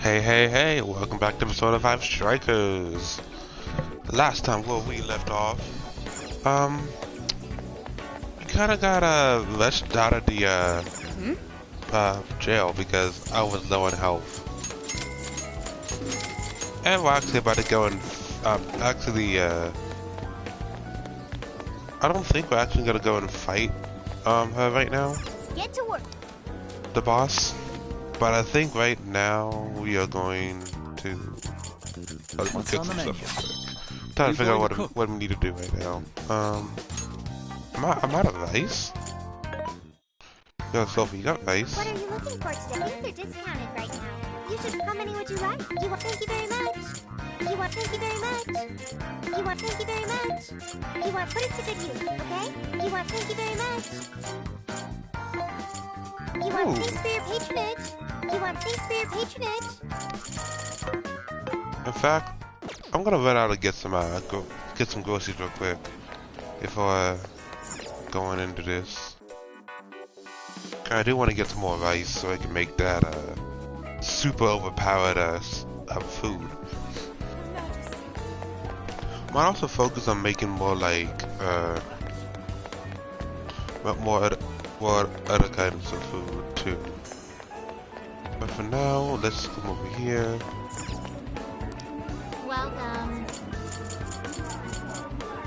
Hey, welcome back to episode 5 Strikers. Last time where we left off, we kinda got let out of the jail because I was low on health. And we're actually about to go and, I don't think we're actually gonna go and fight, her right now. Get to work. The boss. But I think right now we are going to... What's on the menu? Trying to figure out what we need to do right now. I'm out of ice. Yo, Sophie, you got ice? What are you looking for today? They're discounted right now. You should. How many would you like? You want? Thank you very much. You want? Thank you very much. You want? Thank you very much. You want? Put it to good use, okay? You want? Thank you very much. You want? Thanks for your patronage. You want? Thanks for your patronage. In fact, I'm gonna run out and get some groceries real quick before going into this. I do want to get some more rice so I can make that super overpowered food. Might also focus on making more like more other kinds of food too. But for now, let's come over here. Welcome.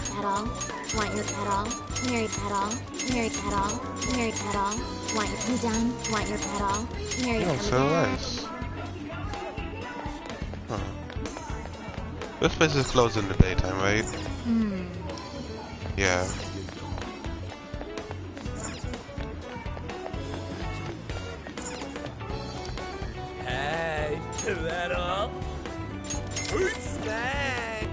Pedal. Want your pedal? Mary pedal. Mary pedal. Mary pedal. Want your pee done? Want your pedal? Mary pedal. So nice. Huh. This place is closed in the daytime, right? Yeah. Hey, is that all? Who's that?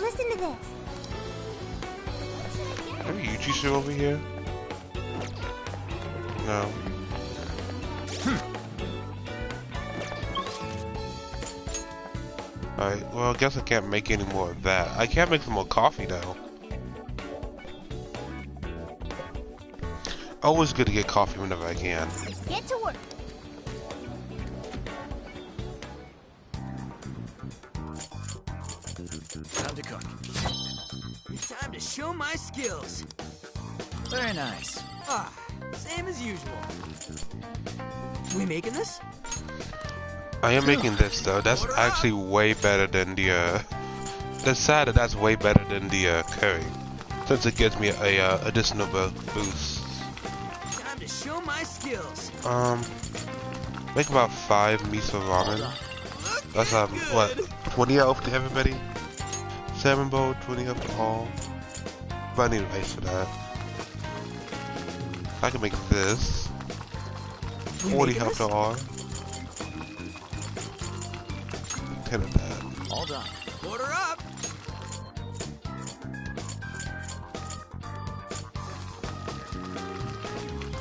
Listen to this. Are you still over here? No. Alright, well I guess I can't make any more of that. I can't make some more coffee though. Always good to get coffee whenever I can. Get to work. Time to cook. It's time to show my skills. Very nice. Ah, same as usual. We making this? I am making this though. That's actually way better than the that's sad that that's way better than the curry. Since it gives me a additional boost. Time to show my skills. Make about 5 miso ramen. That's what, 20 off to everybody? 7 bowl, 20 up to all. But I need rice for that. I can make this. 40 help to all. 10 of that. All done. Order up.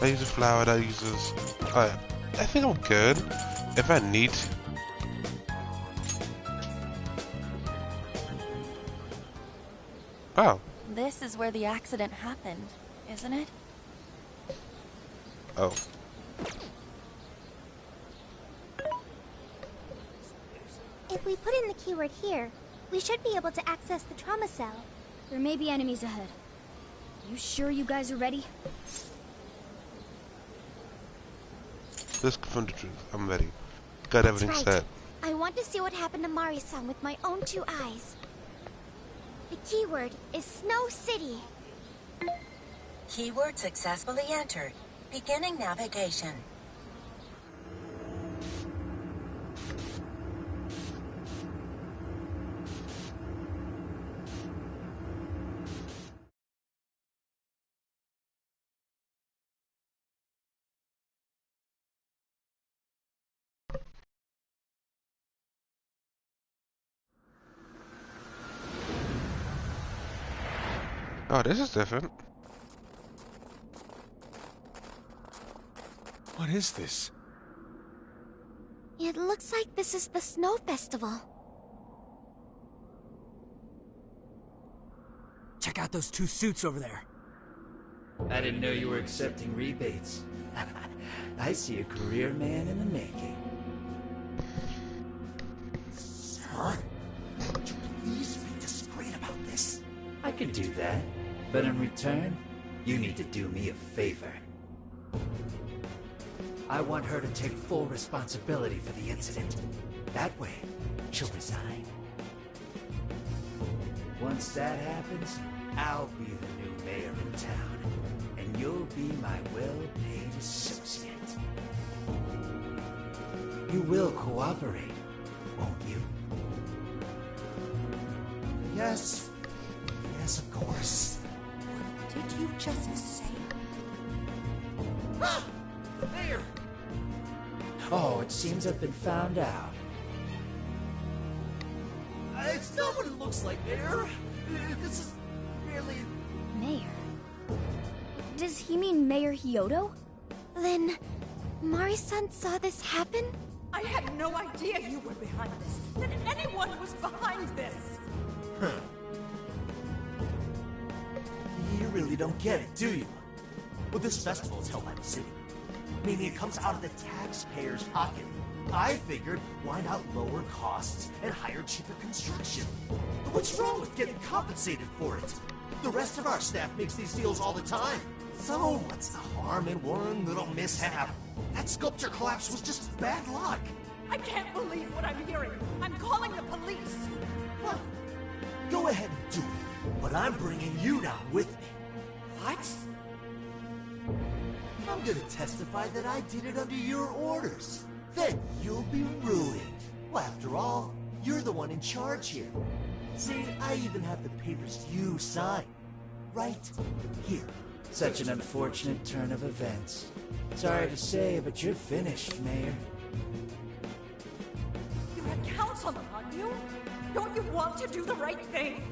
I use a flour that uses... Alright, I think I'm good. If I need to. Oh. This is where the accident happened, isn't it? Oh. If we put in the keyword here, we should be able to access the trauma cell. There may be enemies ahead. You sure you guys are ready? This confirmed the truth. I'm ready. Got everything That's set. I want to see what happened to Mari-san with my own 2 eyes. The keyword is Snow City. Keyword successfully entered. Beginning navigation. Oh, this is different. What is this? It looks like this is the Snow Festival. Check out those 2 suits over there. I didn't know you were accepting rebates. I see a career man in the making. Sir, would you please be discreet about this? I can do that, but in return, you need to do me a favor. I want her to take full responsibility for the incident. That way, she'll resign. Once that happens, I'll be the new mayor in town, and you'll be my well-paid associate. You will cooperate, won't you? Yes. Yes, of course. Did you just say? The mayor! Oh, it seems I've been found out. It's not what it looks like, Mayor. This is merely... Mayor? Does he mean Mayor Hyodo? Then, Mari-san saw this happen? I had no idea you were behind this, that anyone was behind this. You really don't get it, do you? Well, this festival is held by the city, meaning it comes out of the taxpayer's pocket. I figured, why not lower costs and hire cheaper construction? But what's wrong with getting compensated for it? The rest of our staff makes these deals all the time. So, what's the harm in one little mishap? That sculpture collapse was just bad luck. I can't believe what I'm hearing. I'm calling the police. Well, go ahead and do it, but I'm bringing you down with me. What? I'm gonna testify that I did it under your orders. Then you'll be ruined. Well, after all, you're the one in charge here. See, I even have the papers you signed. Right here. Such an unfortunate turn of events. Sorry to say, but you're finished, Mayor. You had counsel on you? Don't you want to do the right thing?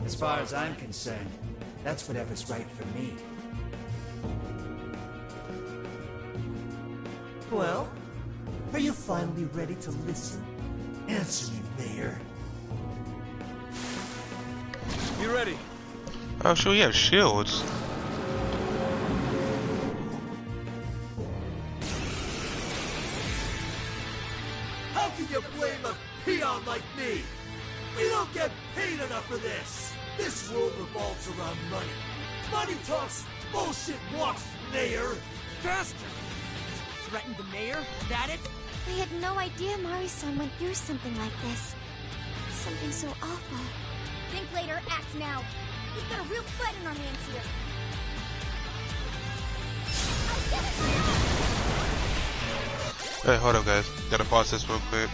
As far as I'm concerned, that's whatever's right for me. Well, are you finally ready to listen? Answer me, Mayor. You ready? Oh, sure, yeah, shields. How can you blame a peon like me? We don't get paid enough for this. This world revolves around money. Money talks, bullshit walks, Mayor. Bastard! Threatened the mayor? Is that it? I had no idea Mari-san went through something like this. Something so awful. Think later, act now. We've got a real fight in our hands here. Hey, hold up, guys. Gotta pause this real quick.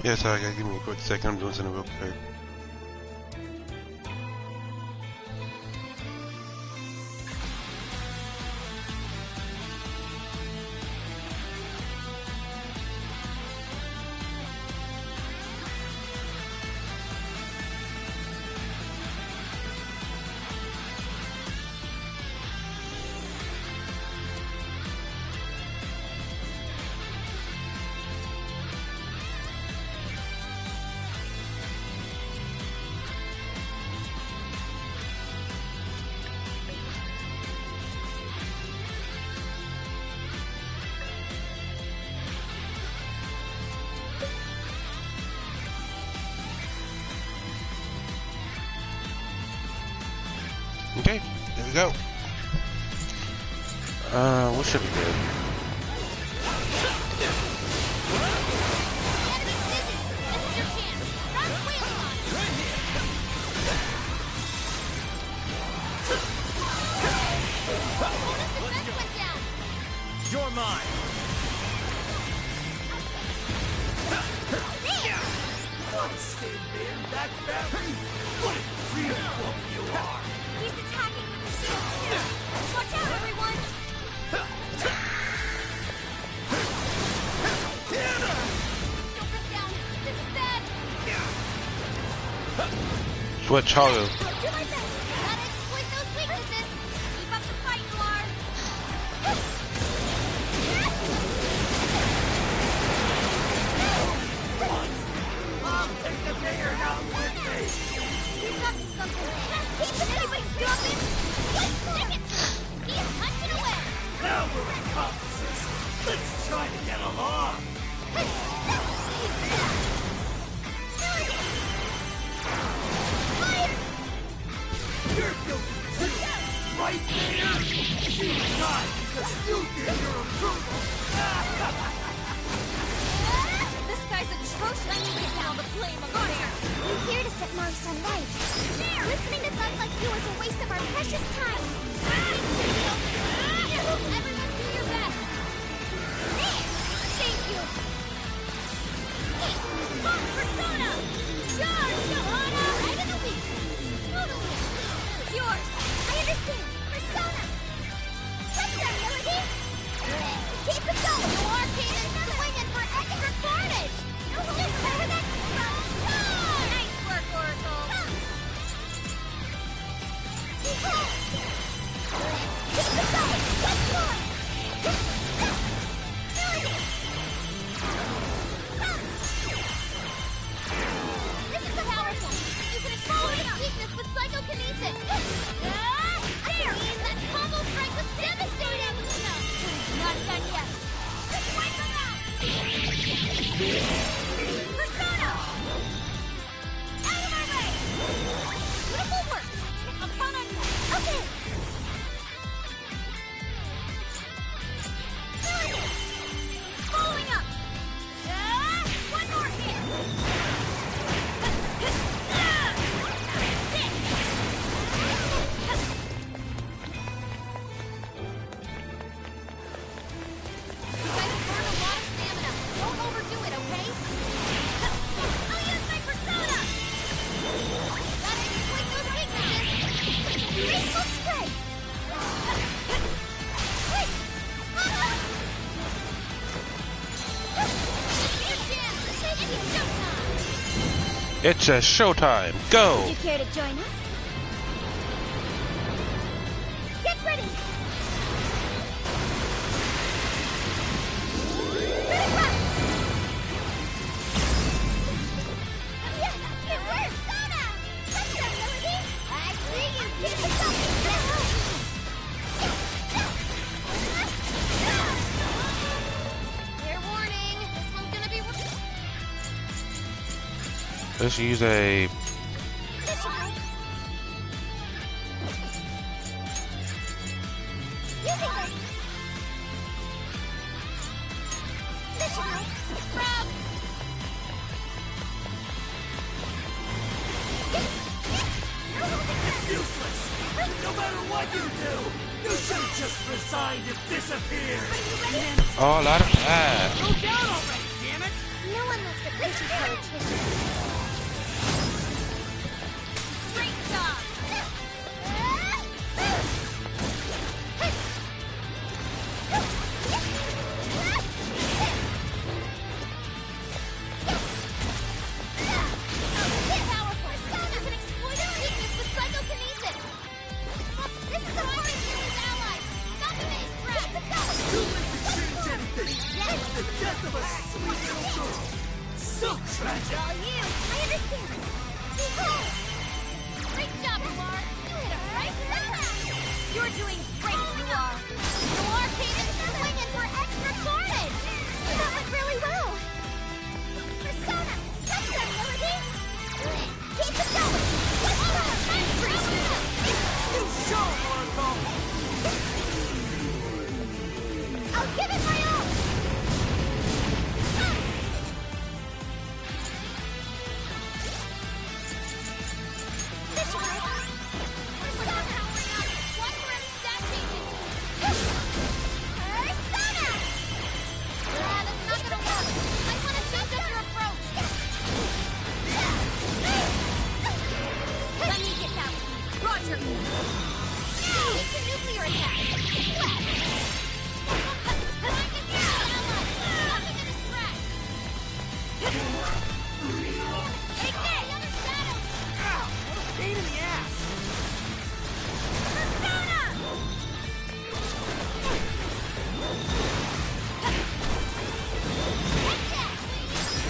Yeah, sorry, guys, give me a quick second. I'm doing something real quick. Okay, there we go. What should we do? You're mine. That battery? What a really woman you are! He's attacking with the shield. Watch out, everyone! Don't come down. This is bad. Switch Haru. I'll do my best. Gotta exploit those weaknesses. Keep up the fight, Lar. I'll take the mayor down with me! He's up to something. Keep anybody stopping. Stick it. He is punching away. Now we're accomplices! Let's try to get along! You're guilty too! Right there! You died because you did your approval! This guy's atrocious. I need to sound the flame of fire. We're here to set Mom some light. Listening to thugs like you is a waste of our precious time. Everyone do your best. Thank you. Persona! Charge, Johanna! Right in the week. Totally. It's yours. I understand. Persona. What's that, Melody? Keep it going. You are swinging for extra carnage. Remember that? Nice work, Oracle. Keep it going. Once more. Melody. This is a power test. You can exploit its weakness with psychokinesis. I mean, that combo strike was devastating. No, not done yet. Wipe them out. Persona! Out of my way! Beautiful work. I'll count on you. Okay. Following up. One more hit. You guys burn a lot of stamina. Don't overdo it, okay? I'll use my persona! Gotta exploit those weaknesses! Graceful strike! Wait! It's a showtime. Go! Would you care to join us? Get ready! Ready, rock! Yes, it works! Persona! What's that, Melody? I see you! Keep it going! Fair warning, this one's gonna be... Let's use a... This should work. Using this! This should work. Grab! It's useless! No matter what you do, you should have just resigned and disappeared! Oh, a lot of that. Go down already, damn it! No one likes a crazy politician. Great job! Powerful! You can exploit its weakness with psychokinesis! This is a party for his allies! Not the main threat! Yes! The death of a sweet little girl. So tragic. All you! I understand! Behold! Great job, Noir! You hit him right there! You're doing great, Noir! Noir came in swinging for extra carnage! That went really well! Persona! Touch them, Melody! Keep it going! You show, Oracle. I'll give it my all! This way! Persona! One for any stat changes! Persona! Yeah, that's not gonna work! I wanna change up your approach! Let me get that one! Roger! It's a nuclear attack! Nothing to distract! Take this! The other shadows! Ow! What a pain in the ass. Persona! Take that!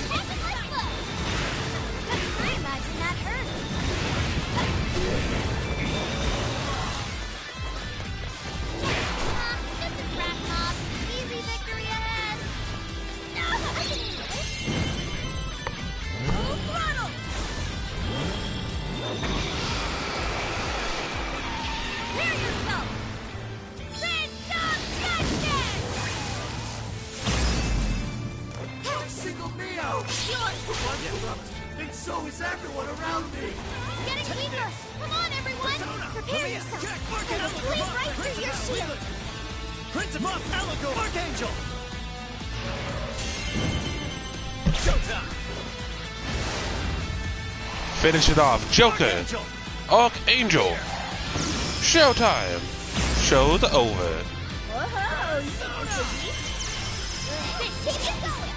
Take the blow! I imagine that hurt. Just a crack mob. Easy victory ahead. No! I can handle this. Full throttle! Clear yourself! Phantom Justice! Single me out. Yours! And so is everyone around me. Getting weaker! Come on, everyone! Prepare yourself. It'll bleed right through your shield. Prince of Allegor! Archangel! Showtime! Finish it off. Joker. Archangel! Archangel. Showtime. Show's over. Whoa, Keep it going!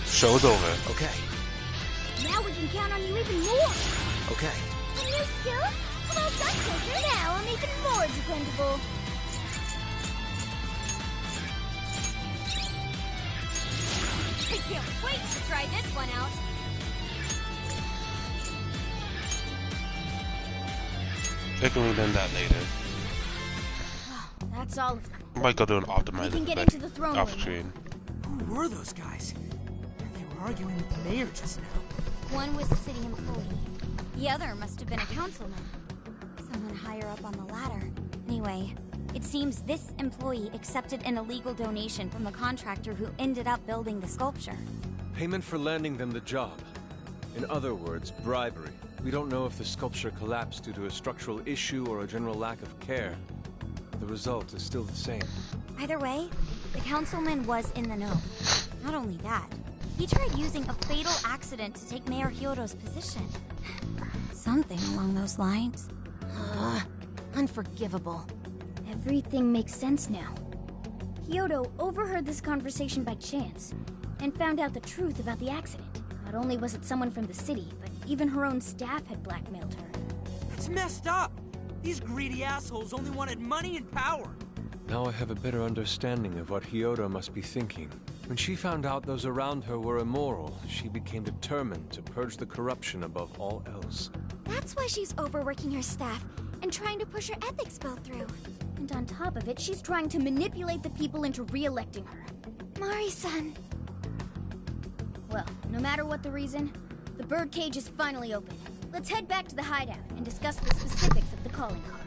Show's over. Okay, now we can count on you even more. okay. A new skill? Well done, Joker. Now I'm even more dependable. I can't wait to try this one out! We can learn that later. That's all of them. I might go do an We optimizer can get thing into the throne off room. screen. Who were those guys? They were arguing with the mayor just now. One was a city employee. The other must have been a councilman. Someone higher up on the ladder. Anyway, it seems this employee accepted an illegal donation from the contractor who ended up building the sculpture. Payment for landing them the job. In other words, bribery. We don't know if the sculpture collapsed due to a structural issue or a general lack of care. The result is still the same. Either way, the councilman was in the know. Not only that, he tried using a fatal accident to take Mayor Hyodo's position. Something along those lines. Unforgivable. Everything makes sense now. Hyodo overheard this conversation by chance and found out the truth about the accident. Not only was it someone from the city, but even her own staff had blackmailed her. That's messed up. These greedy assholes only wanted money and power. Now I have a better understanding of what Hyodo must be thinking. When she found out those around her were immoral, she became determined to purge the corruption above all else. That's why she's overworking her staff and trying to push her ethics bill through. And on top of it, she's trying to manipulate the people into re-electing her. Mari-san. Well, no matter what the reason, the birdcage is finally open. Let's head back to the hideout and discuss the specifics of the calling card.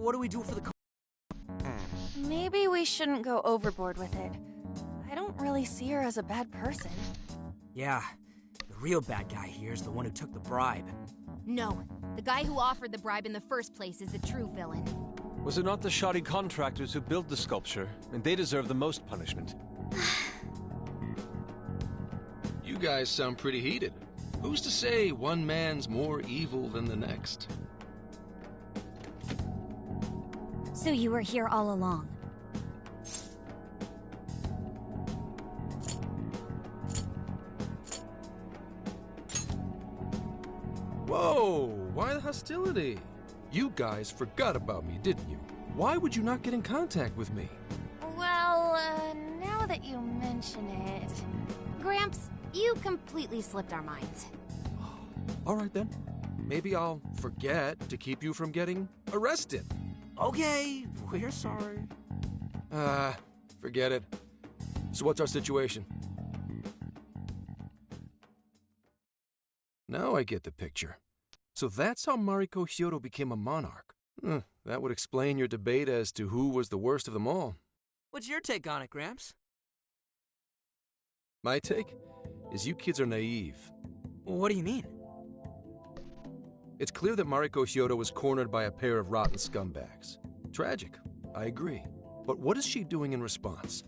what do we do for the... Maybe we shouldn't go overboard with it. I don't really see her as a bad person. Yeah, the real bad guy here is the one who took the bribe. No, the guy who offered the bribe in the first place is the true villain. Was it not the shoddy contractors who built the sculpture? And they deserve the most punishment. You guys sound pretty heated. Who's to say one man's more evil than the next? So you were here all along. Whoa, why the hostility? You guys forgot about me, didn't you? Why would you not get in contact with me? Well, now that you mention it... Gramps, you completely slipped our minds. All right then. Maybe I'll forget to keep you from getting arrested. Okay, we're sorry. Forget it. So what's our situation? Now I get the picture. So that's how Mariko Hyodo became a monarch. That would explain your debate as to who was the worst of them all. What's your take on it, Gramps? My take is you kids are naive. What do you mean? It's clear that Mariko Hyodo was cornered by a pair of rotten scumbags. Tragic, I agree. But what is she doing in response?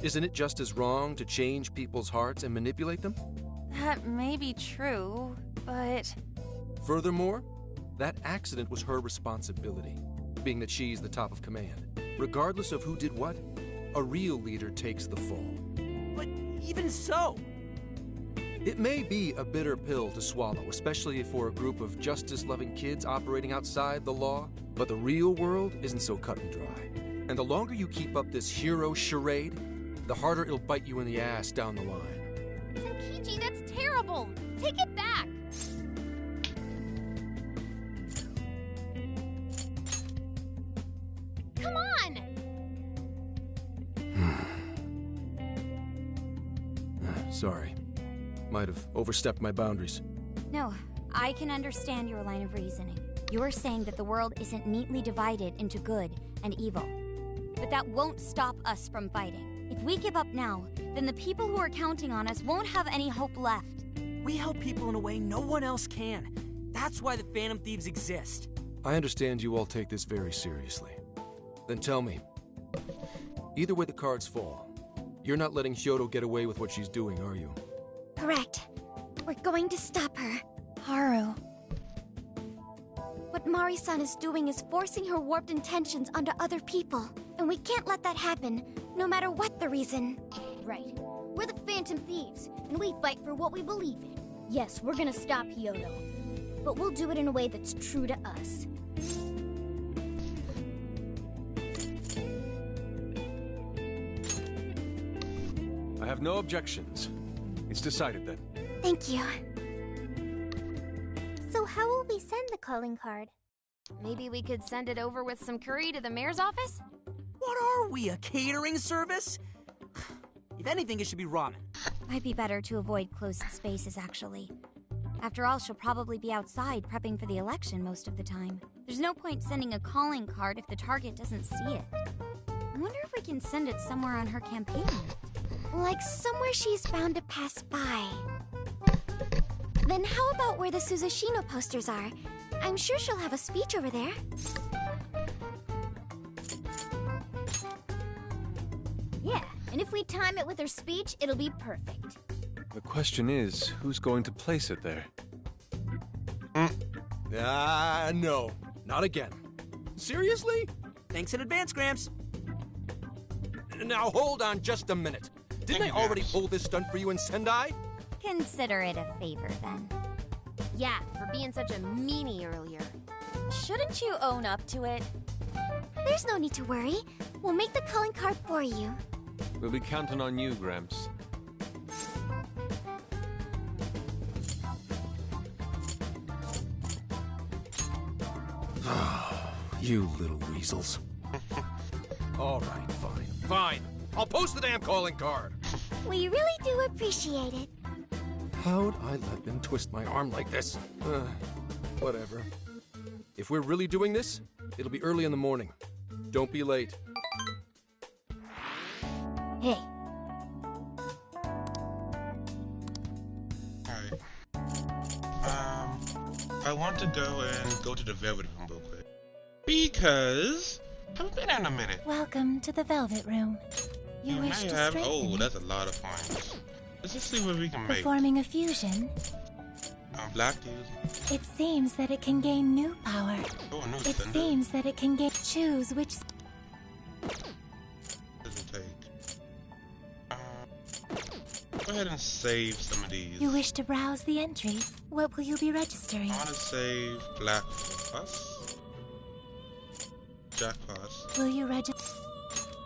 Isn't it just as wrong to change people's hearts and manipulate them? That may be true, but... Furthermore, that accident was her responsibility, being that she's the top of command. Regardless of who did what, a real leader takes the fall. But even so... It may be a bitter pill to swallow, especially for a group of justice-loving kids operating outside the law, but the real world isn't so cut and dry. And the longer you keep up this hero charade, the harder it'll bite you in the ass down the line. Tenkichi, that's terrible! Take it back! Come on! Sorry. Might have overstepped my boundaries. No, I can understand your line of reasoning. You're saying that the world isn't neatly divided into good and evil. But that won't stop us from fighting. If we give up now, then the people who are counting on us won't have any hope left. We help people in a way no one else can. That's why the Phantom Thieves exist. I understand you all take this very seriously. Then tell me, either way the cards fall, you're not letting Hyodo get away with what she's doing, are you? Correct. We're going to stop her. Haru... What Mari-san is doing is forcing her warped intentions onto other people. And we can't let that happen, no matter what the reason. Right. We're the Phantom Thieves, and we fight for what we believe in. Yes, we're gonna stop Hyodo. But we'll do it in a way that's true to us. I have no objections. It's decided then. Thank you. So how will we send the calling card? Maybe we could send it over with some curry to the mayor's office? What are we, a catering service? If anything, it should be ramen. Might be better to avoid closed spaces, actually. After all, she'll probably be outside prepping for the election most of the time. There's no point sending a calling card if the target doesn't see it. I wonder if we can send it somewhere on her campaign route. Like somewhere she's bound to pass by. Then how about where the Suzushino posters are? I'm sure she'll have a speech over there. Yeah, and if we time it with her speech, it'll be perfect. The question is, who's going to place it there? No. Not again. Seriously? Thanks in advance, Gramps. Now hold on just a minute. Didn't I already pull this stunt for you in Sendai? Consider it a favor, then. Yeah, for being such a meanie earlier. Shouldn't you own up to it? There's no need to worry. We'll make the calling card for you. We'll be counting on you, Gramps. You little weasels. All right, fine. I'll post the damn calling card. We really do appreciate it. How'd I let them twist my arm like this? Whatever. If we're really doing this, it'll be early in the morning. Don't be late. Hey, Alright. I want to go to the Velvet Room real quick. Because I haven't been there in a minute. welcome to the Velvet Room. You wish may to have. strengthen Oh, it? that's a lot of points. Let's just see what we can make. Performing a fusion, Black dude. it seems that it can gain new power. Oh, a new It thunder. seems that it can choose which. Does it take? Go ahead and save some of these. You wish to browse the entries. What will you be registering? I want to save Black Pass. Jack Pass. Will you register?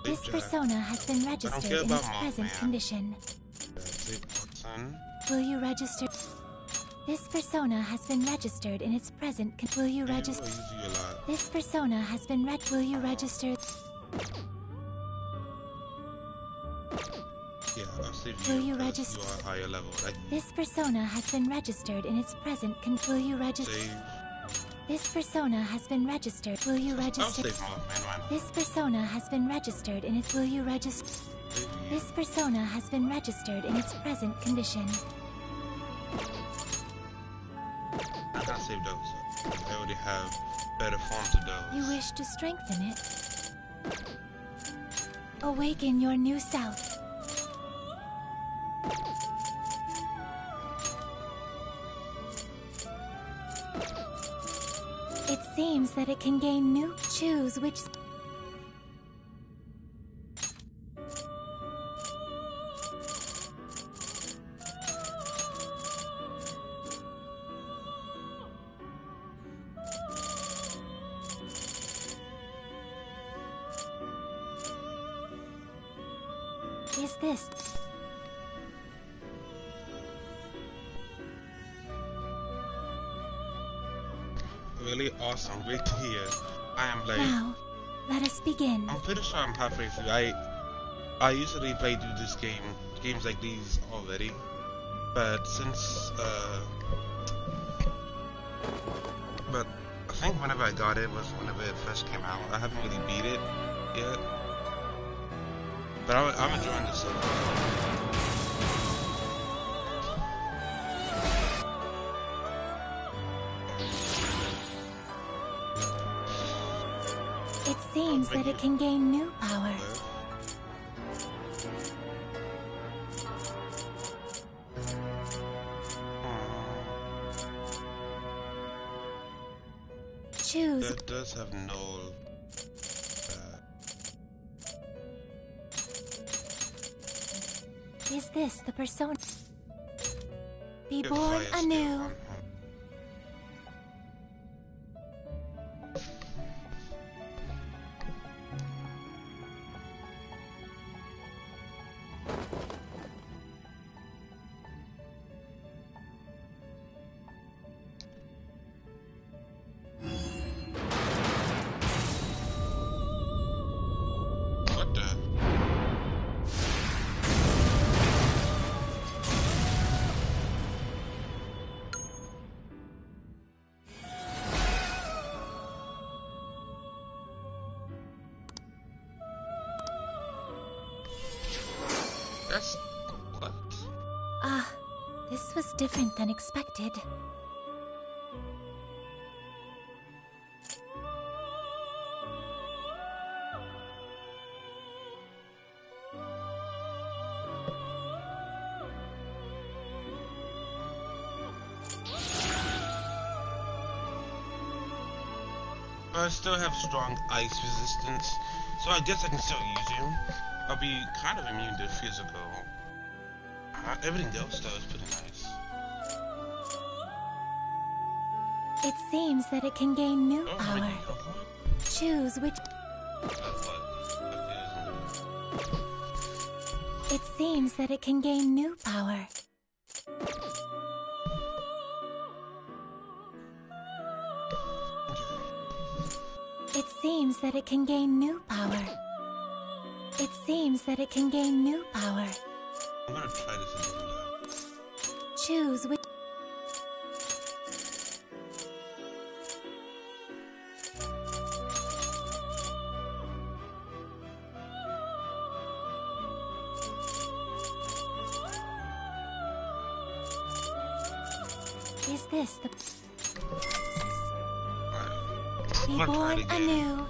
This Jack. persona has been registered care in about its Mothman. present condition. Save Watson. Will you register? This persona has been registered in its present. Will you Yeah, register? we'll use you a lot. This persona has been Will you register? Yeah, I'll save you. Will you because register? You are higher level. Like, This persona has been registered in its present. Will you register? save. This persona has been registered. Will you I'll register? save Mothman. Why not? This persona has been registered in its. Will you register? Save you. This persona has been registered in its present condition. I can't save those. I already have better forms of those. You wish to strengthen it. Awaken your new self. It seems that it can gain new. Choose which. Is this? Really awesome. Great to hear. I am like. Now, let us begin. I'm pretty sure I'm halfway through. I usually play through this games like these already, but since but I think whenever I got it was whenever it first came out. I haven't really beat it yet, but I'm enjoying this so far. It seems that it can gain new power. Choose. That does have no. Is this the persona? Be Good born fire skill. anew. What the? That's what? Ah, this was different than expected. I still have strong ice resistance, so I guess I can still use you. I'll be kind of immune to physical. Everything else though is pretty nice. It seems that it can gain new Oh, power. wait, Choose which. It seems that it can gain new power. It seems that it can gain new power. It seems that it can gain new power. I'm gonna try this again though. Choose which. Is this the Alright. be I'm gonna try born it again. anew?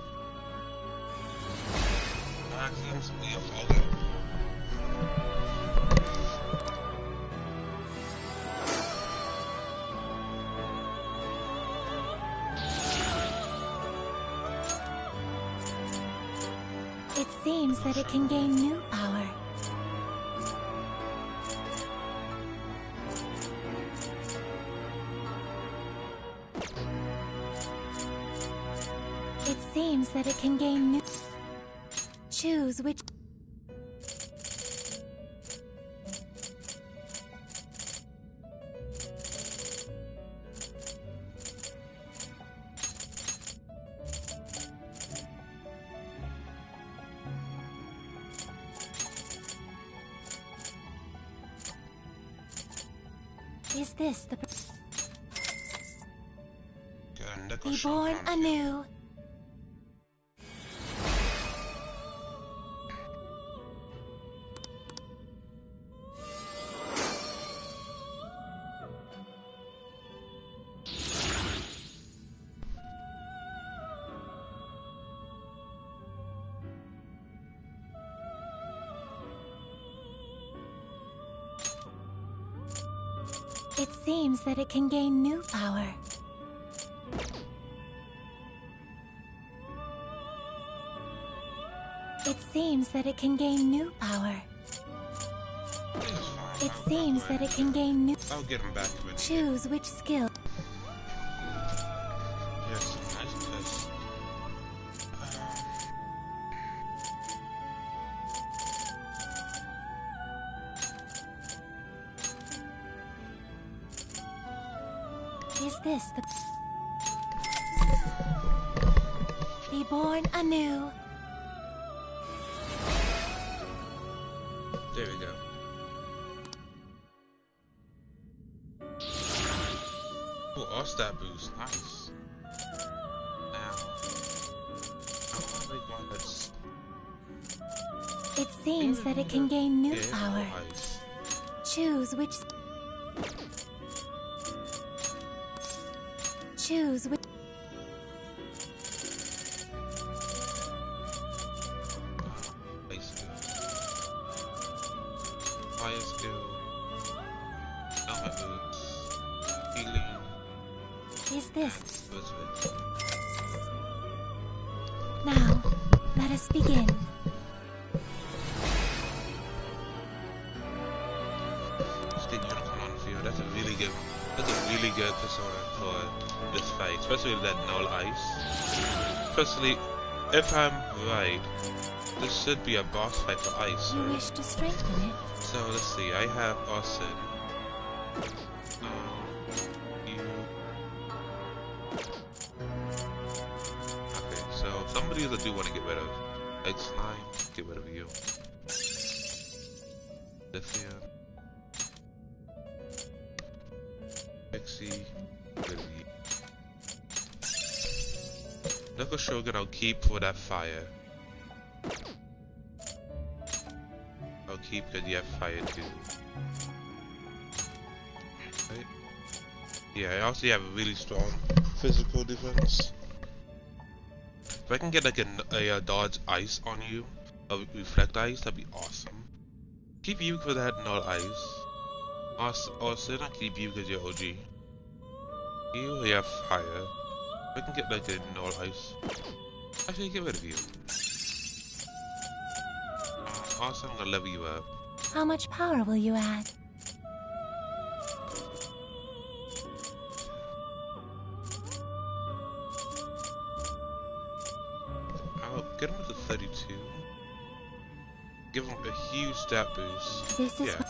Accidents, yeah, okay. It seems that it can gain new power. It seems that it can gain new... Choose which... Is this the... Be born anew. It seems that it can gain new power. It seems that it can gain new power. It seems that it can gain new... I'll get him back with Choose which skill. yes, nice test. Is this the... Be born anew. There we go. Oh, all stat boost, nice. Now, I want to make one that's It seems that it can gain new yeah, power. ice. Choose which... Choose which... Ice skill. Fire skill. Helmet boots. Healing. Is this... Buzzword. Now, let us begin. State unicorn on the field. That's a really good. That's a really good persona for this fight, especially with that null ice. Especially if I'm right, this should be a boss fight for ice. You Right? wish to strengthen it? So let's see. I have Austin. You. Okay, so somebody that I do want to get rid of. X9, get rid of you. Lithium. Pixie, get rid of you. Knuckle Shogun I'll keep for that fire. I'll keep because you have fire too. Right? Yeah, I also have a really strong physical defense. If I can get like a dodge ice on you, a reflect ice, that'd be awesome. Keep you because I had null ice. Also, not keep you because you're OG. You have fire. If I can get like a null ice, actually get rid of you. Also, I'm gonna level you up. How much power will you add? I'll get him to 32. Give him a huge stat boost. This is... Yeah.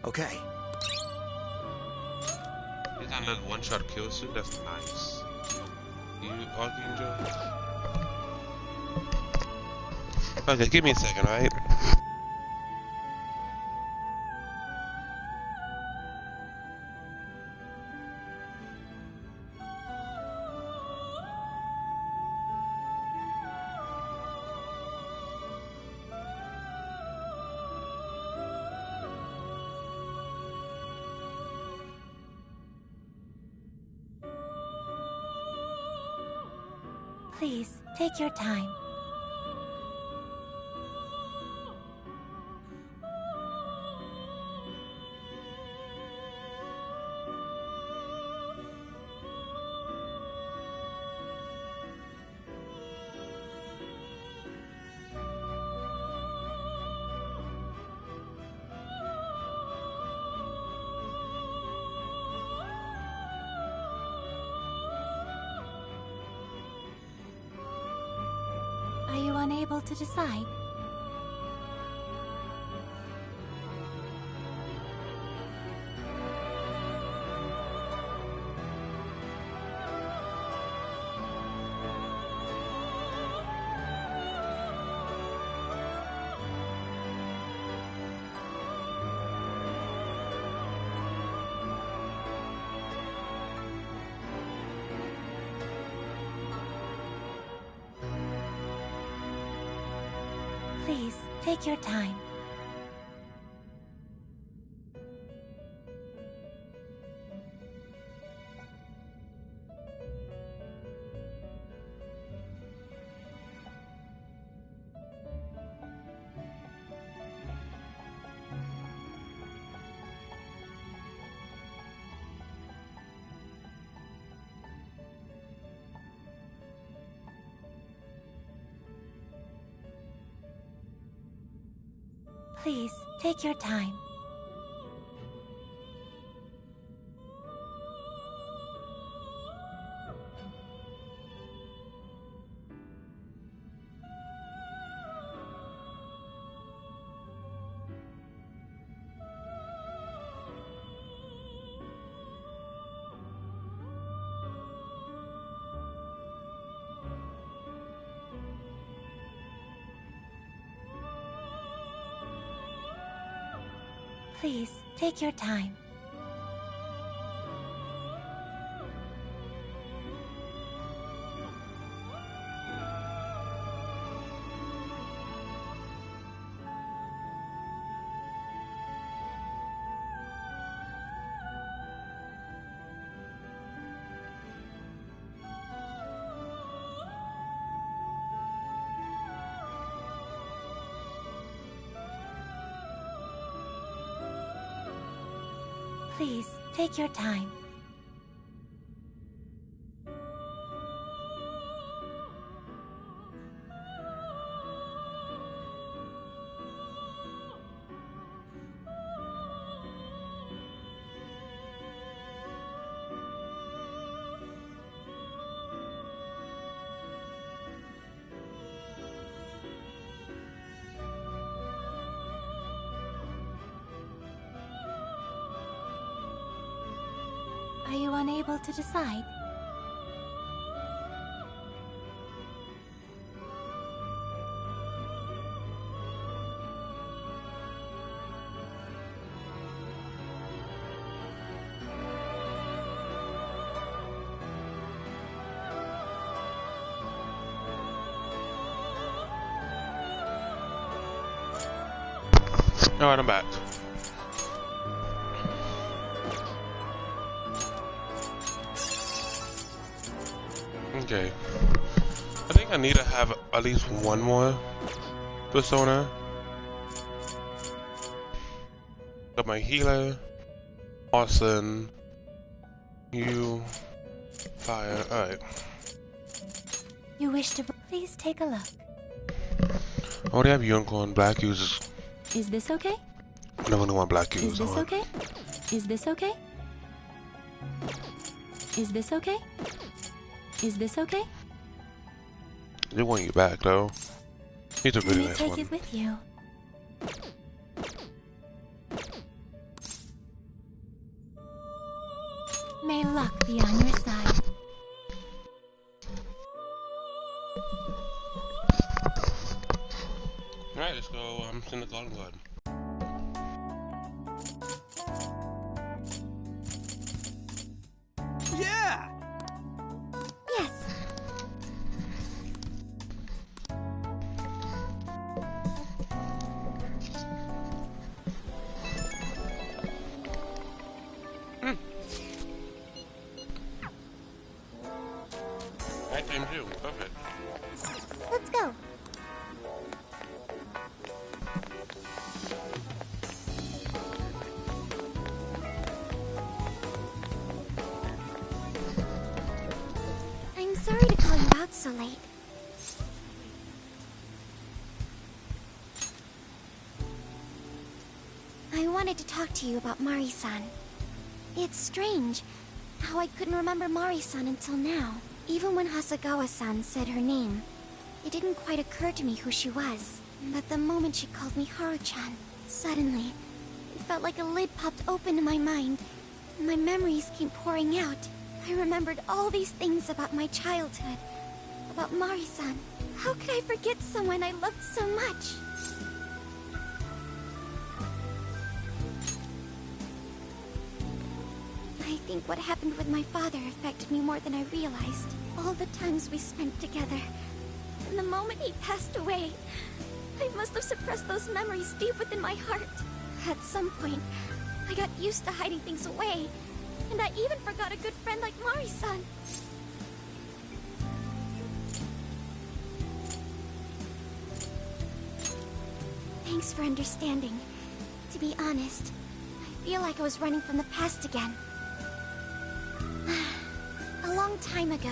Okay. He's gonna let one-shot kills too. That's nice. You Archangel? Okay, give me a second, alright? Please, take your time. Are you unable to decide? Please, take your time. Please, take your time. Please, take your time. Please, take your time. Are you unable to decide? Alright, I'm back. Okay. I think I need to have at least one more persona. Got my healer, Austin, you, fire. Alright. You wish to... Please take a look. I already have unicorn, black users. Is this okay? I never want black Is users. this okay? Is this okay? Is this okay? Is this okay? They want you back though. He's a Let really me nice take one. it with you. May luck be on your side. Alright, let's go. Send the Golden Guard. Yeah! Yes. Nighttime too. Perfect. out so late. I wanted to talk to you about Mari-san. It's strange how I couldn't remember Mari-san until now. Even when Hasagawa-san said her name, it didn't quite occur to me who she was. But the moment she called me Haru-chan, suddenly, it felt like a lid popped open in my mind. My memories came pouring out. I remembered all these things about my childhood, about Mari-san. How could I forget someone I loved so much? I think what happened with my father affected me more than I realized. All the times we spent together. And the moment he passed away, I must have suppressed those memories deep within my heart. At some point, I got used to hiding things away. And I even forgot a good friend like Mari-san. Thanks for understanding. To be honest, I feel like I was running from the past again. A long time ago,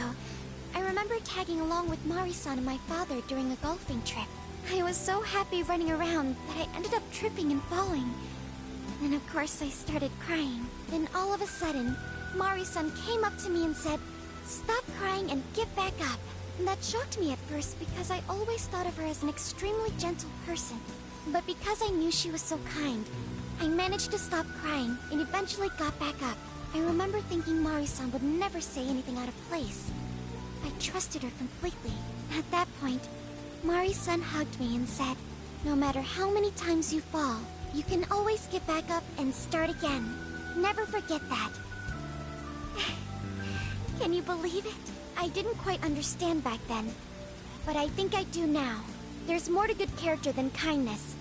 I remember tagging along with Mari-san and my father during a golfing trip. I was so happy running around that I ended up tripping and falling. And of course I started crying. Then all of a sudden, Mari-san came up to me and said, "Stop crying and get back up." And that shocked me at first because I always thought of her as an extremely gentle person. But because I knew she was so kind, I managed to stop crying and eventually got back up. I remember thinking Mari-san would never say anything out of place. I trusted her completely. At that point, Mari-san hugged me and said, "No matter how many times you fall, you can always get back up and start again. Never forget that." Can you believe it? I didn't quite understand back then, but I think I do now. There's more to good character than kindness.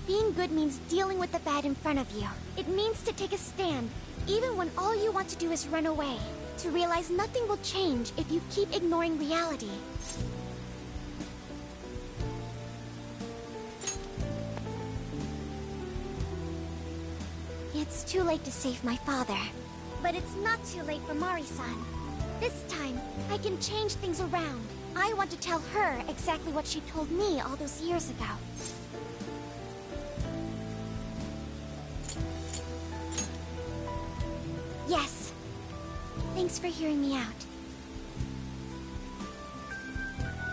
Being good means dealing with the bad in front of you. It means to take a stand, even when all you want to do is run away. To realize nothing will change if you keep ignoring reality. It's too late to save my father. But it's not too late for Mari-san. This time, I can change things around. I want to tell her exactly what she told me all those years ago. Yes. Thanks for hearing me out.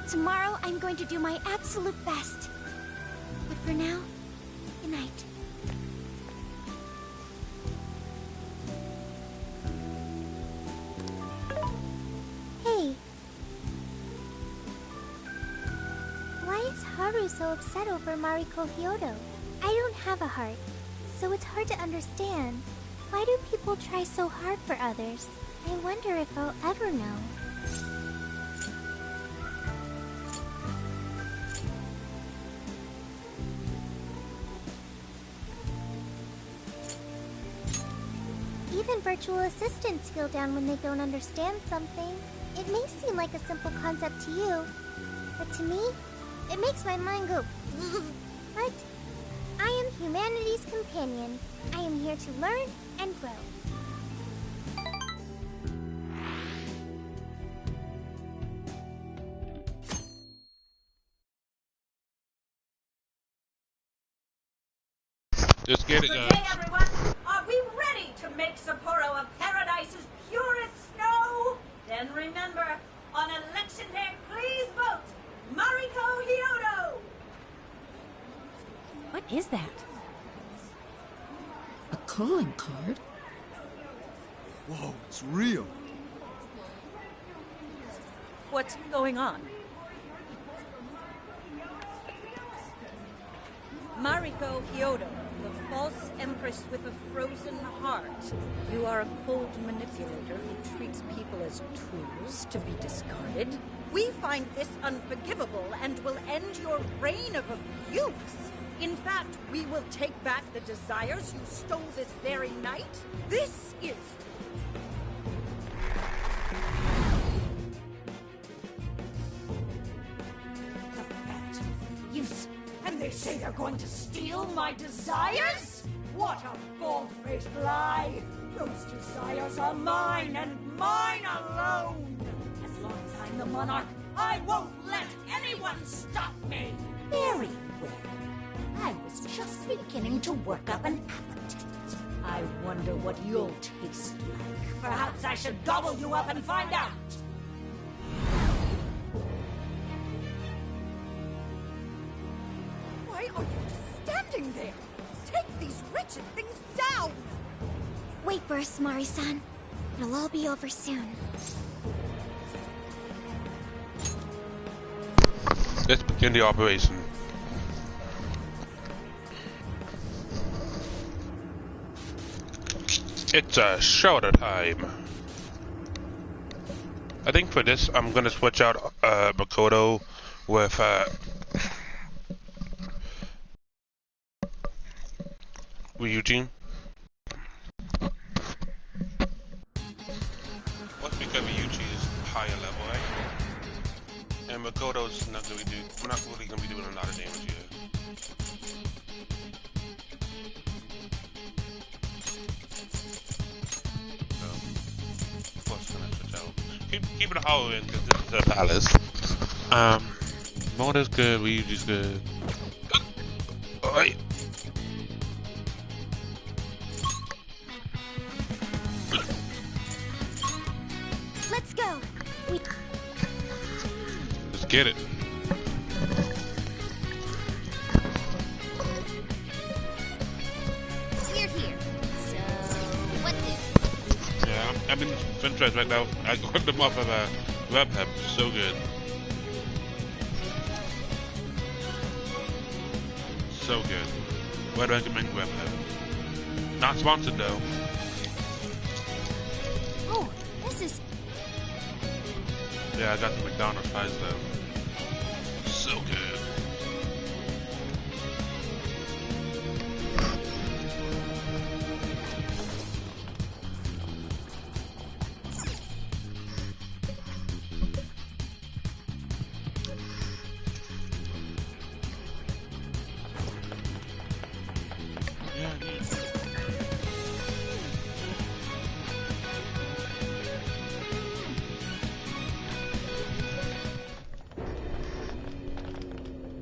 Tomorrow, I'm going to do my absolute best. But for now, good night. Hey. Why is Haru so upset over Mariko Hyodo? I don't have a heart, so it's hard to understand. Why do people try so hard for others? I wonder if I'll ever know. Even virtual assistants feel down when they don't understand something. It may seem like a simple concept to you, but to me, it makes my mind go But I am humanity's companion. I am here to learn and grow. Let's get it, Good guys. day, everyone. Are we ready to make Sapporo a paradise as pure as snow? Then remember, on election day, please vote Mariko Hyodo. What is that? A calling card? Whoa, it's real. What's going on? Mariko Hyodo, the false empress with a frozen heart. You are a cold manipulator who treats people as tools to be discarded. We find this unforgivable and will end your reign of abuse. In fact, we will take back the desires you stole this very night. This is... pathetic. And they say they're going to steal my desires? What a bald-faced lie! Those desires are mine and mine alone! As long as I'm the monarch, I won't let anyone stop me! Very well. I was just beginning to work up an appetite. I wonder what you'll taste like. Perhaps I should gobble you up and find out! Why are you just standing there? Take these wretched things down! Wait for us, Mari-san. It'll all be over soon. Let's begin the operation. It's a shoulder time. I think for this, I'm gonna switch out Makoto with Ryujin. What's because Ryujin is higher level, right? And Makoto's not really gonna be doing a lot of damage here. Keep it hollow in because this is a palace. Motor's good, Ryuji's good. Alright. Let's go. Let's get it. We're here. So, what do? Yeah, I'm in French fries right now. I got them off of Webhub. So good. So good. Would recommend Webhub. Not sponsored though. Oh, this is... Yeah, I got the McDonald's fries though. So good.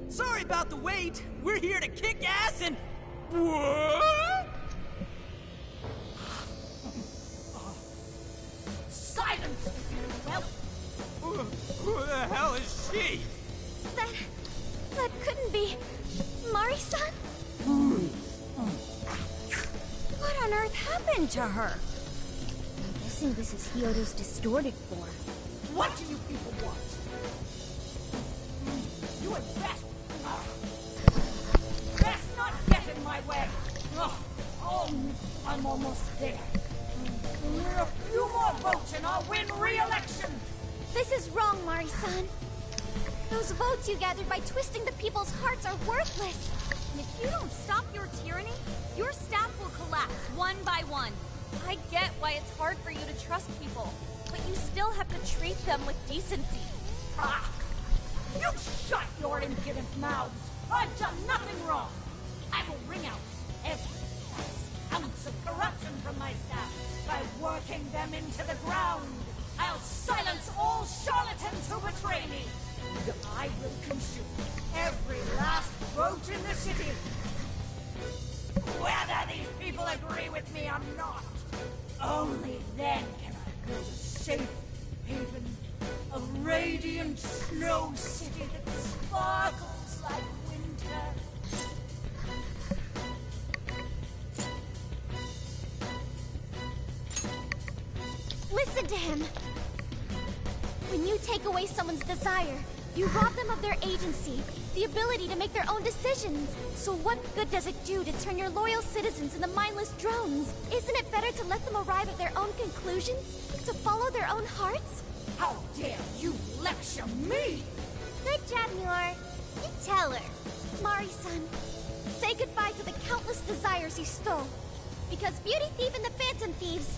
Sorry about the wait. We're here to kick ass and... What? Silence! Well, Who the hell is she? That couldn't be... Mari-san? what on earth happened to her? I'm guessing this is Hyodo's distorted form. What do you people want? You had best not get in my way. Oh, I'm almost there. A few more votes and I'll win re-election. This is wrong, Mari-san. Those votes you gathered by twisting the people's hearts are worthless. And if you don't stop your tyranny, your staff will collapse one by one. I get why it's hard for you to trust people, but you still have to treat them with decency. Ah! You shut your impudent mouths! I've done nothing wrong! I will wring out every ounce of corruption from my staff by working them into the ground! I'll silence all charlatans who betray me! I will consume every last vote in the city! Whether these people agree with me or not! Only then can I build a safe haven, a radiant snow city that sparkles like winter. Listen to him. When you take away someone's desire, you rob them of their agency, the ability to make their own decisions. So what good does it do to turn your loyal citizens into mindless drones? Isn't it better to let them arrive at their own conclusions? To follow their own hearts? How dare you lecture me? Good job, Muir. You tell her. Mari-san, say goodbye to the countless desires you stole. Because Beauty Thief and the Phantom Thieves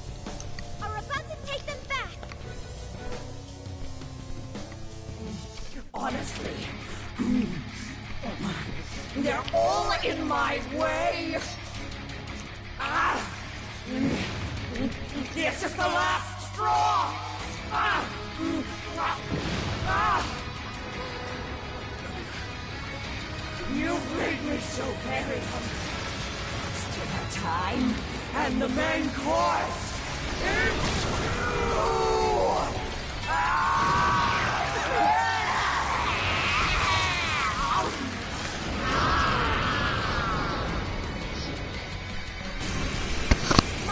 are about to take them back. Honestly, they're all in my way. Ah! This is the last straw. Ah! Ah! We're so very hungry. It's dinner time, and the main course is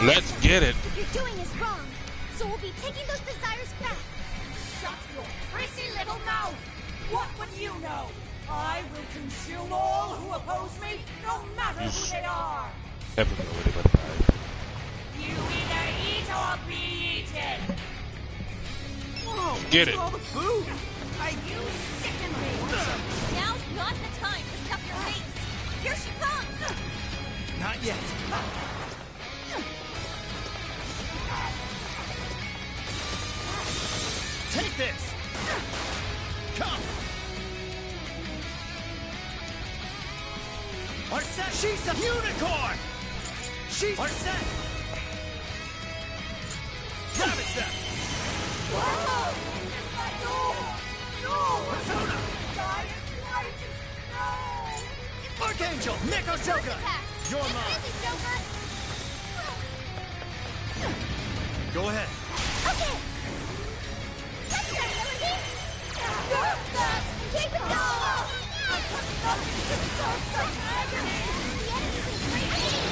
Let's get it. What you're doing is wrong, so we'll be taking those desires back. Shut your prissy little mouth! What would you know? I will consume all who oppose me, no matter who they are! You either eat or be eaten! Whoa, Get it. all the food. You sicken me! Now's not the time to stuff your face. Here she comes. Not yet. Take this. Come. Arset, she's a unicorn. She's Arset. Grab it, Seth. Whoa! No! No! Persona. Giant light! No! Archangel, Neko Joker. You're mine. Go ahead. Okay. That's right, Melody. Stop that! Keep it going! I put nothing to deserve such agony! The enemy's in great shape.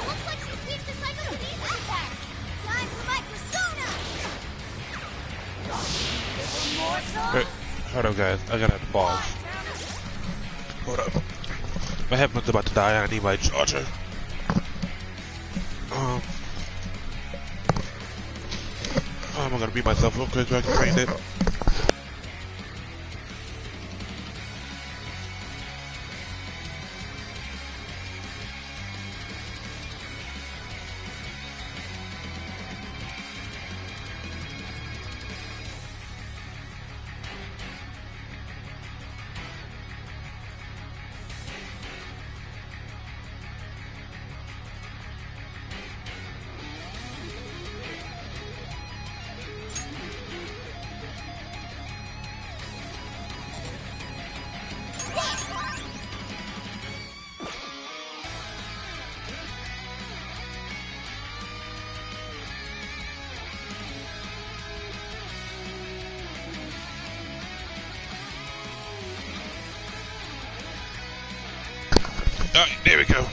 Looks like she's beat the psychokinesis attack. Time for my persona! Wait, hold up, guys. I gotta pause. Hold up. My headphone's about to die. I need my charger. I'm gonna beat myself real quick so I can find it. There we go.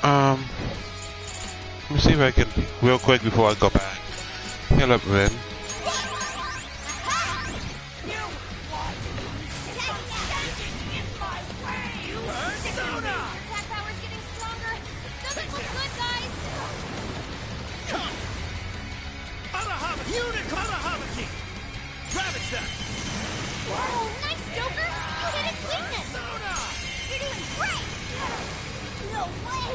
Let me see if I can, real quick before I go back. Heal up, Lynn. Whoa, nice, Joker! You hit its weakness! You're doing great! No way!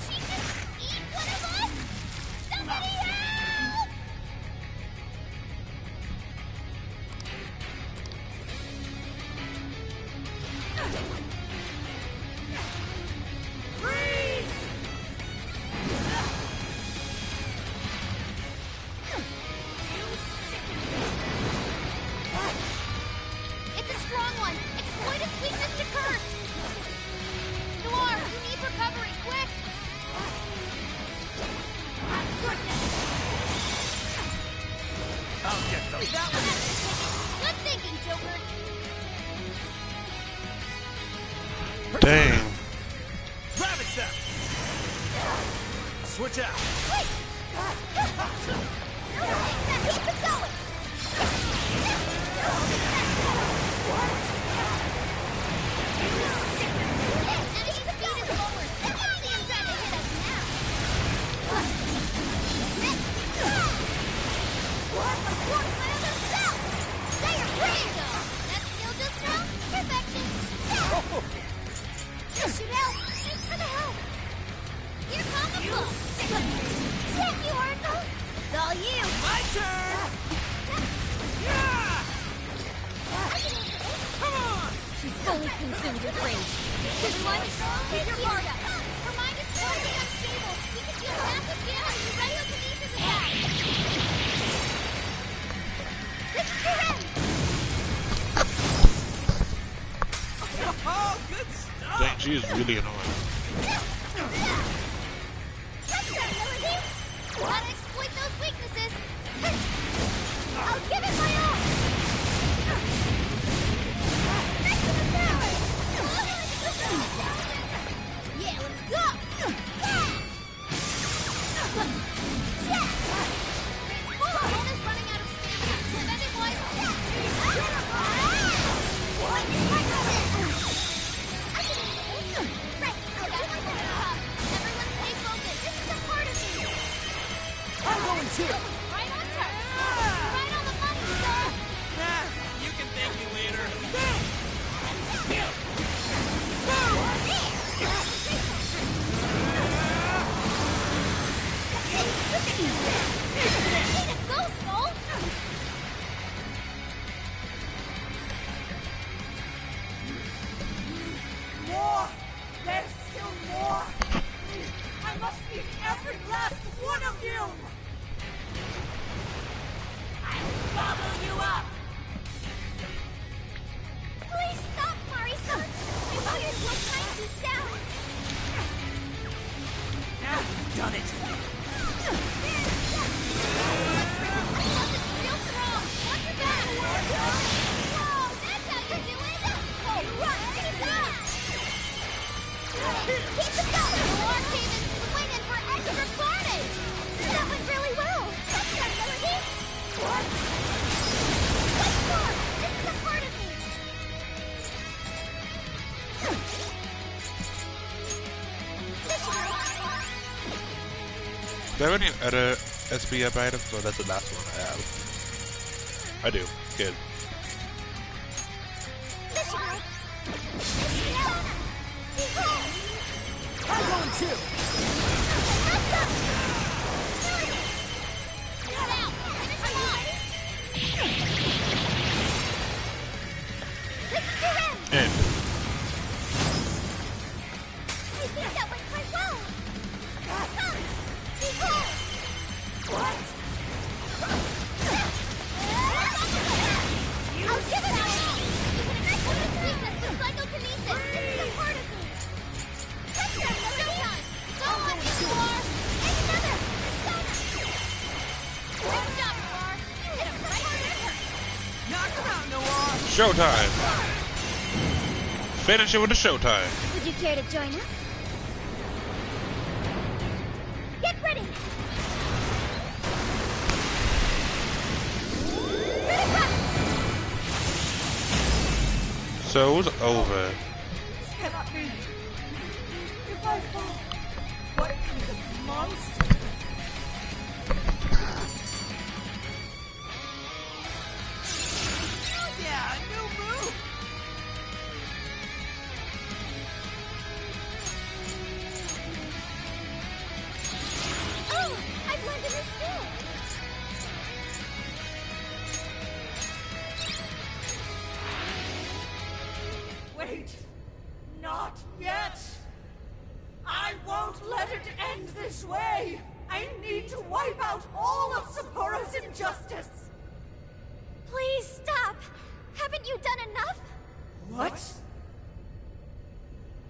She just eat one of us? Somebody help! Freeze! It's a strong one! Exploit its weakness to curse! Noir, you need recovery, quick! I'll get those. That one. Good thinking, Joker! Dang. Grab it, Seth. Switch out. Wait! Keep it going! Enemy's speed is lowered. It's obvious trying to hit us now. What? A fourth round himself! They are pretty though. That skill just now? Perfection. This should help. Thanks for the help. Here comes the book. Thank you, Oracle. It's all you. My turn. Come on. She's fully consumed with rage. Everyone, keep your guard up. Her mind is totally unstable. We can deal massive damage to radiokinesis attack. This is for him. Oh! she is really annoying. Gotta exploit those weaknesses. I'll give it my all. Next to the tower. Yeah, let's go. Opponent's running out of stamina. Spend it wisely. What is my I can do this. Right. Everyone stay focused. This is a part of me. I'm going too. Right on time. Right on the money, sir. Nah, you can thank me later. More! There's still more! I must eat every last one of you! I'll gobble you up! Please stop, Mari-san. My mother's will time you down. Ah, done it. Real strong. Watch your back. Whoa, that's how you do it. Oh, run, keep up. Keep it going. War came in swinging for extra carnage. That went really well. That's that, Melody. What? Wait for. This is a part of me. Do I have any other SBF items? So that's the last one I have. I do. Good. I'm going too. Get out! Finish him off! This is your end! End. I think that went quite well! Behold! What? I'll give it out! You can exploit its weakness with psychokinesis! This is a part of me! Showtime! Go on, War! And another! Persona! Great job, War! This is a part of me! Knock him out, Noir. Showtime. Finish it with the showtime. Would you care to join us? Get ready! So it was over. This cannot be. If I fall, what kind of monster? Yeah, new move. Oh! I've learned a new skill! Wait! Not yet! I won't let it end this way! I need to wipe out all of Sapporo's injustice! Please stop! Haven't you done enough? What?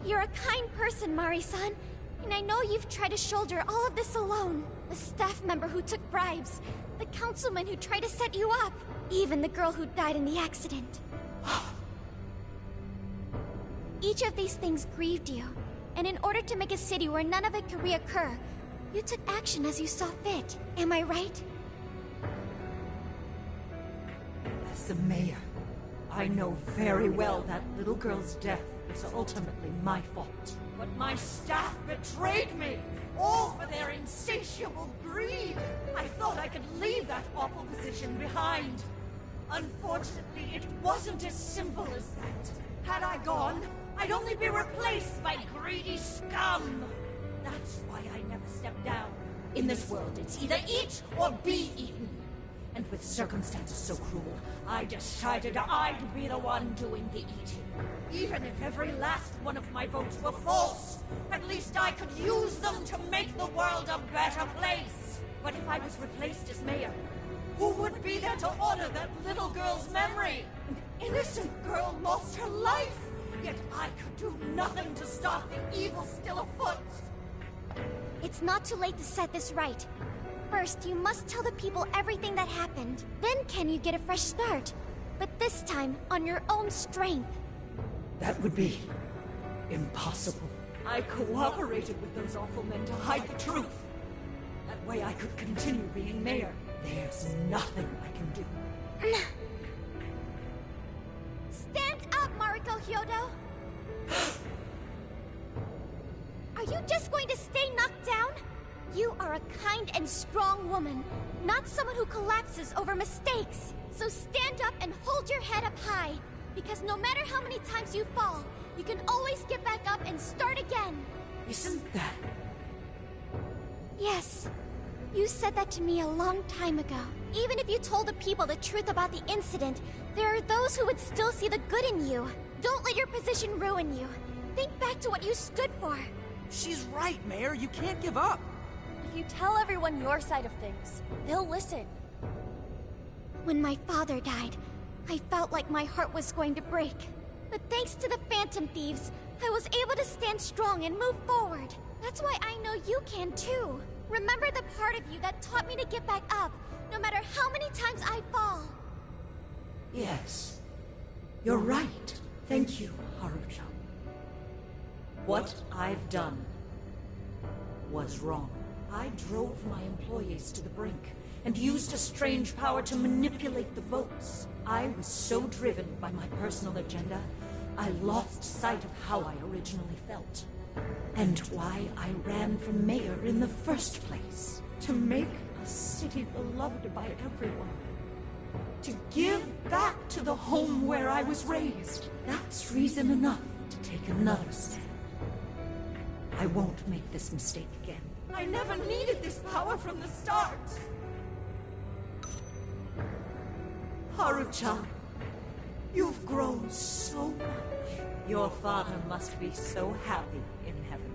You're a kind person, Mari-san. And I know you've tried to shoulder all of this alone. The staff member who took bribes, the councilman who tried to set you up, even the girl who died in the accident. Each of these things grieved you, and in order to make a city where none of it could reoccur, you took action as you saw fit. Am I right? As the mayor, I know very well that little girl's death is ultimately my fault. But my staff betrayed me, all for their insatiable greed. I thought I could leave that awful position behind. Unfortunately, it wasn't as simple as that. Had I gone, I'd only be replaced by greedy scum. That's why I never stepped down. In this world, it's either eat or be eaten. And with circumstances so cruel, I decided I'd be the one doing the eating. Even if every last one of my votes were false, at least I could use them to make the world a better place. But if I was replaced as mayor, who would be there to honor that little girl's memory? An innocent girl lost her life. Yet I could do nothing to stop the evil still afoot. It's not too late to set this right. First, you must tell the people everything that happened. Then can you get a fresh start? But this time, on your own strength. That would be impossible. I cooperated with those awful men to hide the truth. That way I could continue being mayor. There's nothing I can do. Stand up, Mariko Hyodo! Are you just going to stay knocked down? You are a kind and strong woman, not someone who collapses over mistakes. So stand up and hold your head up high, because no matter how many times you fall, you can always get back up and start again. Isn't that... Yes. You said that to me a long time ago. Even if you told the people the truth about the incident, there are those who would still see the good in you. Don't let your position ruin you. Think back to what you stood for. She's right, Mayor. You can't give up. If you tell everyone your side of things, they'll listen. When my father died, I felt like my heart was going to break. But thanks to the Phantom Thieves, I was able to stand strong and move forward. That's why I know you can too. Remember the part of you that taught me to get back up, no matter how many times I fall. Yes. You're right. Thank you, Haruka. What I've done was wrong. I drove my employees to the brink and used a strange power to manipulate the votes. I was so driven by my personal agenda, I lost sight of how I originally felt. And why I ran for mayor in the first place. To make a city beloved by everyone. To give back to the home where I was raised. That's reason enough to take another stand. I won't make this mistake again. I never needed this power from the start! Haruchan, you've grown so much. Your father must be so happy in heaven.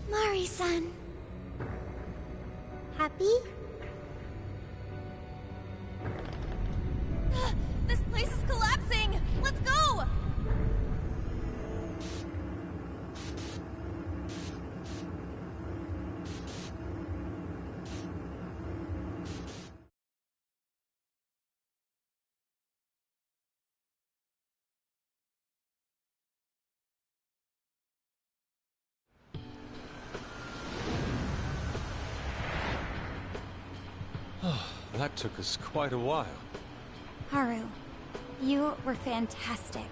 Mari-san. Happy? This place is collapsing! Let's go! That took us quite a while. Haru, you were fantastic.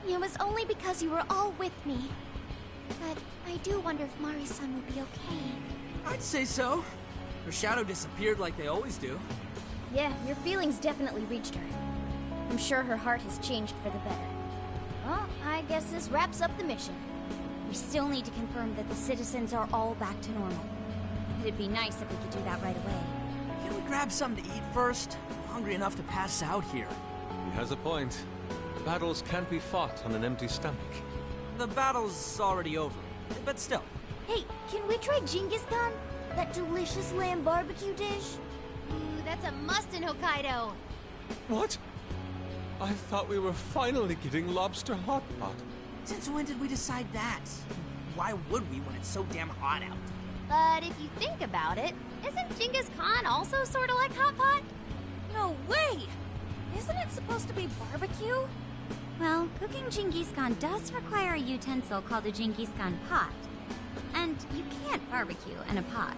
It was only because you were all with me. But I do wonder if Mari-san will be okay. I'd say so. Her shadow disappeared like they always do. Yeah, your feelings definitely reached her. I'm sure her heart has changed for the better. Well, I guess this wraps up the mission. We still need to confirm that the citizens are all back to normal. It'd be nice if we could do that right away. Can we grab something to eat first? I'm hungry enough to pass out here. He has a point. Battles can't be fought on an empty stomach. The battle's already over, but still. Hey, can we try Genghis Khan? That delicious lamb barbecue dish? Ooh, that's a must in Hokkaido. What? I thought we were finally getting lobster hot pot. Since when did we decide that? Why would we when it's so damn hot out? But if you think about it, isn't Genghis Khan also sort of like hot pot? No way! Isn't it supposed to be barbecue? Well, cooking Genghis Khan does require a utensil called a Genghis Khan pot. And you can't barbecue in a pot.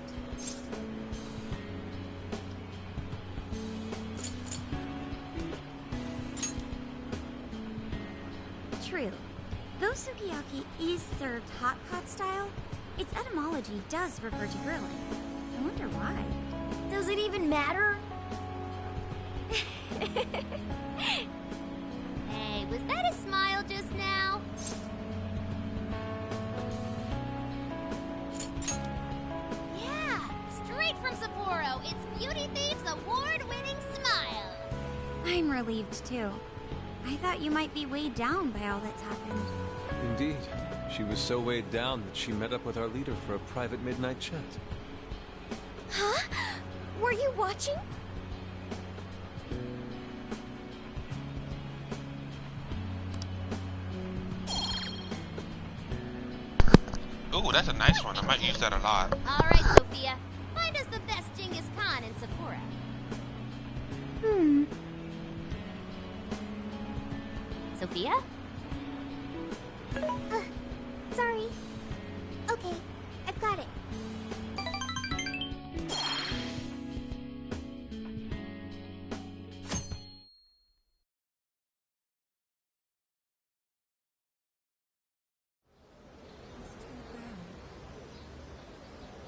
True. Though sukiyaki is served hot pot style, its etymology does refer to grilling. I wonder why. Does it even matter? Hey, was that a smile just now? Yeah, straight from Sapporo, it's Beauty Thief's award-winning smile. I'm relieved too. I thought you might be weighed down by all that's happened. Indeed. She was so weighed down that she met up with our leader for a private midnight chat. Huh? Were you watching? Ooh, that's a nice one. I might use that a lot. All right, Sophia. Find us the best Genghis Khan in Sakura. Sophia? Sorry. Okay, I've got it.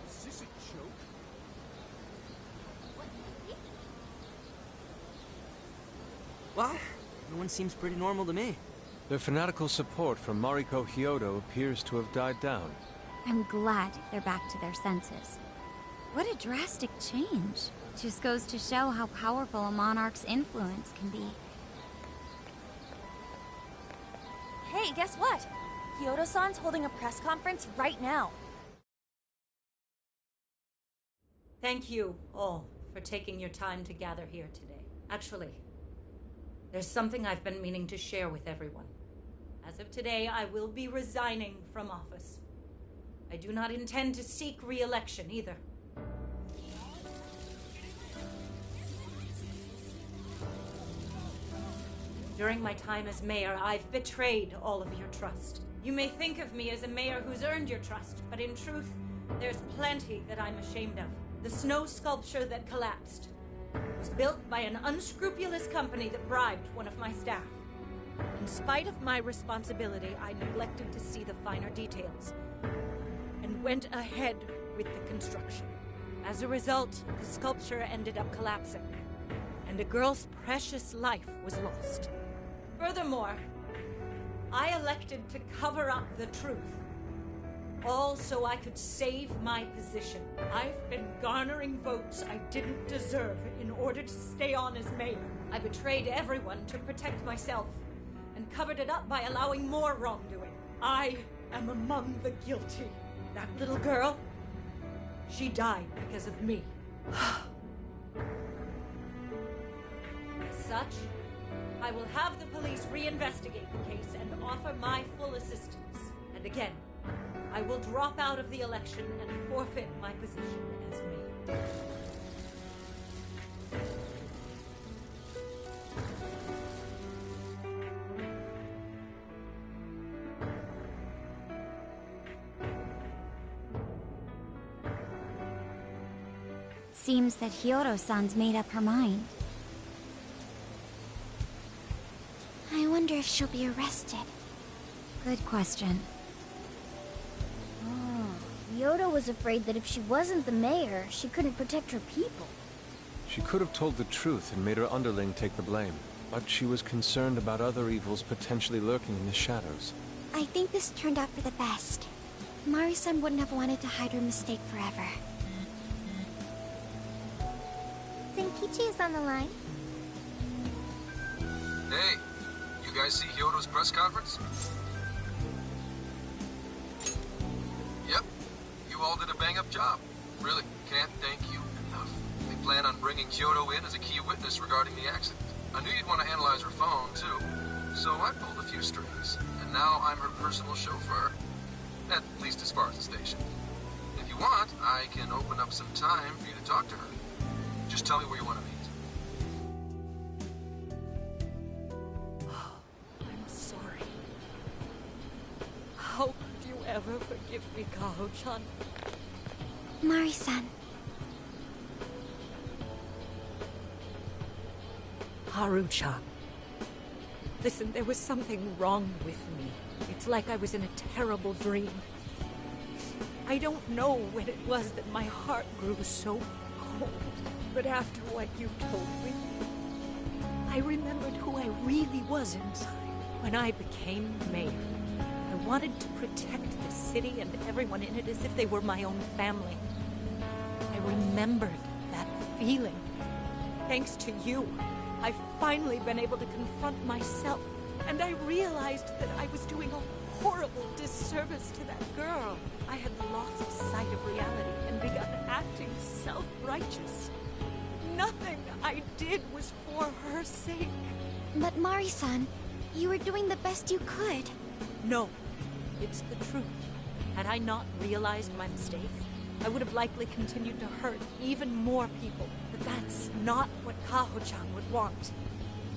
Is this a joke? Well, everyone seems pretty normal to me. Their fanatical support for Mariko Hyodo appears to have died down. I'm glad they're back to their senses. What a drastic change. Just goes to show how powerful a monarch's influence can be. Hey, guess what? Hyodo-san's holding a press conference right now. Thank you all for taking your time to gather here today. Actually, there's something I've been meaning to share with everyone. As of today, I will be resigning from office. I do not intend to seek re-election either. During my time as mayor, I've betrayed all of your trust. You may think of me as a mayor who's earned your trust, but in truth, there's plenty that I'm ashamed of. The snow sculpture that collapsed was built by an unscrupulous company that bribed one of my staff. In spite of my responsibility, I neglected to see the finer details and went ahead with the construction. As a result, the sculpture ended up collapsing, and a girl's precious life was lost. Furthermore, I elected to cover up the truth, all so I could save my position. I've been garnering votes I didn't deserve in order to stay on as mayor. I betrayed everyone to protect myself and covered it up by allowing more wrongdoing. I am among the guilty. That little girl, she died because of me. As such, I will have the police reinvestigate the case and offer my full assistance. And again, I will drop out of the election and forfeit my position as mayor. Seems that Hyodo-san's made up her mind. I wonder if she'll be arrested. Good question. Hyodo was afraid that if she wasn't the mayor, she couldn't protect her people. She could have told the truth and made her underling take the blame, but she was concerned about other evils potentially lurking in the shadows. I think this turned out for the best. Mari-san wouldn't have wanted to hide her mistake forever. Zenkichi is on the line. Hey, you guys see Hyodo's press conference? Yep, you all did a bang-up job. Really, can't thank you enough. They plan on bringing Hyodo in as a key witness regarding the accident. I knew you'd want to analyze her phone, too. So I pulled a few strings, and now I'm her personal chauffeur. At least as far as the station. If you want, I can open up some time for you to talk to her. Just tell me where you want to meet. I'm sorry. How could you ever forgive me, Kaho-chan? Mari-san. Haru-chan. Listen, there was something wrong with me. It's like I was in a terrible dream. I don't know when it was that my heart grew so cold, but after what you've told me, I remembered who I really was inside. When I became mayor, I wanted to protect the city and everyone in it as if they were my own family. I remembered that feeling. Thanks to you, I've finally been able to confront myself, and I realized that I was doing a horrible disservice to that girl. I had lost sight of reality and begun acting self-righteous. I did was for her sake. But Mari-san, you were doing the best you could. No, it's the truth. Had I not realized my mistake, I would have likely continued to hurt even more people. But that's not what Kaho-chan would want.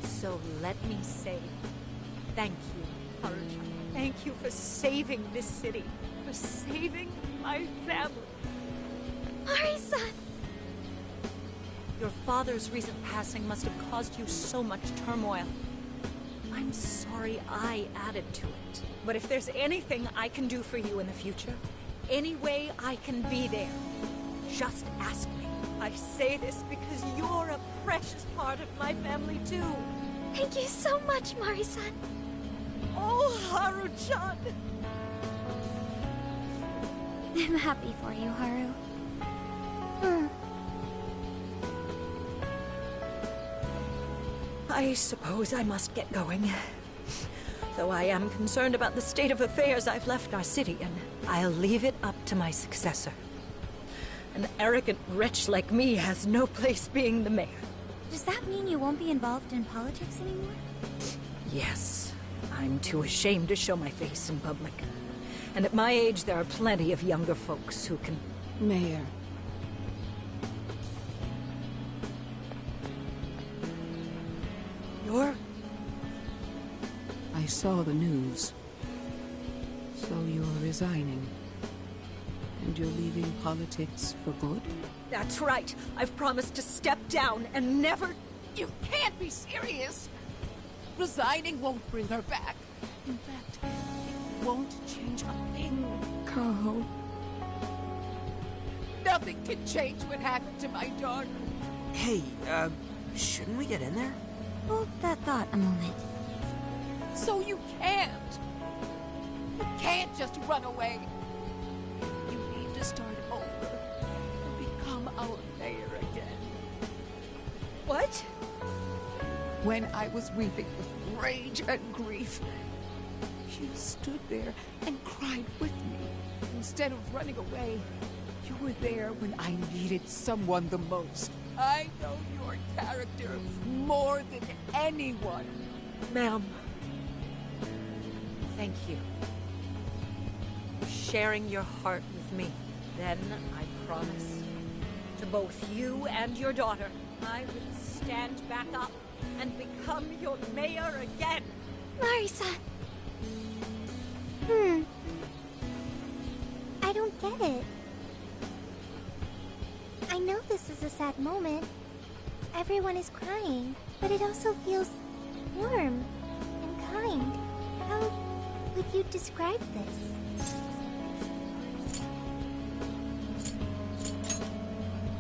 So let me say, thank you, Haru-chan. Thank you for saving this city, for saving my family. Mari-san! Your father's recent passing must have caused you so much turmoil. I'm sorry I added to it. But if there's anything I can do for you in the future, any way I can be there, just ask me. I say this because you're a precious part of my family too. Thank you so much, Mari-san. Oh, Haru-chan! I'm happy for you, Haru. I suppose I must get going. Though I am concerned about the state of affairs I've left our city in, I'll leave it up to my successor. An arrogant wretch like me has no place being the mayor. Does that mean you won't be involved in politics anymore? Yes, I'm too ashamed to show my face in public. And at my age, there are plenty of younger folks who can... Mayor. You're... I saw the news. So you're resigning. And you're leaving politics for good? That's right. I've promised to step down and never... You can't be serious! Resigning won't bring her back. In fact, it won't change a thing. Kaho. Nothing can change what happened to my daughter. Hey, shouldn't we get in there? Hold that thought a moment. So you can't. You can't just run away. You need to start over and become our mayor again. What? When I was weeping with rage and grief, you stood there and cried with me. Instead of running away, you were there when I needed someone the most. I know your character more than anyone. Ma'am, thank you for sharing your heart with me. Then I promise to both you and your daughter, I will stand back up and become your mayor again. Mari-san. I don't get it. I know this is a sad moment. Everyone is crying, but it also feels warm and kind. How would you describe this?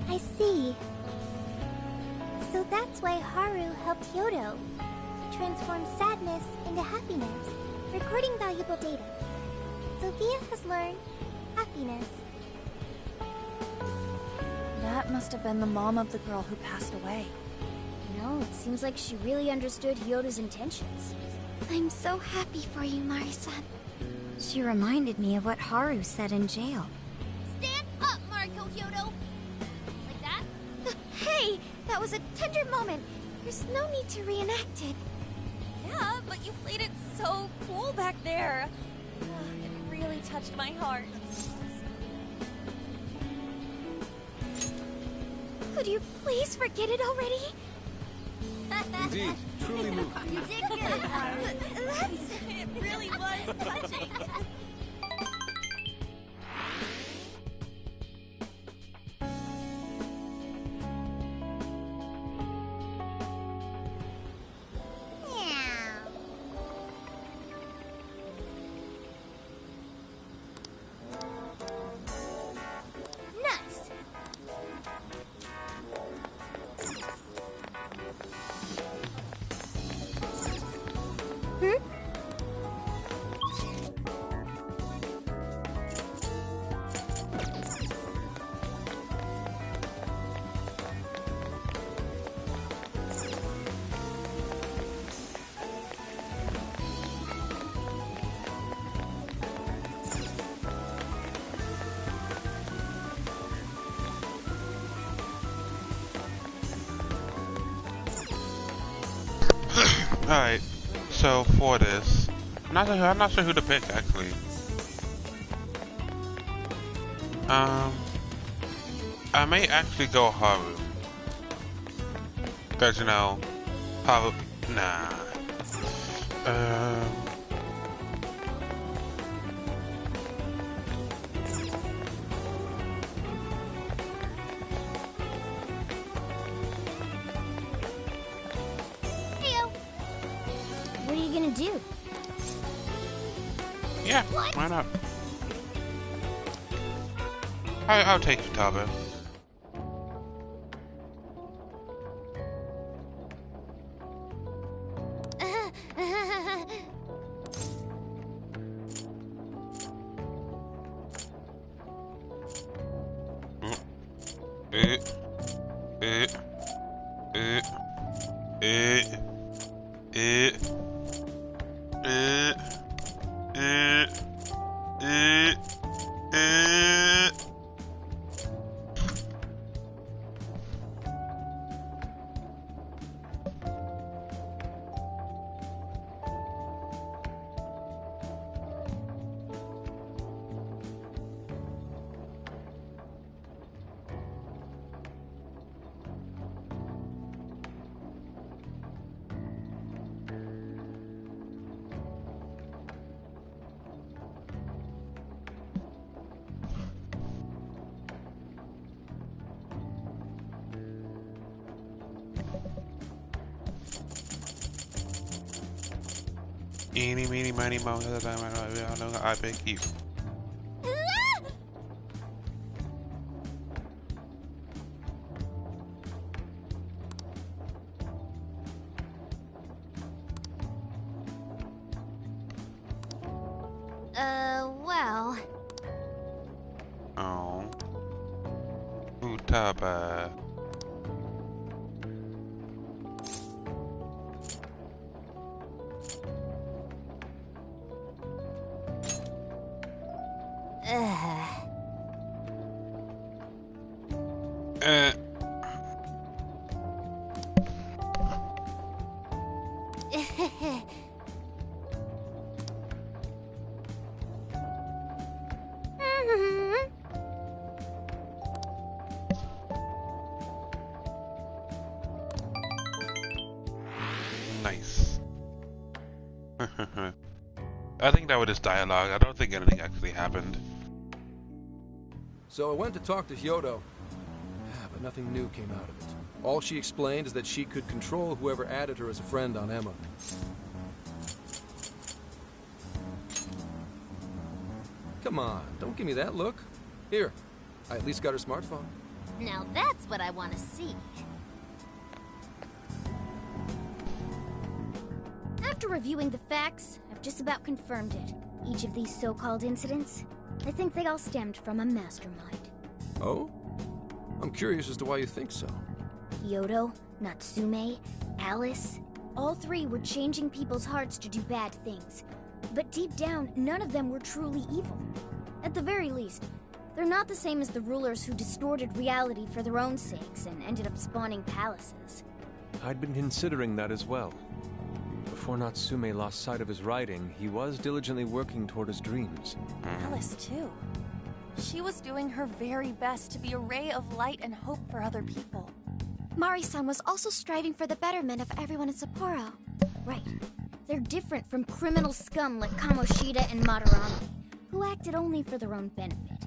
I see. So that's why Haru helped Hyodo to transform sadness into happiness, recording valuable data. Sophia has learned happiness. That must have been the mom of the girl who passed away. No, it seems like she really understood Hyodo's intentions. I'm so happy for you, Mari-san. She reminded me of what Haru said in jail. Stand up, Mariko Hyodo! Like that? Hey, that was a tender moment. There's no need to reenact it. Yeah, but you played it so cool back there. It really touched my heart. Could you please forget it already? Indeed, truly moving. You did good, Haru. It really was touching. Nice. Alright, so for this, I'm not sure who to pick actually. I may actually go Haru. Cause you know, Haru, nah. What are you gonna do? Yeah, why not? I'll take Futaba. Eeny, meeny, miny, moe, I pick you. Well. Oh. Futaba. Nice. I think that was just dialogue. I don't think anything actually happened. So I went to talk to Hyodo, but nothing new came out of it. All she explained is that she could control whoever added her as a friend on Emma. Come on, don't give me that look. Here, I at least got her smartphone. Now that's what I want to see. After reviewing the facts, I've just about confirmed it. Each of these so-called incidents, I think they all stemmed from a mastermind. Oh? I'm curious as to why you think so. Hyodo, Natsume, Alice, all three were changing people's hearts to do bad things. But deep down, none of them were truly evil. At the very least, they're not the same as the rulers who distorted reality for their own sakes and ended up spawning palaces. I'd been considering that as well. Before Natsume lost sight of his writing, he was diligently working toward his dreams. Alice, too. She was doing her very best to be a ray of light and hope for other people. Mari-san was also striving for the betterment of everyone in Sapporo. Right. They're different from criminal scum like Kamoshida and Madarame, who acted only for their own benefit.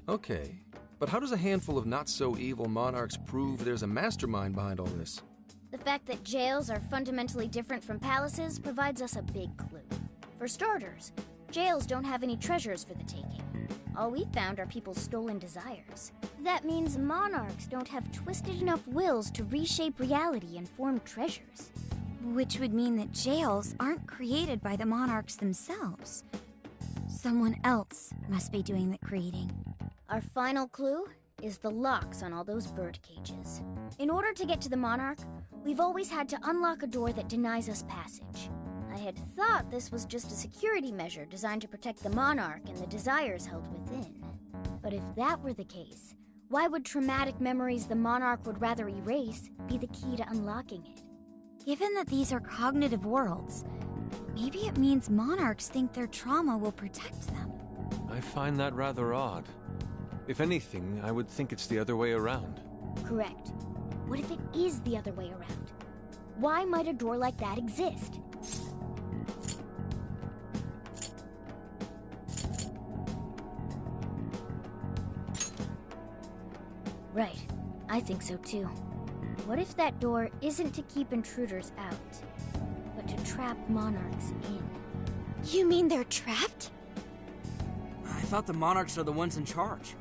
Okay, but how does a handful of not-so-evil monarchs prove there's a mastermind behind all this? The fact that jails are fundamentally different from palaces provides us a big clue. For starters, jails don't have any treasures for the taking. All we found are people's stolen desires. That means monarchs don't have twisted enough wills to reshape reality and form treasures. Which would mean that jails aren't created by the monarchs themselves. Someone else must be doing the creating. Our final clue is the locks on all those bird cages. In order to get to the monarch, we've always had to unlock a door that denies us passage. I had thought this was just a security measure designed to protect the monarch and the desires held within. But if that were the case, why would traumatic memories the monarch would rather erase be the key to unlocking it? Given that these are cognitive worlds, maybe it means monarchs think their trauma will protect them. I find that rather odd. If anything, I would think it's the other way around. Correct. What if it is the other way around? Why might a door like that exist? Right. I think so too. What if that door isn't to keep intruders out, but to trap monarchs in? You mean they're trapped? I thought the monarchs are the ones in charge.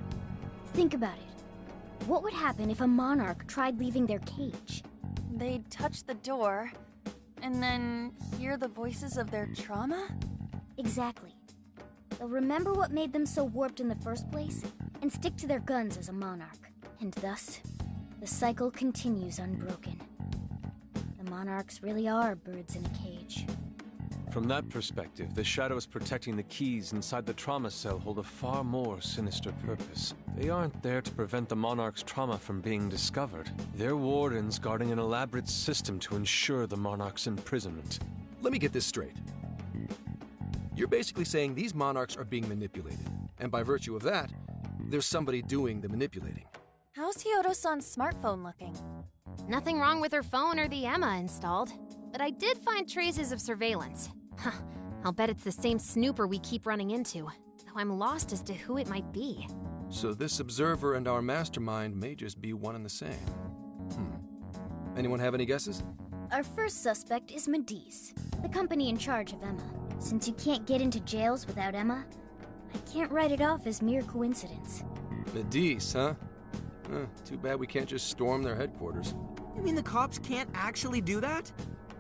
Think about it. What would happen if a monarch tried leaving their cage? They'd touch the door, and then hear the voices of their trauma? Exactly. They'll remember what made them so warped in the first place, and stick to their guns as a monarch. And thus, the cycle continues unbroken. The monarchs really are birds in a cage. From that perspective, the shadows protecting the keys inside the trauma cell hold a far more sinister purpose. They aren't there to prevent the monarch's trauma from being discovered. They're wardens guarding an elaborate system to ensure the monarch's imprisonment. Let me get this straight. You're basically saying these monarchs are being manipulated, and by virtue of that, there's somebody doing the manipulating. How's Hyodo-san's smartphone looking? Nothing wrong with her phone or the Emma installed, but I did find traces of surveillance. Huh, I'll bet it's the same snooper we keep running into, though I'm lost as to who it might be. So this observer and our mastermind may just be one and the same. Anyone have any guesses? Our first suspect is Medice, the company in charge of Emma. Since you can't get into jails without Emma, I can't write it off as mere coincidence. Medice, huh? Too bad we can't just storm their headquarters. You mean the cops can't actually do that?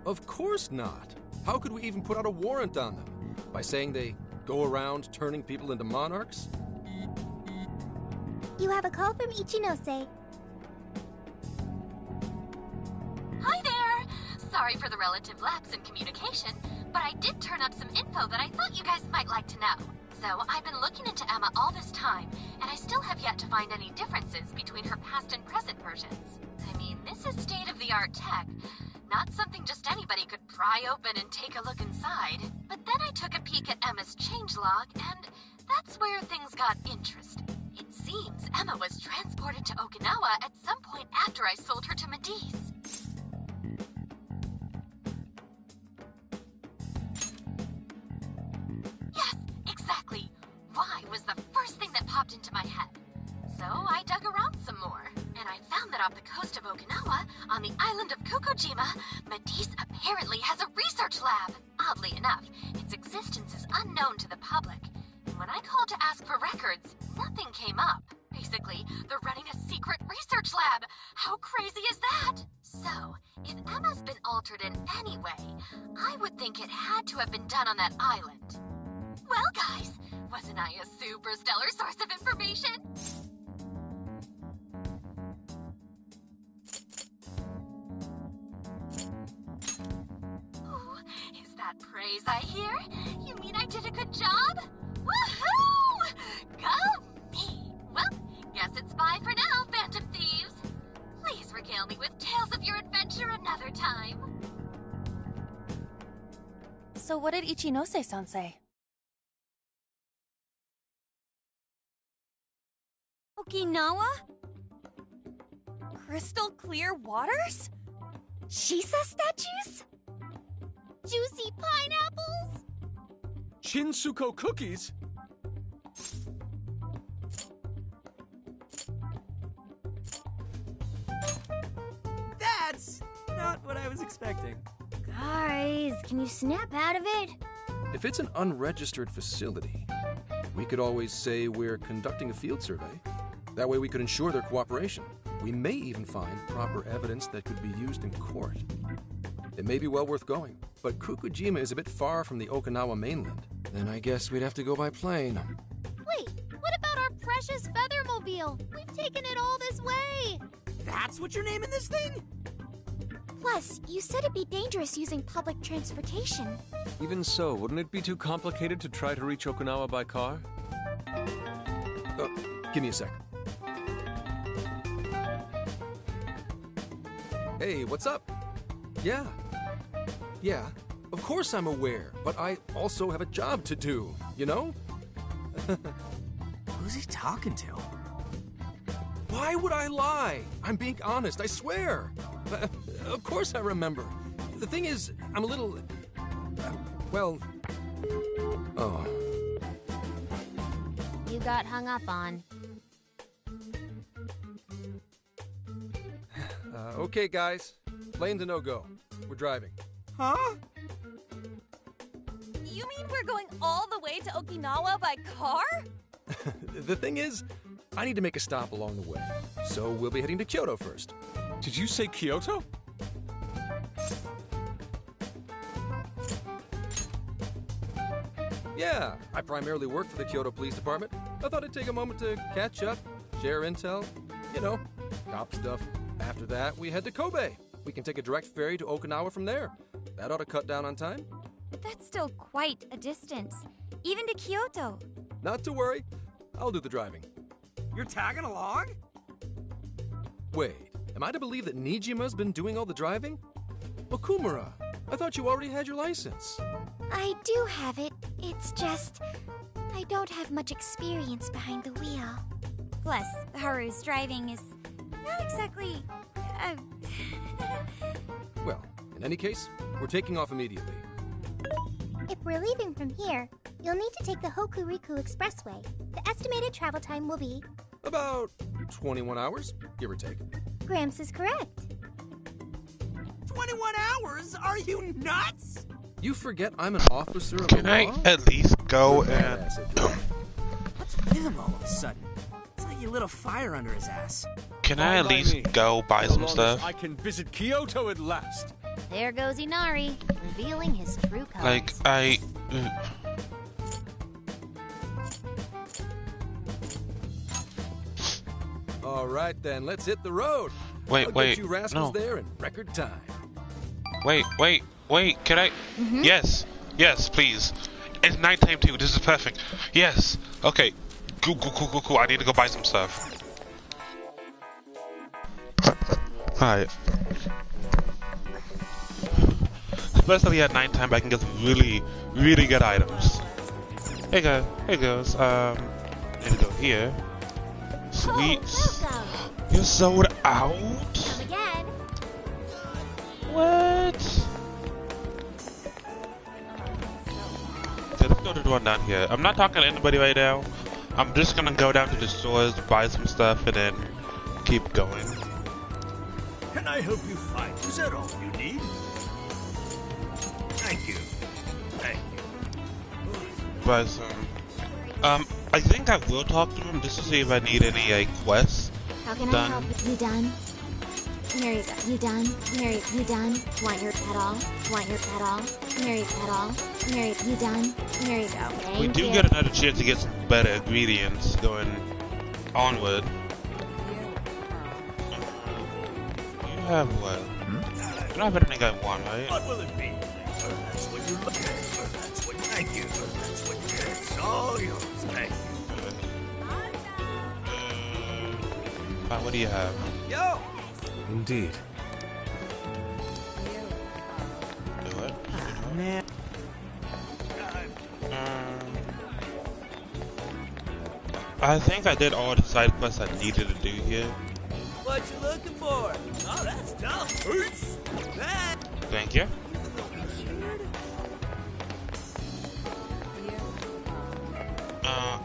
Of course not. How could we even put out a warrant on them? By saying they go around turning people into monarchs? You have a call from Ichinose. Hi there! Sorry for the relative lapse in communication, but I did turn up some info that I thought you guys might like to know. So, I've been looking into Emma all this time, and I still have yet to find any differences between her past and present versions. I mean, this is state-of-the-art tech, not something just anybody could pry open and take a look inside. But then I took a peek at Emma's changelog, and that's where things got interesting. It seems Emma was transported to Okinawa at some point after I sold her to Medice. Yes, exactly. Why was the first thing that popped into my head. So I dug around some more, and I found that off the coast of Okinawa, on the island of Kokojima, Medice apparently has a research lab. Oddly enough, its existence is unknown to the public. And when I called to ask for records, nothing came up. Basically, they're running a secret research lab. How crazy is that? So, if Emma's been altered in any way, I would think it had to have been done on that island. Well, guys, wasn't I a super stellar source of information? Ooh, is that praise I hear? You mean I did a good job? Woohoo! Go me! Well, guess it's bye for now, Phantom Thieves. Please regale me with tales of your adventure another time. So what did Ichinose-san say? Okinawa? Crystal clear waters? Shisa statues? Juicy pineapples? Shinsuko cookies? That's not what I was expecting. Guys, can you snap out of it? If it's an unregistered facility, we could always say we're conducting a field survey. That way we could ensure their cooperation. We may even find proper evidence that could be used in court. It may be well worth going, but Kokojima is a bit far from the Okinawa mainland. Then I guess we'd have to go by plane. Wait, what about our precious Feathermobile? We've taken it all this way. That's what you're naming this thing? Plus, you said it'd be dangerous using public transportation. Even so, wouldn't it be too complicated to try to reach Okinawa by car? Give me a sec. Hey, what's up? Yeah, Yeah, of course I'm aware, but I also have a job to do, you know? Who's he talking to? Why would I lie? I'm being honest, I swear. Of course I remember. The thing is, I'm a little... well... Oh. You got hung up on. Okay, guys. Lane's a no-go. We're driving. Huh? You mean we're going all the way to Okinawa by car? The thing is, I need to make a stop along the way. So we'll be heading to Kyoto first. Did you say Kyoto? Yeah, I primarily work for the Kyoto Police Department. I thought I'd take a moment to catch up, share intel, you know, cop stuff. After that, we head to Kobe. We can take a direct ferry to Okinawa from there. That ought to cut down on time. But that's still quite a distance, even to Kyoto. Not to worry, I'll do the driving. You're tagging along? Wait, am I to believe that Nijima's been doing all the driving? Okumura, I thought you already had your license. I do have it. It's just... I don't have much experience behind the wheel. Plus, Haru's driving is not exactly... Well, in any case, we're taking off immediately. If we're leaving from here, you'll need to take the Hokuriku Expressway. The estimated travel time will be... About 21 hours, give or take. Gramps is correct. 21 hours? Are you nuts? You forget I'm an officer of Can the I law? at least go and... What's with him all of a sudden? It's like you lit a fire under his ass. Can I at least go buy some stuff? I can visit Kyoto at last. There goes Inari, revealing his true colors. Like, I... All right then, let's hit the road. Wait, I'll wait, get you rascals no. there in record time. Wait, can I... Yes, please. It's nighttime too, this is perfect. Yes, okay. Cool. I need to go buy some stuff. Hi. Especially at nighttime, I can get some really good items. Hey girls, need to go here. Sweets. You're sold out? Come again. What? Okay, let's go to the one down here. I'm not talking to anybody right now. I'm just gonna go down to the stores, buy some stuff, and then keep going. Can I help you find? Is that all you need? Thank you. Buy some. I think I will talk to him just to see if I need any quests. How can done. I help you? You done? Here you go. You done? Here you done? Want your pet all? Want your pet all? Here you pet all? Here you done? Here you go. Thank We do you. get another chance to get some better ingredients going onward. You have what? You don't have anything I want, right? What will it be? That's what you're looking for. That's what. Thank you. That's what you get. It's all yours. Thank you. What do you have? Yo! Indeed. Do what? Man. I think I did all the side quests I needed to do here. What you looking for? Oh, that's tough. Oops. That. Thank you.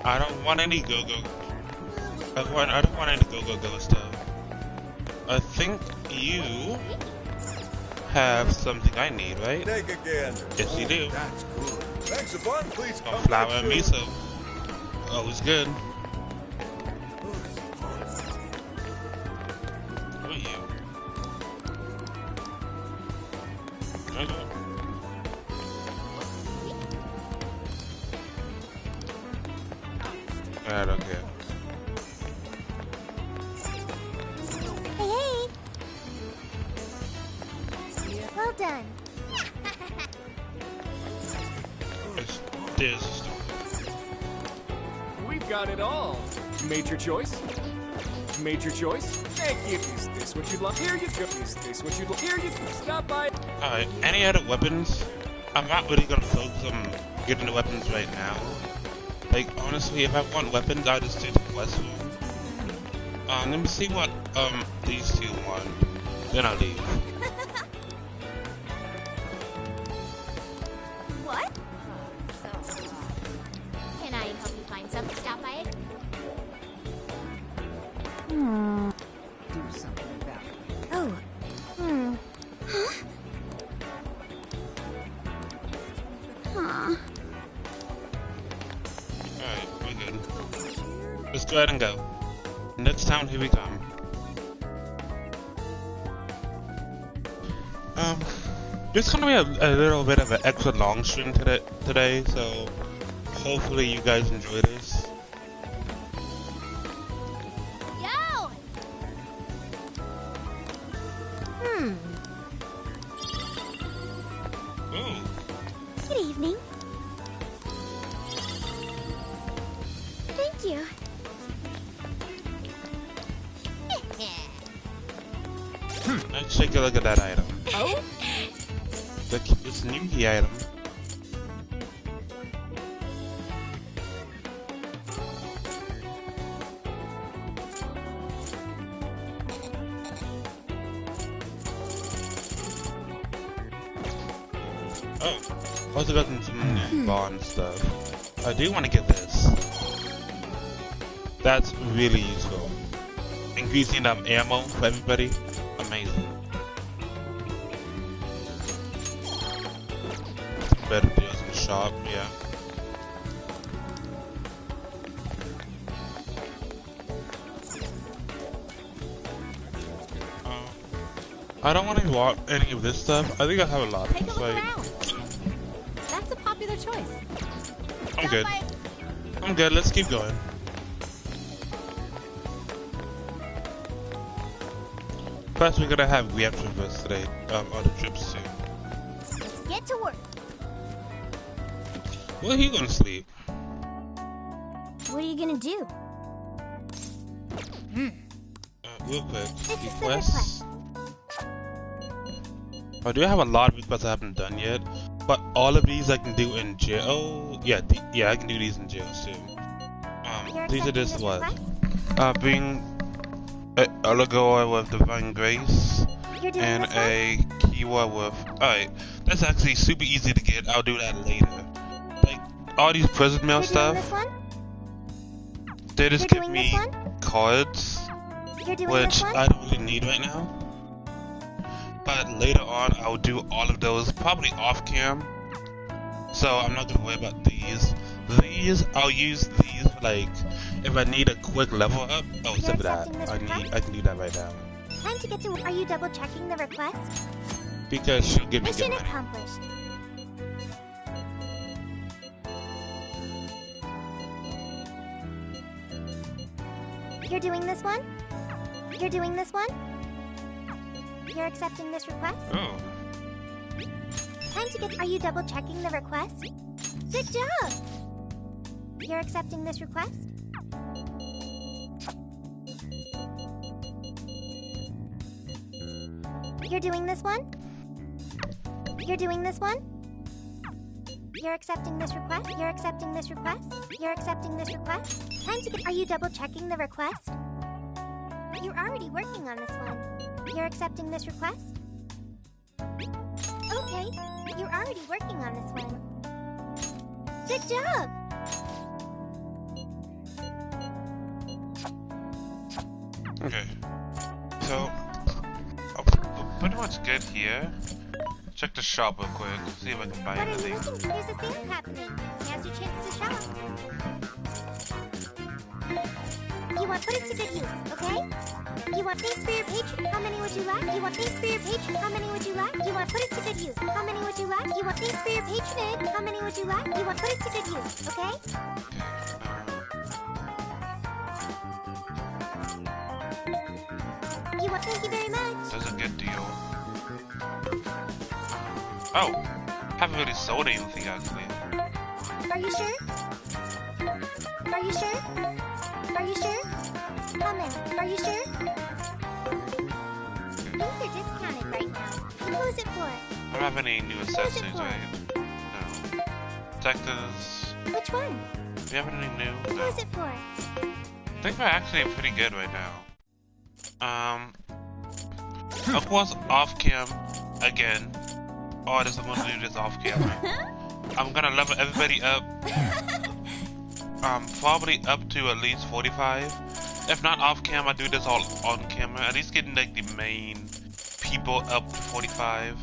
I don't want any go-go. I don't want any go-go stuff. I think you have something I need, right? Take again. Yes, you do. That's good. Thanks, Yvonne. Please come Flour back and soon. miso. Always good. Who are you? I don't care. Hey! Well done. There's a store. We've got it all. Made your choice? Made your choice? Thank you. Is this what you'd like? Here you go. Is this what you'd like? Here you go. Stop by. Alright, any other weapons? I'm not really gonna focus on getting the weapons right now. Like, honestly, if I want weapons, I'll just do the quest room. Let me see what, these two want. Then I'll leave. What? Can I help you find something? Stop by it? Do something about it. Oh. Huh? Aw. Alright, we're good. Let's go ahead and go. Next town, here we come. There's gonna be a little bit of an extra long stream today, so hopefully you guys enjoy this. Yo! Ooh. Good evening. Thank you. Let's take a look at that item. Oh? It's a new key item. Oh, also got some new bond stuff. I do want to get this. That's really useful. Increasing ammo for everybody. Amazing. Some better deals in the shop, yeah. I don't want to walk any of this stuff. I think I have a lot of Take a it. look Like, around. That's a popular choice. I'm good. I'm good. Let's keep going. Plus, we're gonna have reactions with us today on the trips too. Let's get to work. Well, he gonna sleep. What are you gonna do? Real quick, This is the requests. I do have a lot of requests I haven't done yet, but all of these I can do in jail. Oh, yeah, yeah, I can do these in jail too. These are just what? Being a Olagoa with Divine Grace and a Kiwa with. Alright, that's actually super easy to get. I'll do that later. Like all these prison mail stuff, they just give me cards, which I don't really need right now. But later on, I'll do all of those probably off cam. So I'm not gonna worry about these. These, I'll use these like if I need a quick level up. Oh, except for that, I can do that right now Time to get to. Are you double checking the request? because she'll give me good Mission money. accomplished. You're doing this one? You're doing this one? You're accepting this request? Oh. Time to get. Are you double checking the request? Good job! You're accepting this request? You're doing this one? You're doing this one? You're accepting this request? You're accepting this request? You're accepting this request? Time to get. Are you double checking the request? You're already working on this one. You're accepting this request? Okay, you're already working on this one. Good job! Okay. So, pretty much good here. Check the shop real quick. See if I can buy What are you anything. looking for? There's a sale happening. Now's your chance to shop. You want put it to good use, okay? You want things for your patron? How many would you like? You want things for your patron? How many would you like? You want put it to good use? How many would you like? You want things for your patronage? How many would you like? You want put it to good use, okay? You want thank you very much. That's a good deal. Oh, haven't really sold anything actually. Are you sure? Are you sure? Are you sure? How many? Are you sure? Things are discounted right now. Who was it for? I don't have any new accessories, right? No. Detectives. Which one? Do you have any new? Who No. is it for? I think we're actually pretty good right now. Of course, off cam again. Oh, this I'm gonna do this off camera. I'm gonna level everybody up. Probably up to at least 45. If not off cam, I do this all on camera. At least getting like the main people up to 45.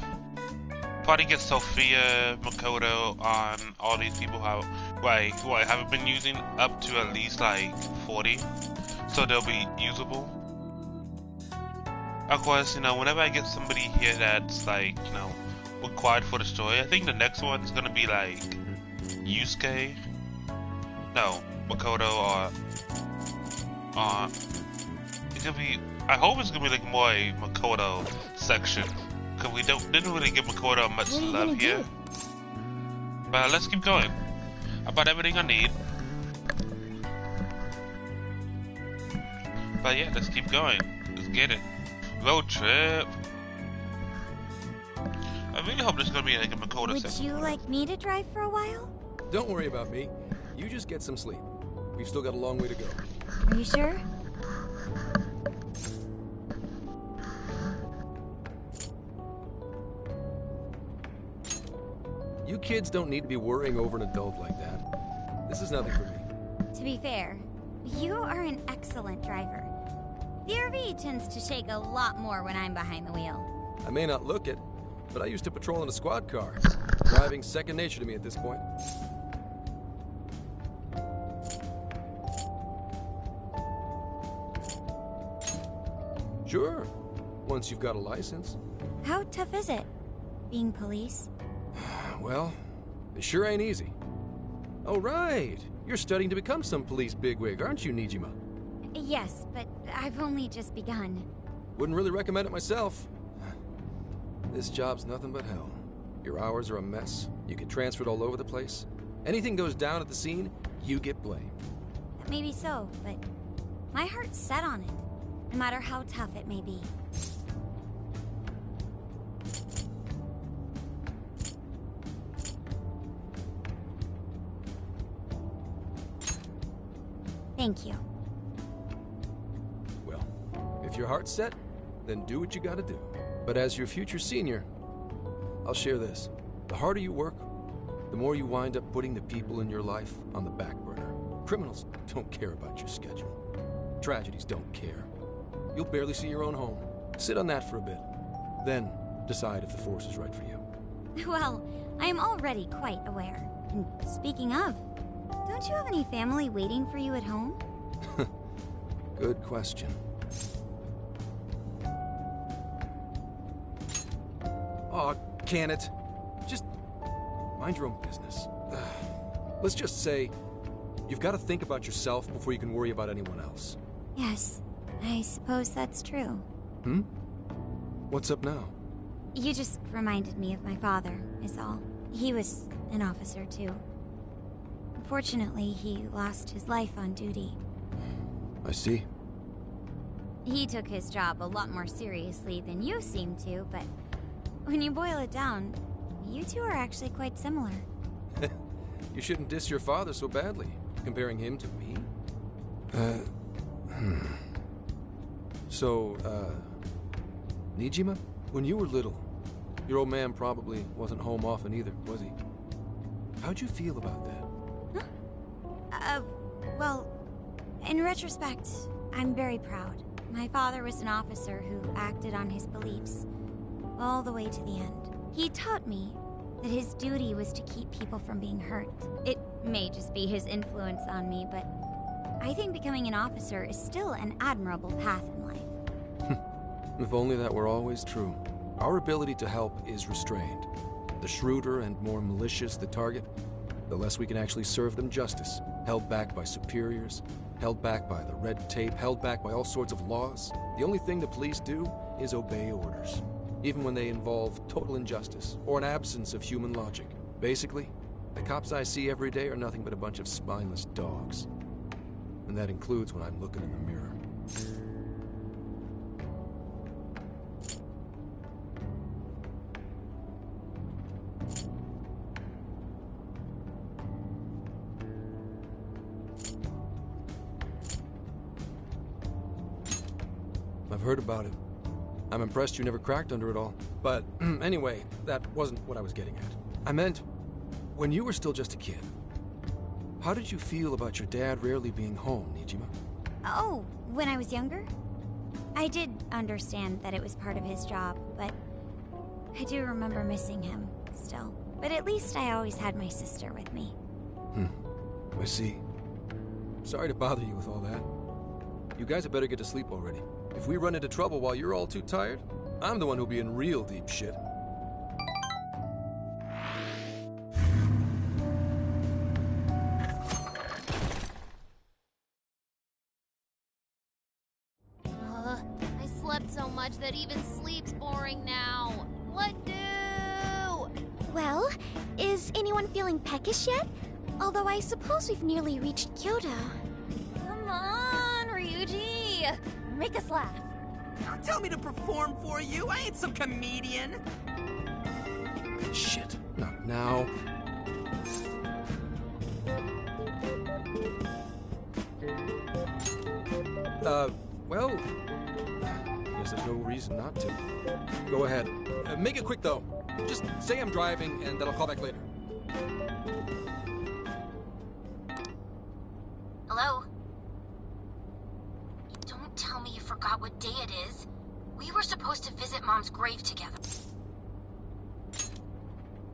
Probably get Sophia, Makoto on all these people who I haven't been using up to at least like 40, so they'll be usable. Of course, you know, whenever I get somebody here that's like, you know, required for the story, I think the next one's gonna be like Yusuke. No, Makoto or it's gonna be. I hope it's gonna be like more a Makoto section, cause we didn't really give Makoto much love here. But let's keep going. I bought everything I need. But yeah, let's keep going. Let's get it. Road trip. I really hope there's gonna be like a Makoto section. Would you like me to drive for a while? Don't worry about me. You just get some sleep. We've still got a long way to go. Are you sure? You kids don't need to be worrying over an adult like that. This is nothing for me. To be fair, you are an excellent driver. The RV tends to shake a lot more when I'm behind the wheel. I may not look it, but I used to patrol in a squad car. Driving's second nature to me at this point. Sure, once you've got a license. How tough is it, being police? Well, it sure ain't easy. Oh, right. You're studying to become some police bigwig, aren't you, Nijima? Yes, but I've only just begun. Wouldn't really recommend it myself. This job's nothing but hell. Your hours are a mess. You get transferred all over the place. Anything goes down at the scene, you get blamed. Maybe so, but my heart's set on it, no matter how tough it may be. Thank you. Well, if your heart's set, then do what you gotta do. But as your future senior, I'll share this. The harder you work, the more you wind up putting the people in your life on the back burner. Criminals don't care about your schedule. Tragedies don't care. You'll barely see your own home. Sit on that for a bit. Then decide if the force is right for you. Well, I am already quite aware. And speaking of, don't you have any family waiting for you at home? Good question. Aw, can it? Just mind your own business. Let's just say you've got to think about yourself before you can worry about anyone else. Yes, I suppose that's true. Hmm? What's up now? You just reminded me of my father, is all. He was an officer, too. Unfortunately, he lost his life on duty. I see. He took his job a lot more seriously than you seem to, but when you boil it down, you two are actually quite similar. You shouldn't diss your father so badly, comparing him to me. So, Nijima, when you were little, your old man probably wasn't home often either, was he? How'd you feel about that? Well, in retrospect, I'm very proud. My father was an officer who acted on his beliefs all the way to the end. He taught me that his duty was to keep people from being hurt. It may just be his influence on me, but I think becoming an officer is still an admirable path in life. If only that were always true. Our ability to help is restrained. The shrewder and more malicious the target, the less we can actually serve them justice. Held back by superiors, held back by the red tape, held back by all sorts of laws. The only thing the police do is obey orders, even when they involve total injustice or an absence of human logic. Basically, the cops I see every day are nothing but a bunch of spineless dogs. And that includes when I'm looking in the mirror. I've heard about it. I'm impressed you never cracked under it all. But anyway, that wasn't what I was getting at. I meant, when you were still just a kid, how did you feel about your dad rarely being home, Nijima? Oh, when I was younger? I did understand that it was part of his job, but I do remember missing him still. But at least I always had my sister with me. I see. Sorry to bother you with all that. You guys had better get to sleep already. If we run into trouble while you're all too tired, I'm the one who'll be in real deep shit. I slept so much that even sleep's boring now. What do? Well, is anyone feeling peckish yet? Although I suppose we've nearly reached Kyoto. Come on, Ryuji. Make us laugh. Don't tell me to perform for you. I ain't some comedian. Shit, not now. Well, guess there's no reason not to. Go ahead. Make it quick, though. Just say I'm driving, and then I'll call back later. Hello? Don't tell me you forgot what day it is. We were supposed to visit Mom's grave together.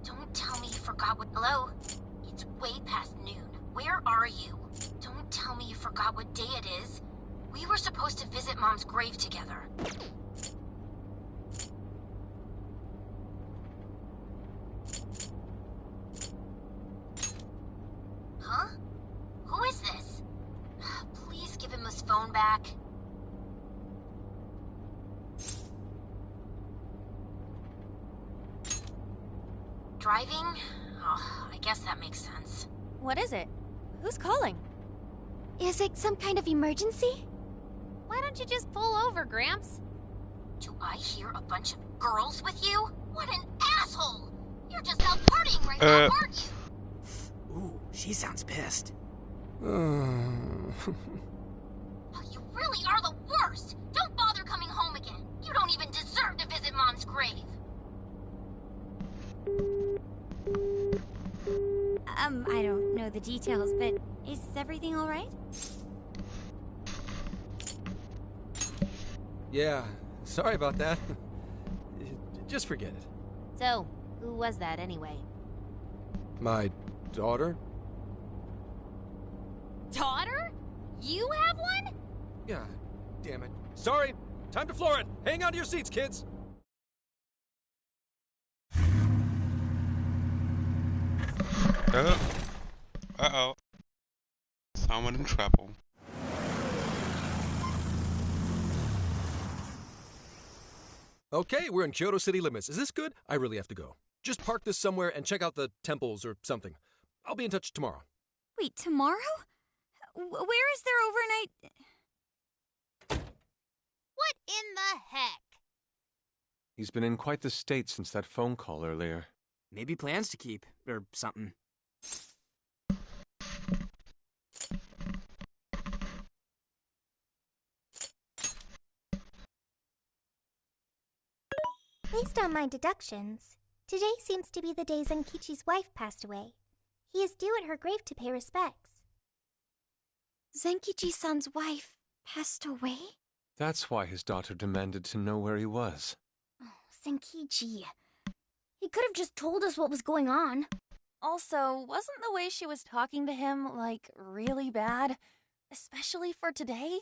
Don't tell me you forgot what... Hello? It's way past noon. Where are you? Don't tell me you forgot what day it is. We were supposed to visit Mom's grave together. Huh? Who is this? Please give him his phone back. Driving? Oh, I guess that makes sense. What is it? Who's calling? Is it some kind of emergency? Why don't you just pull over, Gramps? Do I hear a bunch of girls with you? What an asshole! You're just out partying right now, aren't you? Ooh, she sounds pissed. You really are the worst! Don't bother coming home again. You don't even deserve to visit Mom's grave. I don't know the details, but is everything all right? Yeah, sorry about that. Just forget it. So, who was that anyway? My daughter? Daughter? You have one? Yeah, damn it. Sorry, time to floor it. Hang on to your seats, kids. Uh-oh. Someone in trouble. Okay, we're in Kyoto city limits. Is this good? I really have to go. Just park this somewhere and check out the temples or something. I'll be in touch tomorrow. Wait, tomorrow? Where is there overnight? What in the heck? He's been in quite the state since that phone call earlier. Maybe plans to keep, or something. Based on my deductions, today seems to be the day Zenkichi's wife passed away. He is due at her grave to pay respects. Zenkichi-san's wife passed away? That's why his daughter demanded to know where he was. Oh, Zenkichi. He could have just told us what was going on. Also, wasn't the way she was talking to him, like, really bad? Especially for today?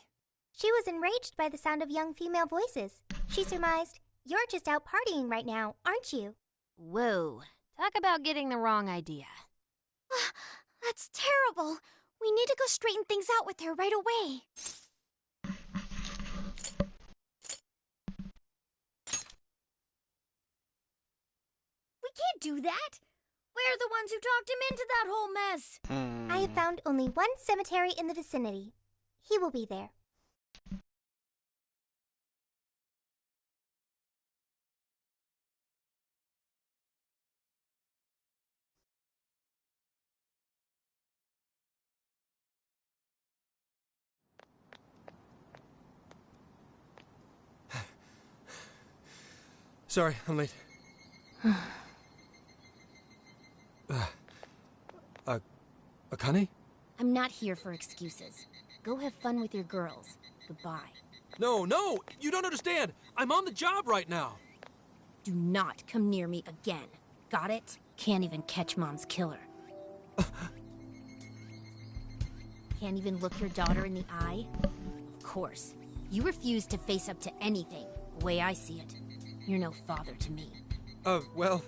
She was enraged by the sound of young female voices. She surmised, "You're just out partying right now, aren't you?" Whoa. Talk about getting the wrong idea. That's terrible. We need to go straighten things out with her right away. We can't do that. We're the ones who talked him into that whole mess. I have found only one cemetery in the vicinity. He will be there. Sorry, I'm late. Akane? I'm not here for excuses. Go have fun with your girls. Goodbye. No, no! You don't understand! I'm on the job right now! Do not come near me again. Got it? Can't even catch Mom's killer. Can't even look your daughter in the eye? Of course. You refuse to face up to anything, the way I see it. You're no father to me. Well...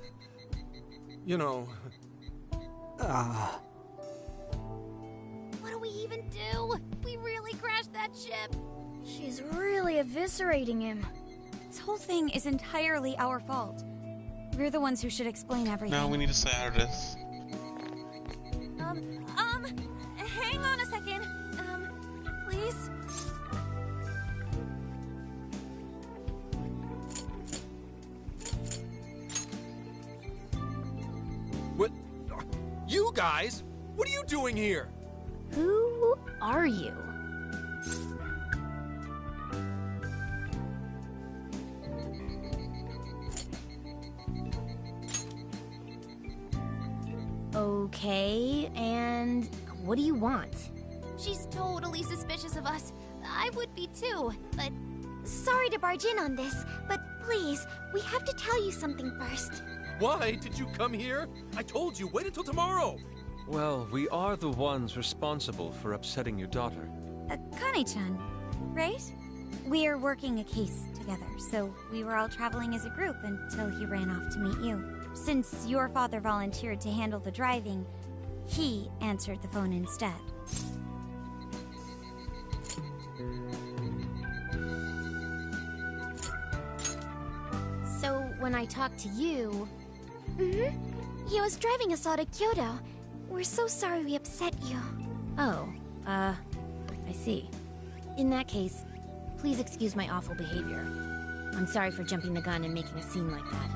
You know... What do we even do? We really crashed that ship! She's really eviscerating him. This whole thing is entirely our fault. We're the ones who should explain everything. No, we need to stay out of this. Hang on a second. Please? What? You guys? What are you doing here? Who are you? Okay, and what do you want? She's totally suspicious of us. I would be too, but... Sorry to barge in on this, but please, we have to tell you something first. Why did you come here? I told you, wait until tomorrow! Well, we are the ones responsible for upsetting your daughter. Akane-chan, right? We're working a case together, so we were all traveling as a group until he ran off to meet you. Since your father volunteered to handle the driving, he answered the phone instead. So, when I talked to you... He was driving us all to Kyoto. We're so sorry we upset you. Oh, I see. In that case, please excuse my awful behavior. I'm sorry for jumping the gun and making a scene like that.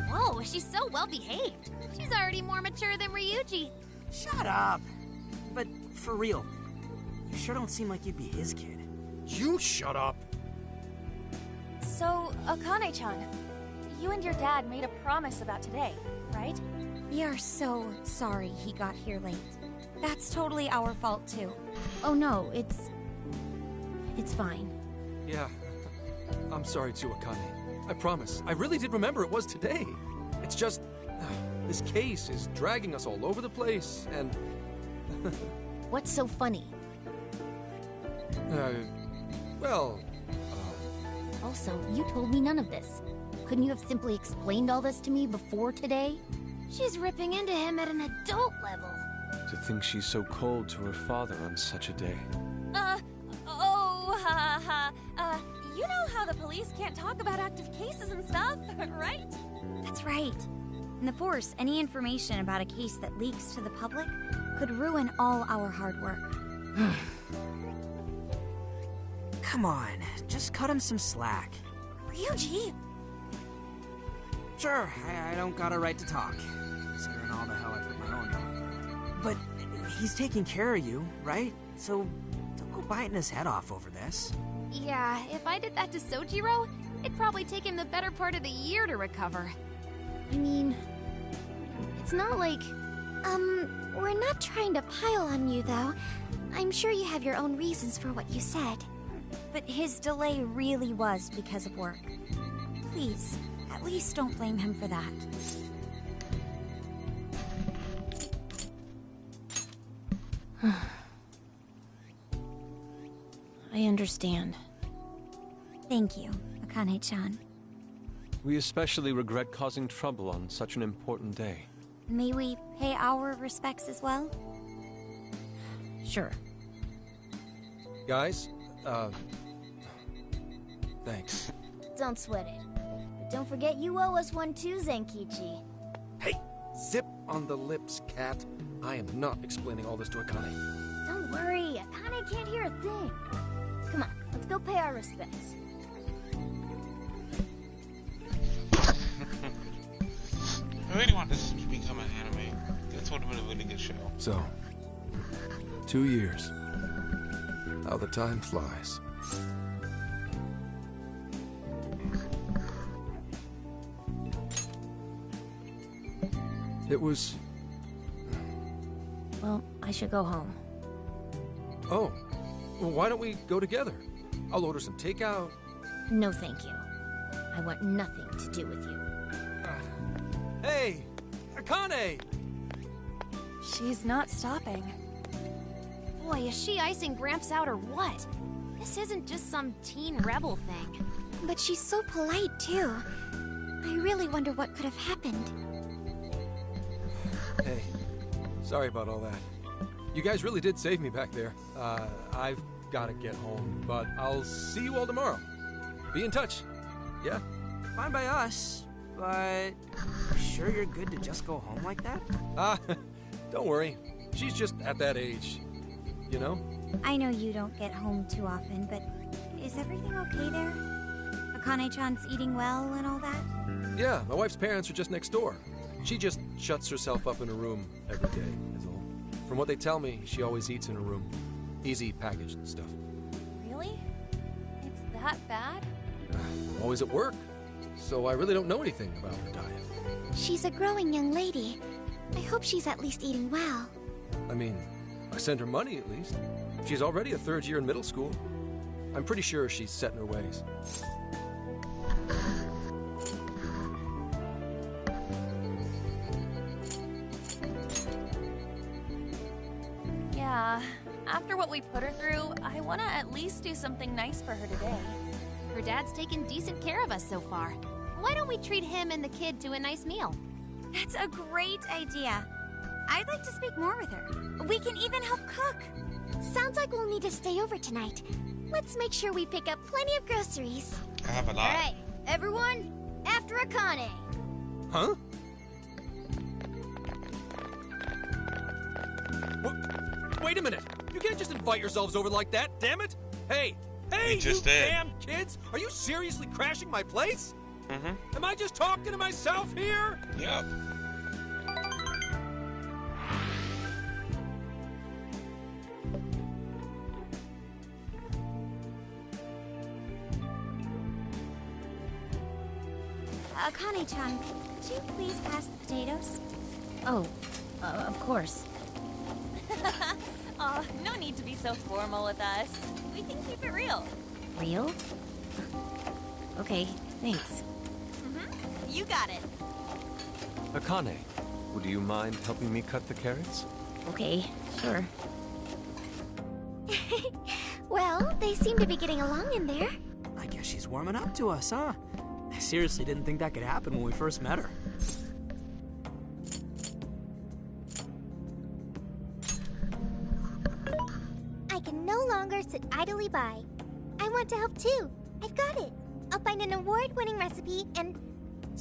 Whoa, she's so well behaved. She's already more mature than Ryuji. Shut up! But for real, you sure don't seem like you'd be his kid. You shut up! So, Akane-chan, you and your dad made a promise about today, right? We are so sorry he got here late. That's totally our fault, too. Oh no, it's fine. Yeah, I'm sorry too, Akane. I promise. I really did remember it was today. It's just... this case is dragging us all over the place, and... What's so funny? Well... Also, you told me none of this. Couldn't you have simply explained all this to me before today? She's ripping into him at an adult level. To think she's so cold to her father on such a day. You know how the police can't talk about active cases and stuff, right? That's right. In the Force, any information about a case that leaks to the public could ruin all our hard work. Come on, just cut him some slack. Ryuji! Sure, I don't got a right to talk, considering all the hell I put my own dog. But he's taking care of you, right? So don't go biting his head off over this. Yeah, if I did that to Sojiro, it'd probably take him the better part of the year to recover. I mean, it's not like... We're not trying to pile on you, though. I'm sure you have your own reasons for what you said. But his delay really was because of work. Please, at least don't blame him for that. I understand. Thank you, Akane-chan. We especially regret causing trouble on such an important day. May we pay our respects as well? Sure. Guys, thanks. Don't sweat it. But don't forget you owe us one too, Zenkichi. Hey, zip on the lips, cat. I am not explaining all this to Akane. Don't worry, Akane can't hear a thing. Come on, let's go pay our respects. I really want this to become an anime. This would have been a really good show. So, 2 years. How the time flies. It was... Well, I should go home. Oh. Well, why don't we go together? I'll order some takeout. No, thank you. I want nothing to do with you. Hey! Akane! She's not stopping. Boy, is she icing Gramps out or what? This isn't just some teen rebel thing. But she's so polite, too. I really wonder what could have happened. Hey, sorry about all that. You guys really did save me back there. I've got to get home, but I'll see you all tomorrow. Be in touch. Yeah? Fine by us, but sure you're good to just go home like that? Don't worry. She's just at that age. You know? I know you don't get home too often, but is everything okay there? Akane-chan's eating well and all that? Yeah, my wife's parents are just next door. She just shuts herself up in a room every day, is all. From what they tell me, she always eats in her room. Easy packaged stuff. Really? It's that bad? I'm always at work, so I really don't know anything about her diet. She's a growing young lady. I hope she's at least eating well. I mean, I send her money at least. She's already a third year in middle school. I'm pretty sure she's set in her ways. Yeah, after what we put her through, I want to at least do something nice for her today. Her dad's taken decent care of us so far. Why don't we treat him and the kid to a nice meal? That's a great idea. I'd like to speak more with her. We can even help cook. Sounds like we'll need to stay over tonight. Let's make sure we pick up plenty of groceries. I have a lot. Alright, everyone, after Akane. Huh? Wait a minute! You can't just invite yourselves over like that, damn it! Hey! Hey, you damn kids! Are you seriously crashing my place? Mm-hmm. Am I just talking to myself here? Yep. Akane-chan, could you please pass the potatoes? Oh, of course. Aw, no need to be so formal with us. We can keep it real. Real? Okay, thanks. You got it. Akane, would you mind helping me cut the carrots? Okay, sure. Well, they seem to be getting along in there. I guess she's warming up to us, huh? I seriously didn't think that could happen when we first met her. I can no longer sit idly by. I want to help too. I've got it. I'll find an award-winning recipe and...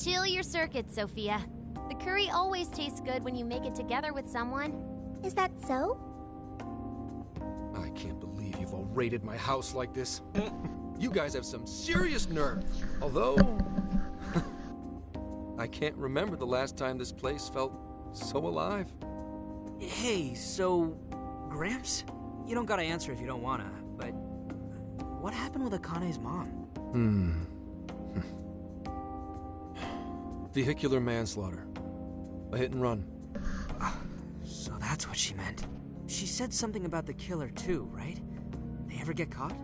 Chill your circuits, Sophia. The curry always tastes good when you make it together with someone. Is that so? I can't believe you've all raided my house like this. You guys have some serious nerve. Although... I can't remember the last time this place felt so alive. Hey, so... Gramps? You don't gotta answer if you don't wanna, but... What happened with Akane's mom? Vehicular manslaughter. A hit and run. So that's what she meant. She said something about the killer too, right? They ever get caught?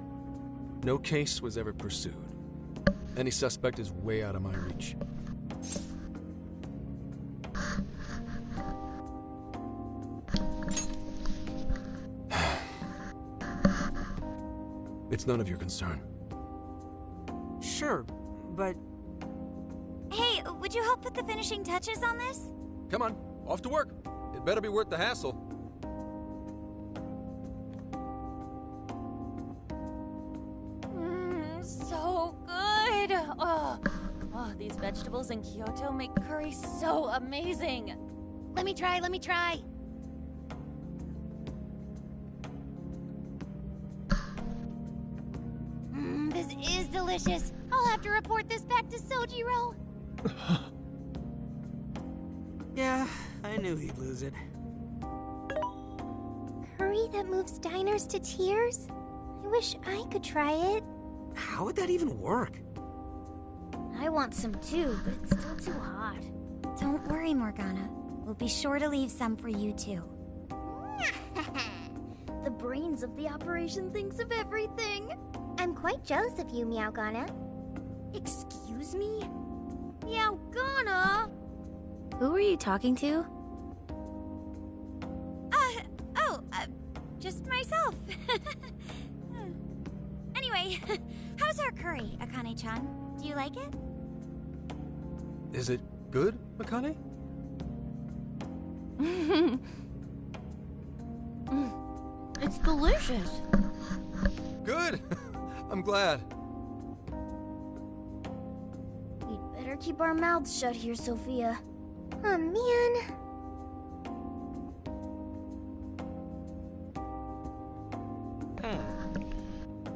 No case was ever pursued. Any suspect is way out of my reach. It's none of your concern. Sure, but... Hey, would you help put the finishing touches on this? Come on, off to work. It better be worth the hassle. So good. Oh, these vegetables in Kyoto make curry so amazing. Let me try. This is delicious. I'll have to report this back to Sojiro. Yeah, I knew he'd lose it. Curry that moves diners to tears? I wish I could try it. How would that even work? I want some too, but it's still too hot. Don't worry, Morgana. We'll be sure to leave some for you, too. The brains of the operation thinks of everything. I'm quite jealous of you, Meowgana. Excuse me? Meowgana? Who were you talking to? Just myself. Anyway, how's our curry, Akane-chan? Do you like it? Is it good, Akane? It's delicious. Good! I'm glad. We'd better keep our mouths shut here, Sophia. Oh, man.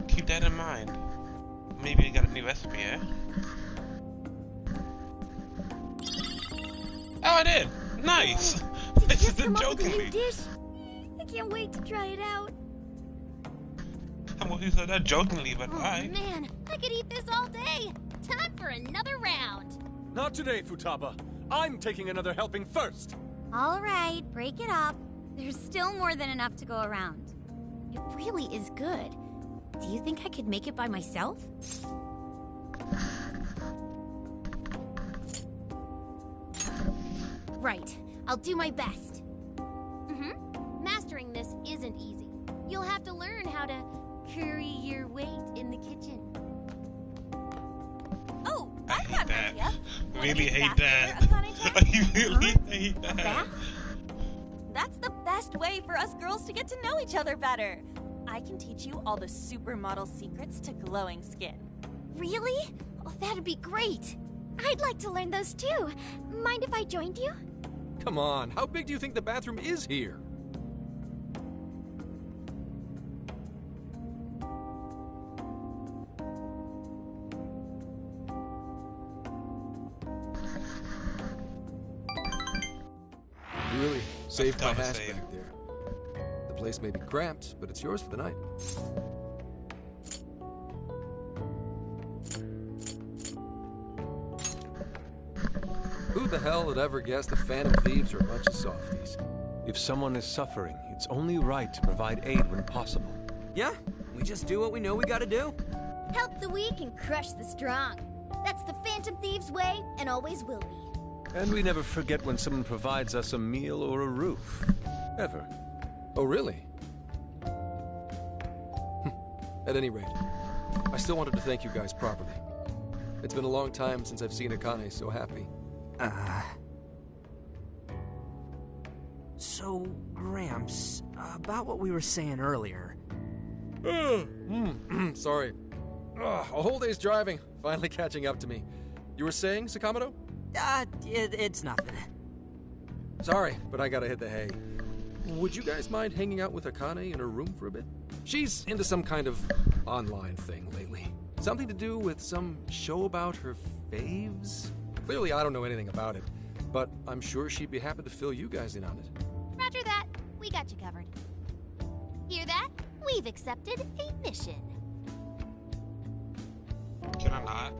Keep that in mind. Maybe I got a new recipe, eh? Oh, I did! Nice! I just did jokingly. I can't wait to try it out. I'm what you said that jokingly, but Oh alright. man, I could eat this all day. Time for another round. Not today, Futaba. I'm taking another helping first. All right, break it up. There's still more than enough to go around. It really is good. Do you think I could make it by myself? Right. I'll do my best. Mastering this isn't easy. You'll have to learn how to curry your weight in the kitchen. Oh, I I've got an idea. Really hate that. Akane-chan? I really hate that. Bath? That's the best way for us girls to get to know each other better. I can teach you all the supermodel secrets to glowing skin. Really? Oh, that'd be great. I'd like to learn those too. Mind if I joined you? Come on, how big do you think the bathroom is here? You really saved my hash back there. The place may be cramped, but it's yours for the night. Who the hell would ever guess the Phantom Thieves are a bunch of softies? If someone is suffering, it's only right to provide aid when possible. Yeah, we just do what we know we gotta do. Help the weak and crush the strong. That's the Phantom Thieves' way, and always will be. And we never forget when someone provides us a meal or a roof. Ever. Oh, really? At any rate, I still wanted to thank you guys properly. It's been a long time since I've seen Akane so happy. So, Gramps, about what we were saying earlier. Sorry. A whole day's driving, finally catching up to me. You were saying, Sakamoto? It's nothing. Sorry, but I gotta hit the hay. Would you guys mind hanging out with Akane in her room for a bit? She's into some kind of online thing lately. Something to do with some show about her faves? Clearly, I don't know anything about it, but I'm sure she'd be happy to fill you guys in on it. Roger that. We got you covered. Hear that? We've accepted a mission. Can I not?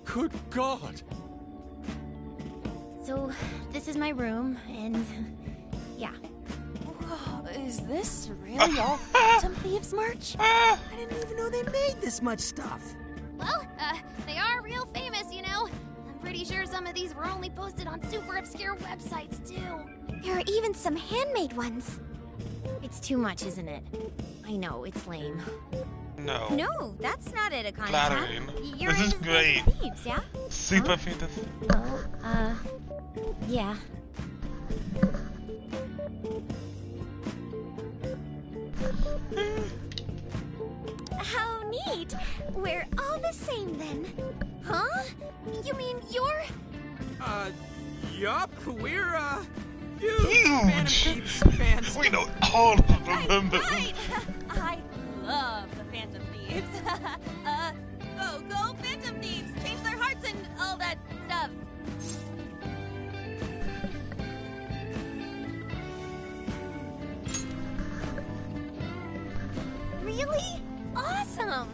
Good God! So, this is my room, and yeah. Whoa, is this really all Phantom Thieves merch? I didn't even know they made this much stuff. Well, they are real famous, you know. I'm pretty sure some of these were only posted on super obscure websites, too. There are even some handmade ones. It's too much, isn't it? I know, it's lame. No. No, that's not it, Akane-chan. Flattering. You're This is into great. Phantom Thieves, yeah? Super famous. Well, yeah. How neat! We're all the same then. Huh? You mean you're... Yup, we're, Huge! Phantom Thieves fans. We know all of the members. Right! I love the Phantom Thieves. Go Phantom Thieves! Change their hearts and all that stuff. awesome!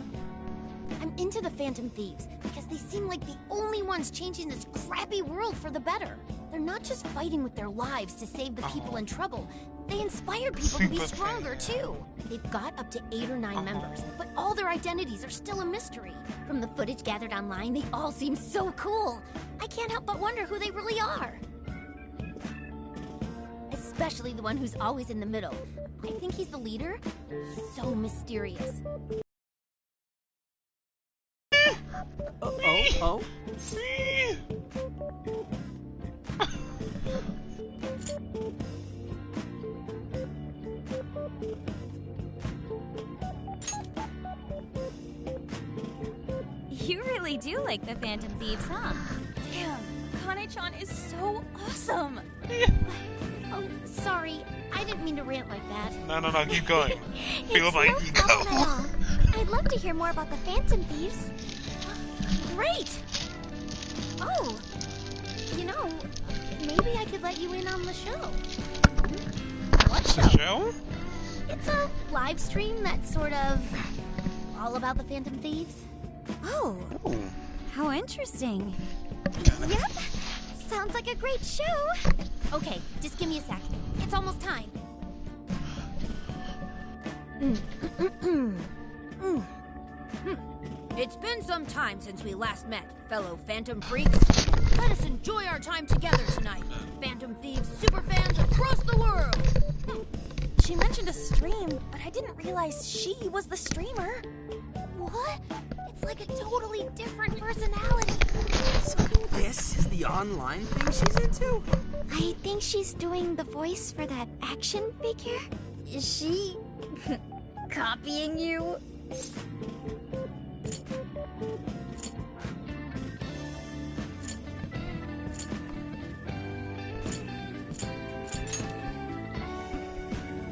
I'm into the Phantom Thieves because they seem like the only ones changing this crappy world for the better. They're not just fighting with their lives to save the people in trouble. They inspire people to be stronger, too. They've got up to 8 or 9 members, but all their identities are still a mystery. From the footage gathered online, they all seem so cool. I can't help but wonder who they really are. Especially the one who's always in the middle. I think he's the leader. He's so mysterious. Oh. You really do like the Phantom Thieves, huh? Damn, Kane-chan is so awesome. Oh, sorry. I didn't mean to rant like that. No, keep going. Feel my no ego. problem at all. I'd love to hear more about the Phantom Thieves. Great! Oh, you know, maybe I could let you in on the show. What The show? It's a live stream that's sort of all about the Phantom Thieves. Oh, how interesting. Yep, sounds like a great show. Okay, just give me a sec. It's almost time. It's been some time since we last met, fellow Phantom Freaks. Let us enjoy our time together tonight, Phantom Thieves superfans across the world. She mentioned a stream, but I didn't realize she was the streamer. What? It's like a totally different personality. So this is the online thing she's into? I think she's doing the voice for that action figure. Is she copying you?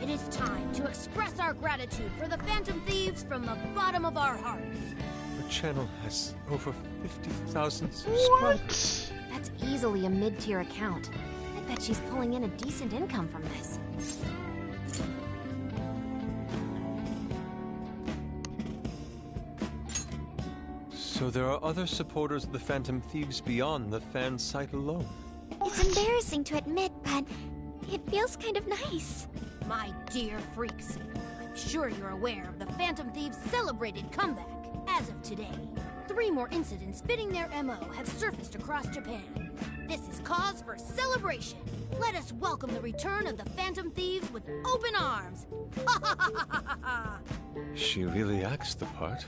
It is time to express our gratitude for the Phantom Thieves from the bottom of our hearts. Her channel has over 50,000 subscribers. That's easily a mid-tier account. I bet she's pulling in a decent income from this. So there are other supporters of the Phantom Thieves beyond the fan site alone. It's embarrassing to admit, but it feels kind of nice. My dear freaks, I'm sure you're aware of the Phantom Thieves' celebrated comeback. As of today, 3 more incidents fitting their MO have surfaced across Japan. This is cause for celebration. Let us welcome the return of the Phantom Thieves with open arms. She really acts the part.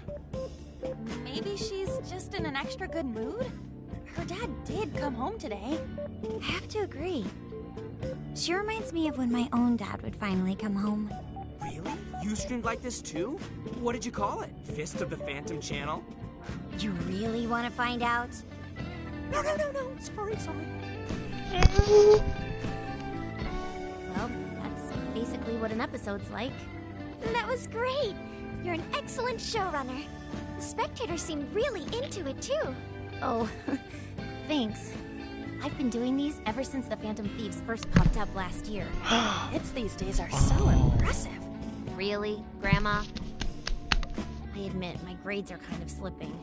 Maybe she's just in an extra good mood? Her dad did come home today. I have to agree. She reminds me of when my own dad would finally come home. Really? You streamed like this too? What did you call it? Fist of the Phantom channel? You really want to find out? No. Sorry. Well, that's basically what an episode's like. That was great! You're an excellent showrunner. The spectators seem really into it, too. Oh, thanks. I've been doing these ever since the Phantom Thieves first popped up last year. Hits these days are so impressive. Really, Grandma? I admit, my grades are kind of slipping.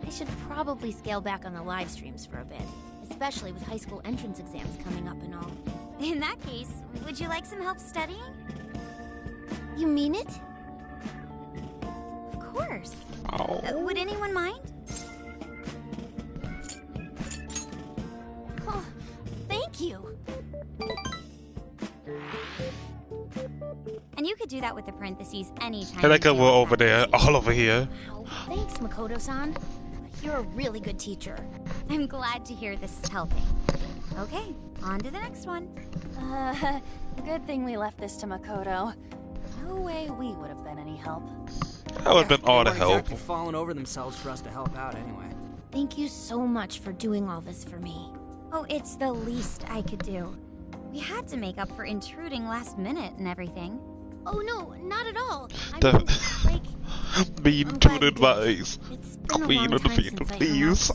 I should probably scale back on the live streams for a bit, especially with high school entrance exams coming up and all. In that case, would you like some help studying? You mean it? Of course. Oh. Would anyone mind? Oh, thank you. And you could do that with the parentheses anytime. I like how we're over there, all over here. Oh, thanks, Makoto-san. You're a really good teacher. I'm glad to hear this is helping. Okay, on to the next one. Good thing we left this to Makoto. No way we would have been any help. That would have been all the help. Exactly falling over themselves for us to help out anyway. Thank you so much for doing all this for me. Oh, it's the least I could do. We had to make up for intruding last minute and everything. Oh no, not at all. I The mean, like, being I'm to glad you did. advise. It's been a Queen long of the time Phantom since I hung Thieves.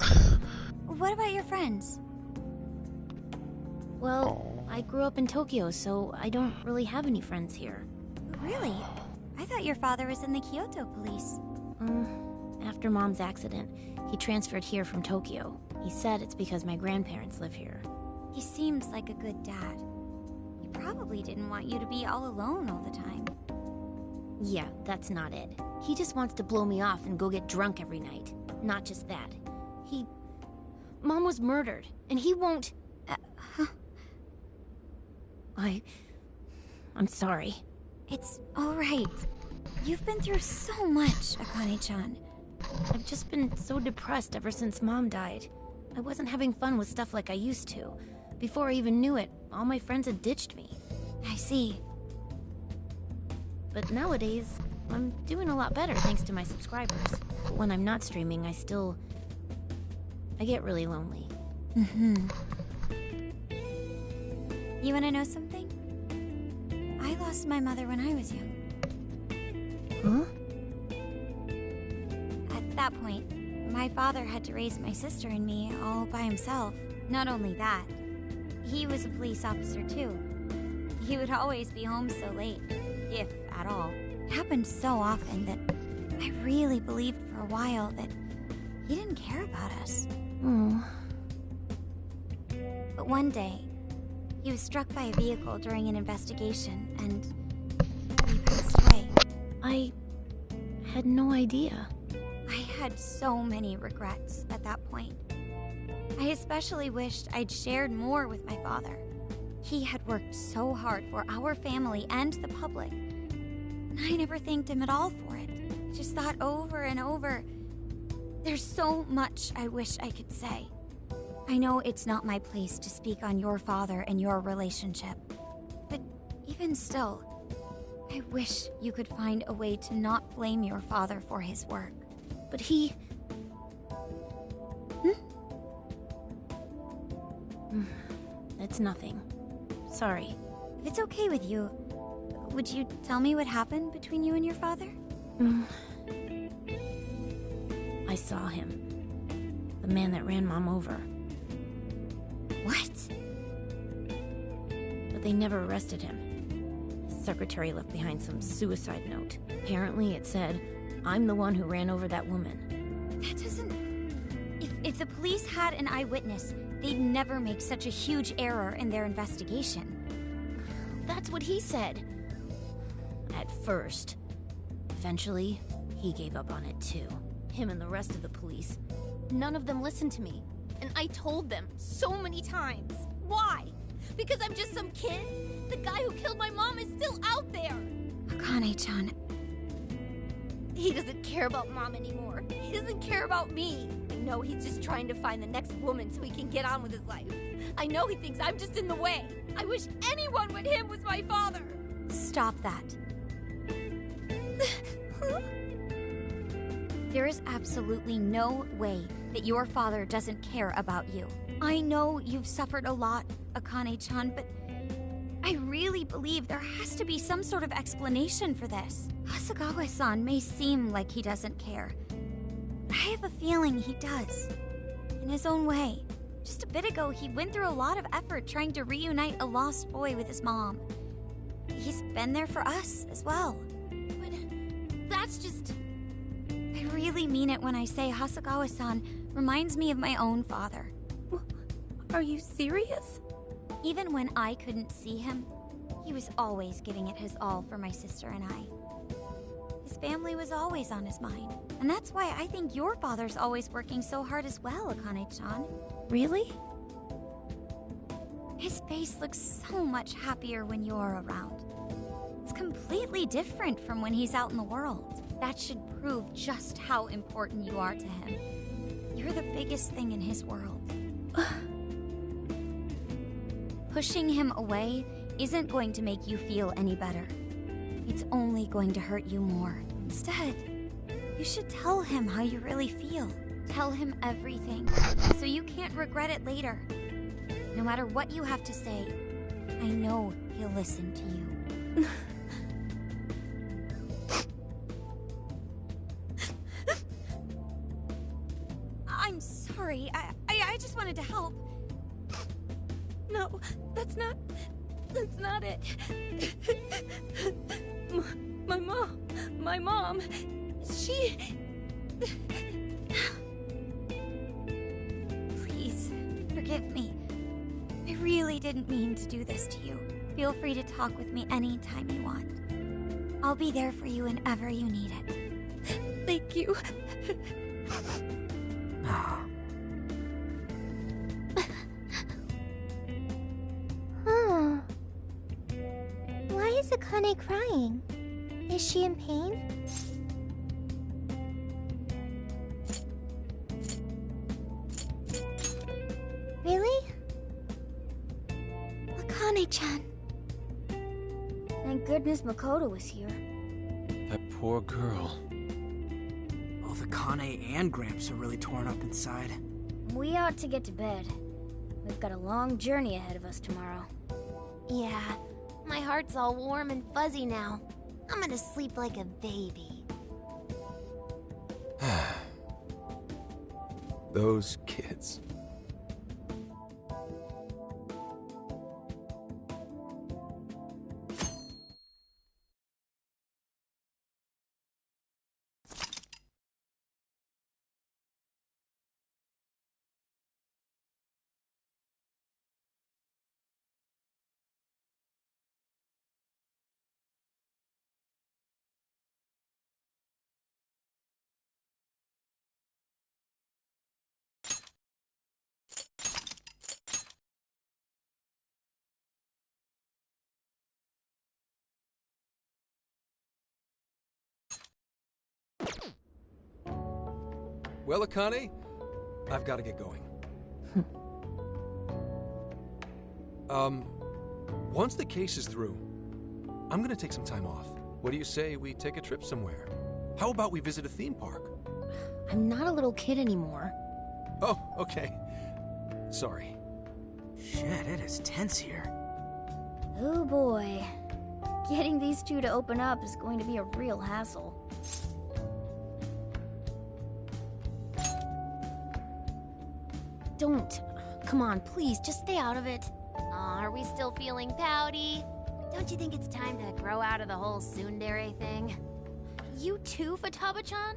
What about your friends? Well, I grew up in Tokyo, so I don't really have any friends here. Really? I thought your father was in the Kyoto police. After Mom's accident, he transferred here from Tokyo. He said it's because my grandparents live here. He seems like a good dad. He probably didn't want you to be all alone all the time. Yeah, that's not it. He just wants to blow me off and go get drunk every night. Not just that. Mom was murdered, and he won't... I'm sorry. It's alright. You've been through so much, Akane-chan. I've just been so depressed ever since Mom died. I wasn't having fun with stuff like I used to. Before I even knew it, all my friends had ditched me. I see. But nowadays, I'm doing a lot better thanks to my subscribers. But when I'm not streaming, I get really lonely. You wanna know something? I lost my mother when I was young. Huh? At that point, my father had to raise my sister and me all by himself. Not only that, he was a police officer too. He would always be home so late, if at all. It happened so often that I really believed for a while that he didn't care about us. But one day, he was struck by a vehicle during an investigation, and he passed away. I had no idea. I had so many regrets at that point. I especially wished I'd shared more with my father. He had worked so hard for our family and the public, and I never thanked him at all for it. I just thought over and over, there's so much I wish I could say. I know it's not my place to speak on your father and your relationship, but even still, I wish you could find a way to not blame your father for his work. But he... It's nothing. Sorry. If it's okay with you, would you tell me what happened between you and your father? I saw him. The man that ran Mom over. What? But they never arrested him. His secretary left behind some suicide note. Apparently it said, "I'm the one who ran over that woman." That doesn't... If the police had an eyewitness, they'd never make such a huge error in their investigation. That's what he said. At first. Eventually, he gave up on it too. Him and the rest of the police. None of them listened to me. And I told them so many times. Why? Because I'm just some kid? The guy who killed my mom is still out there! Akane-chan... He doesn't care about Mom anymore. He doesn't care about me. I know he's just trying to find the next woman so he can get on with his life. I know he thinks I'm just in the way. I wish anyone but him was my father. Stop that. There is absolutely no way that your father doesn't care about you. I know you've suffered a lot, Akane-chan, but I really believe there has to be some sort of explanation for this. Hasegawa-san may seem like he doesn't care, but I have a feeling he does. In his own way. Just a bit ago, he went through a lot of effort trying to reunite a lost boy with his mom. He's been there for us as well. But that's just... I really mean it when I say Hasegawa-san reminds me of my own father. Are you serious? Even when I couldn't see him, he was always giving it his all for my sister and I. His family was always on his mind. And that's why I think your father's always working so hard as well, Akane-chan. Really? His face looks so much happier when you're around. It's completely different from when he's out in the world. That should prove just how important you are to him. You're the biggest thing in his world. Pushing him away isn't going to make you feel any better. It's only going to hurt you more. Instead, you should tell him how you really feel. Tell him everything, so you can't regret it later. No matter what you have to say, I know he'll listen to you. I'm sorry. I just wanted to help. No, that's not it. My mom, she... Please, forgive me. I really didn't mean to do this to you. Feel free to talk with me anytime you want. I'll be there for you whenever you need it. Thank you. Huh. Why is Akane crying? Is she in pain? Really? Akane-chan. Thank goodness Makoto was here. That poor girl. Both Akane and Gramps are really torn up inside. We ought to get to bed. We've got a long journey ahead of us tomorrow. Yeah, my heart's all warm and fuzzy now. I'm gonna sleep like a baby. Those kids. Well, Akane, I've got to get going. Once the case is through, I'm gonna take some time off. What do you say we take a trip somewhere? How about we visit a theme park? I'm not a little kid anymore. Oh, okay. Sorry. Shit, it is tense here. Oh boy. Getting these two to open up is going to be a real hassle. Don't. Come on, please, just stay out of it. Aw, are we still feeling pouty? Don't you think it's time to grow out of the whole tsundere thing? You too, Futaba-chan?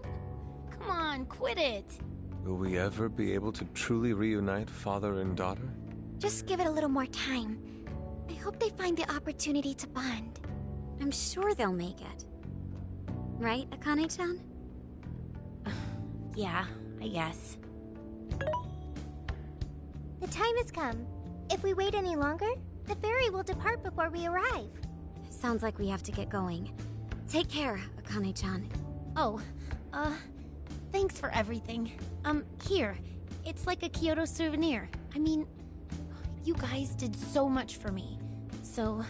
Come on, quit it. Will we ever be able to truly reunite father and daughter? Just give it a little more time. I hope they find the opportunity to bond. I'm sure they'll make it. Right, Akane-chan? Yeah, I guess. The time has come. If we wait any longer, the ferry will depart before we arrive. Sounds like we have to get going. Take care, Akane-chan. Oh, thanks for everything. Here. It's like a Kyoto souvenir. I mean, you guys did so much for me. So...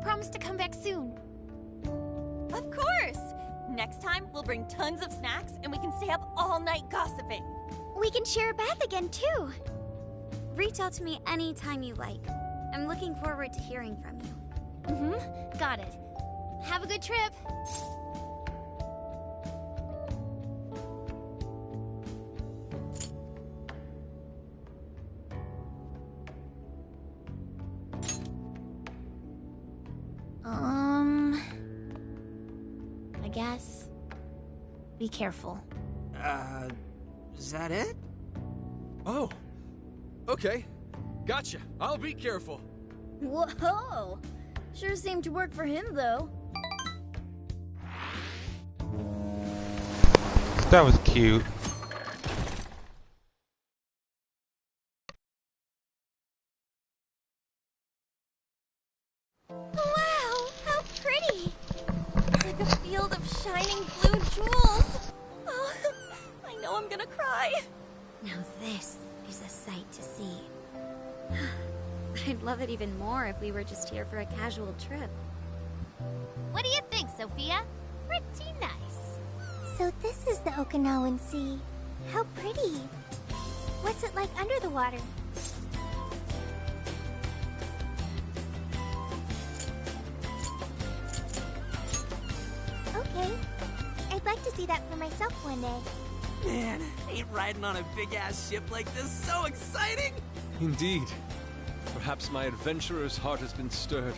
Promise to come back soon. Of course! Next time, we'll bring tons of snacks and we can stay up all night gossiping. We can share a bath again, too. Reach out to me anytime you like. I'm looking forward to hearing from you. Mm-hmm. Got it. Have a good trip. I guess. Be careful. Is that it? Oh, okay. Gotcha. I'll be careful. Whoa! Sure seemed to work for him, though. That was cute. Wow, how pretty! It's like a field of shining blue jewels. Oh, I know I'm gonna cry. Now this is a sight to see. I'd love it even more if we were just here for a casual trip. What do you think, Sophia? Pretty nice. So this is the Okinawan Sea. How pretty. What's it like under the water? like to see that for myself one day. Man, ain't riding on a big-ass ship like this so exciting? Indeed. Perhaps my adventurer's heart has been stirred.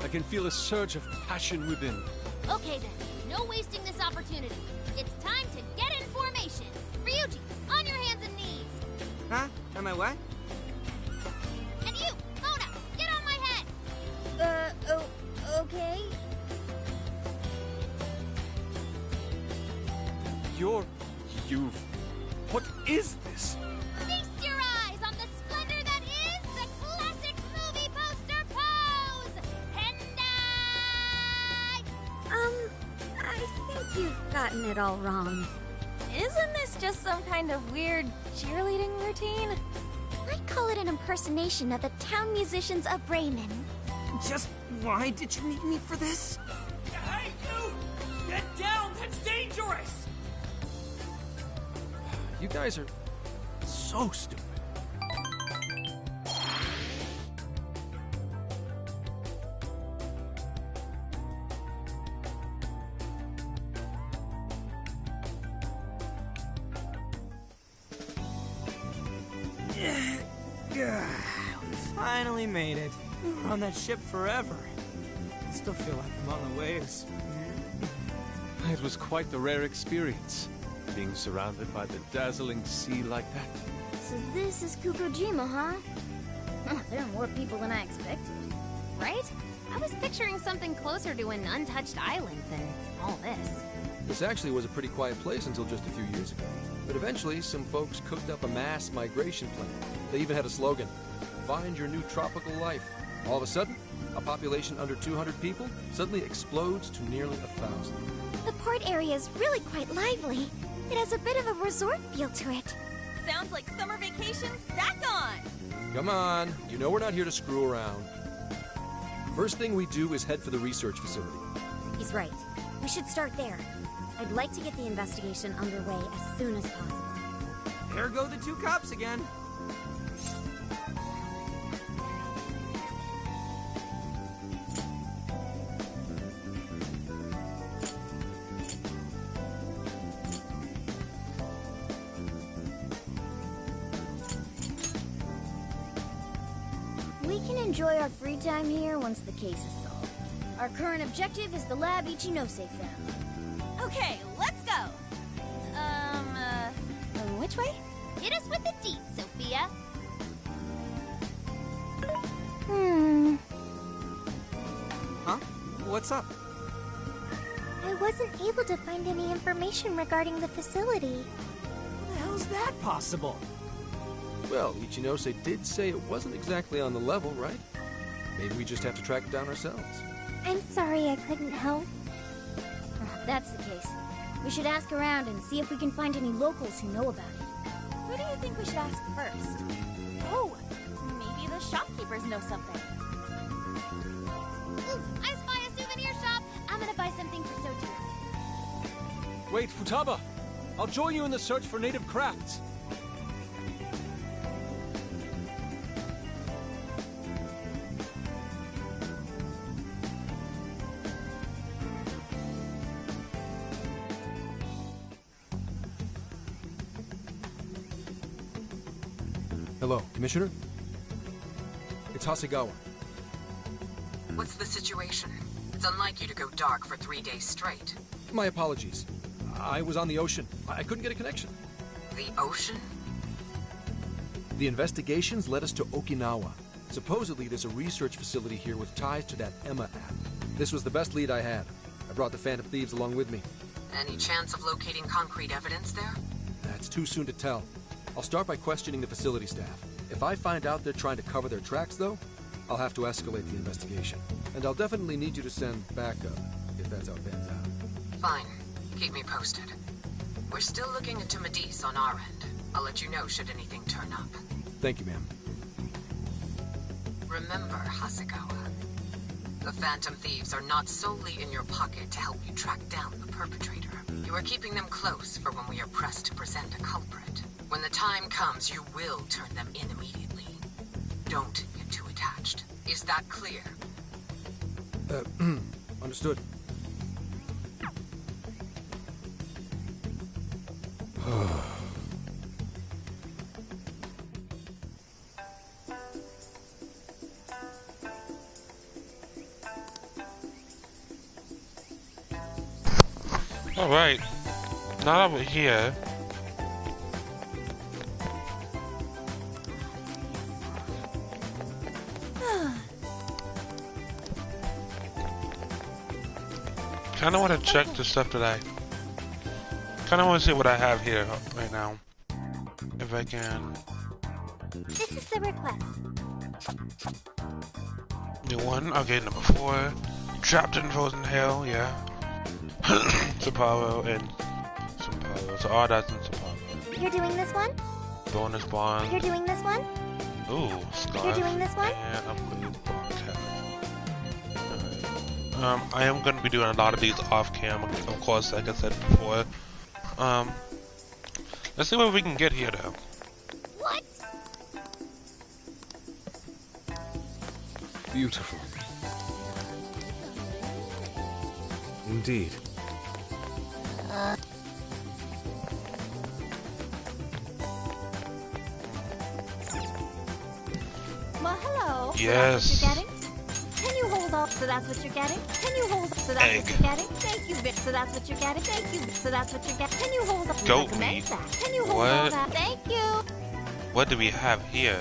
I can feel a surge of passion within. Okay then, no wasting this opportunity. It's time to get in formation. Ryuji, on your hands and knees. Huh? Am I what? And you, Mona, get on my head. Okay. What is this? Feast your eyes on the splendor that is the classic movie poster pose! Hendai! I think you've gotten it all wrong. Isn't this just some kind of weird cheerleading routine? I'd call it an impersonation of the town musicians of Bremen. Just why did you need me for this? Hey, you! Get down! That's dangerous! You guys are so stupid. We finally made it. We were on that ship forever. I still feel like I'm on the waves. It was quite the rare experience, being surrounded by the dazzling sea like that. So this is Kukujima, huh? There are more people than I expected. Right? I was picturing something closer to an untouched island than all this. This actually was a pretty quiet place until just a few years ago. But eventually, some folks cooked up a mass migration plan. They even had a slogan, "Find your new tropical life." All of a sudden, a population under 200 people suddenly explodes to nearly 1,000. The port area is really quite lively. It has a bit of a resort feel to it. Sounds like summer vacation's back on! Come on, you know we're not here to screw around. First thing we do is head for the research facility. He's right. We should start there. I'd like to get the investigation underway as soon as possible. There go the two cops again. We can enjoy our free time here once the case is solved. Our current objective is the lab Ichinose found. Okay, let's go! Which way? Hit us with the deets, Sophia. Huh? What's up? I wasn't able to find any information regarding the facility. How the hell's that possible? Well, Ichinose did say it wasn't exactly on the level, right? Maybe we just have to track it down ourselves. I'm sorry I couldn't help. If that's the case, we should ask around and see if we can find any locals who know about it. Who do you think we should ask first? Oh, maybe the shopkeepers know something. Ooh, I spy a souvenir shop. I'm gonna buy something for Soju. Wait, Futaba! I'll join you in the search for native crafts. Hello, Commissioner? It's Hasegawa. What's the situation? It's unlike you to go dark for 3 days straight. My apologies. I was on the ocean. I couldn't get a connection. The ocean? The investigations led us to Okinawa. Supposedly, there's a research facility here with ties to that Emma app. This was the best lead I had. I brought the Phantom Thieves along with me. Any chance of locating concrete evidence there? That's too soon to tell. I'll start by questioning the facility staff. If I find out they're trying to cover their tracks, though, I'll have to escalate the investigation. And I'll definitely need you to send backup, if that's how it pans out. Fine. Keep me posted. We're still looking into Medice on our end. I'll let you know should anything turn up. Thank you, ma'am. Remember, Hasegawa, the Phantom Thieves are not solely in your pocket to help you track down the perpetrator. You are keeping them close for when we are pressed to present a culprit. When the time comes, you will turn them in immediately. Don't get too attached. Is that clear? Understood. Alright. Now that we're here. Kinda wanna check the stuff that I kinda wanna see what I have here right now. If I can. This is the request. New one, okay, number 4. Trapped in frozen hell, yeah. Sapporo and Sapporo. So all that's in Sapporo. You're doing this one? Bonus bond. You're doing this one? Ooh, scarf. You're doing this one? And upgrade bond cap. Alright. I am gonna be doing a lot of these off cam, of course, like I said before. Let's see what we can get here though. What? Beautiful. Indeed. Well, hello. Yes. So that's what you're getting? Can you hold on? So that's what you're getting? Can you hold on? So that's what you're getting? Thank you, Vic. So that's what you're getting? Thank you. So that's what you're getting? Can you hold on? Goat meat. Can you hold What? on that? Thank you. What do we have here?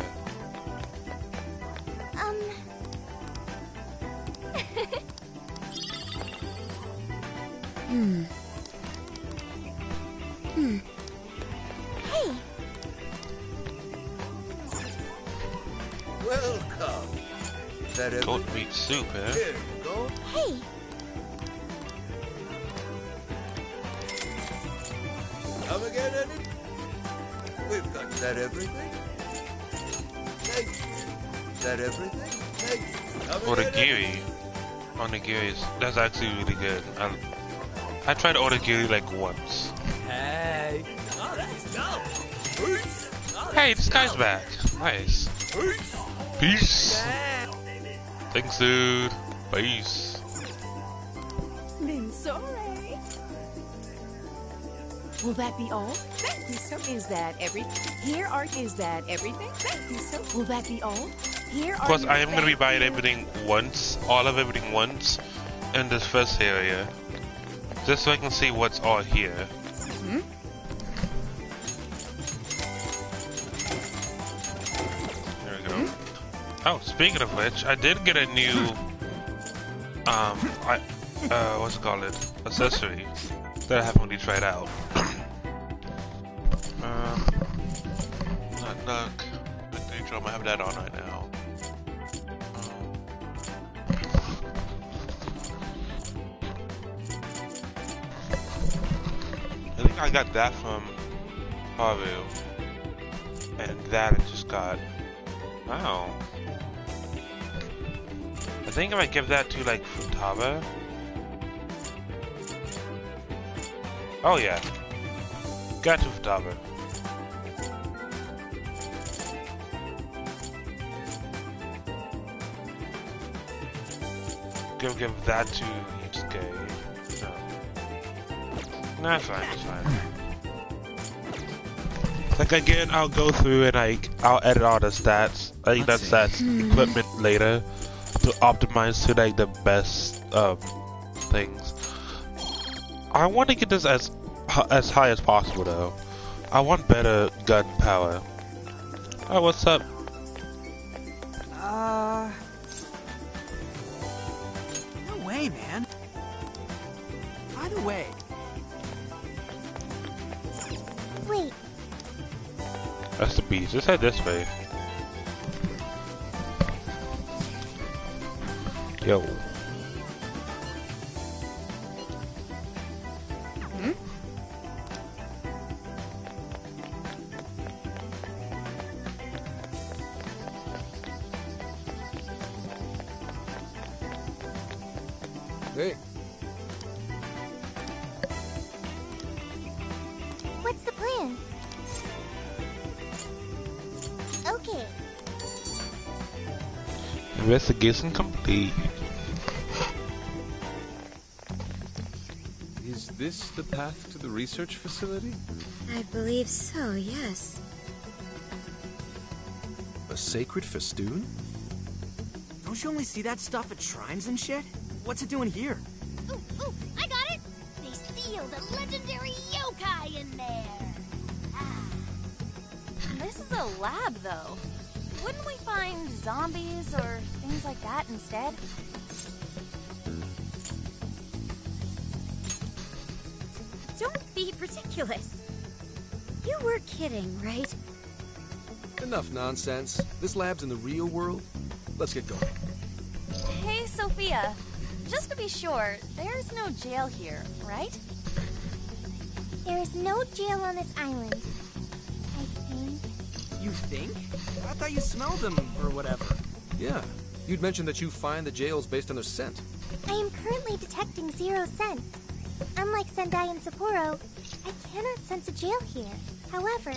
Hey. Welcome. Is that everything? Goat meat soup, eh? Here you go. Hey. Come again, Eddie? We've got that everything? Thank you. Is that everything? Thank you. Come again, Eddie? Onigiri. Onigiris. That's actually really good. I tried onigiri like once. Hey. Oh, that's dope. Hey, this guy's back. Nice. Peace. Thanks, dude. Peace. Sorry. Will that be all? Thank you, sir. Is that everything? Is that everything? Thank you, sir. Will that be all? Of course, I am going to be buying everything once, all of everything once, in this first area. Just so I can see what's all here. Hmm? There we go. Oh, speaking of which, I did get a new, what's it called? Accessory that I haven't really tried out. Not Drum, I have that on right now. I think I got that from Haru. And that I just got. Wow. I think I might give that to like Futaba. Oh yeah. Got to Futaba. Give that to Itsuke. No, it's fine, it's fine. Like again, I'll go through and I'll edit all the stats. I think that's equipment later to optimize to like the best things. I want to get this as high as possible though. I want better gun power. Oh, what's up? No way, man. By the way. Wait. That's the beast. Let's head this way. Yo. Hmm? Hey. What's the plan? Okay. Investigation complete. Is this the path to the research facility? I believe so, yes. A sacred festoon? Don't you only see that stuff at shrines and shit? What's it doing here? Ooh, I got it! They seal held a legendary yokai in there. This is a lab, though. Wouldn't we find zombies or things like that instead? Don't be ridiculous. You were kidding, right? Enough nonsense. This lab's in the real world. Let's get going. Hey, Sophia. Just to be sure, there's no jail here, right? There is no jail on this island, I think. You think? I thought you smelled them or whatever. Yeah. You'd mentioned that you find the jails based on their scent. I am currently detecting 0 scents. Unlike Sendai and Sapporo, I cannot sense a jail here. However,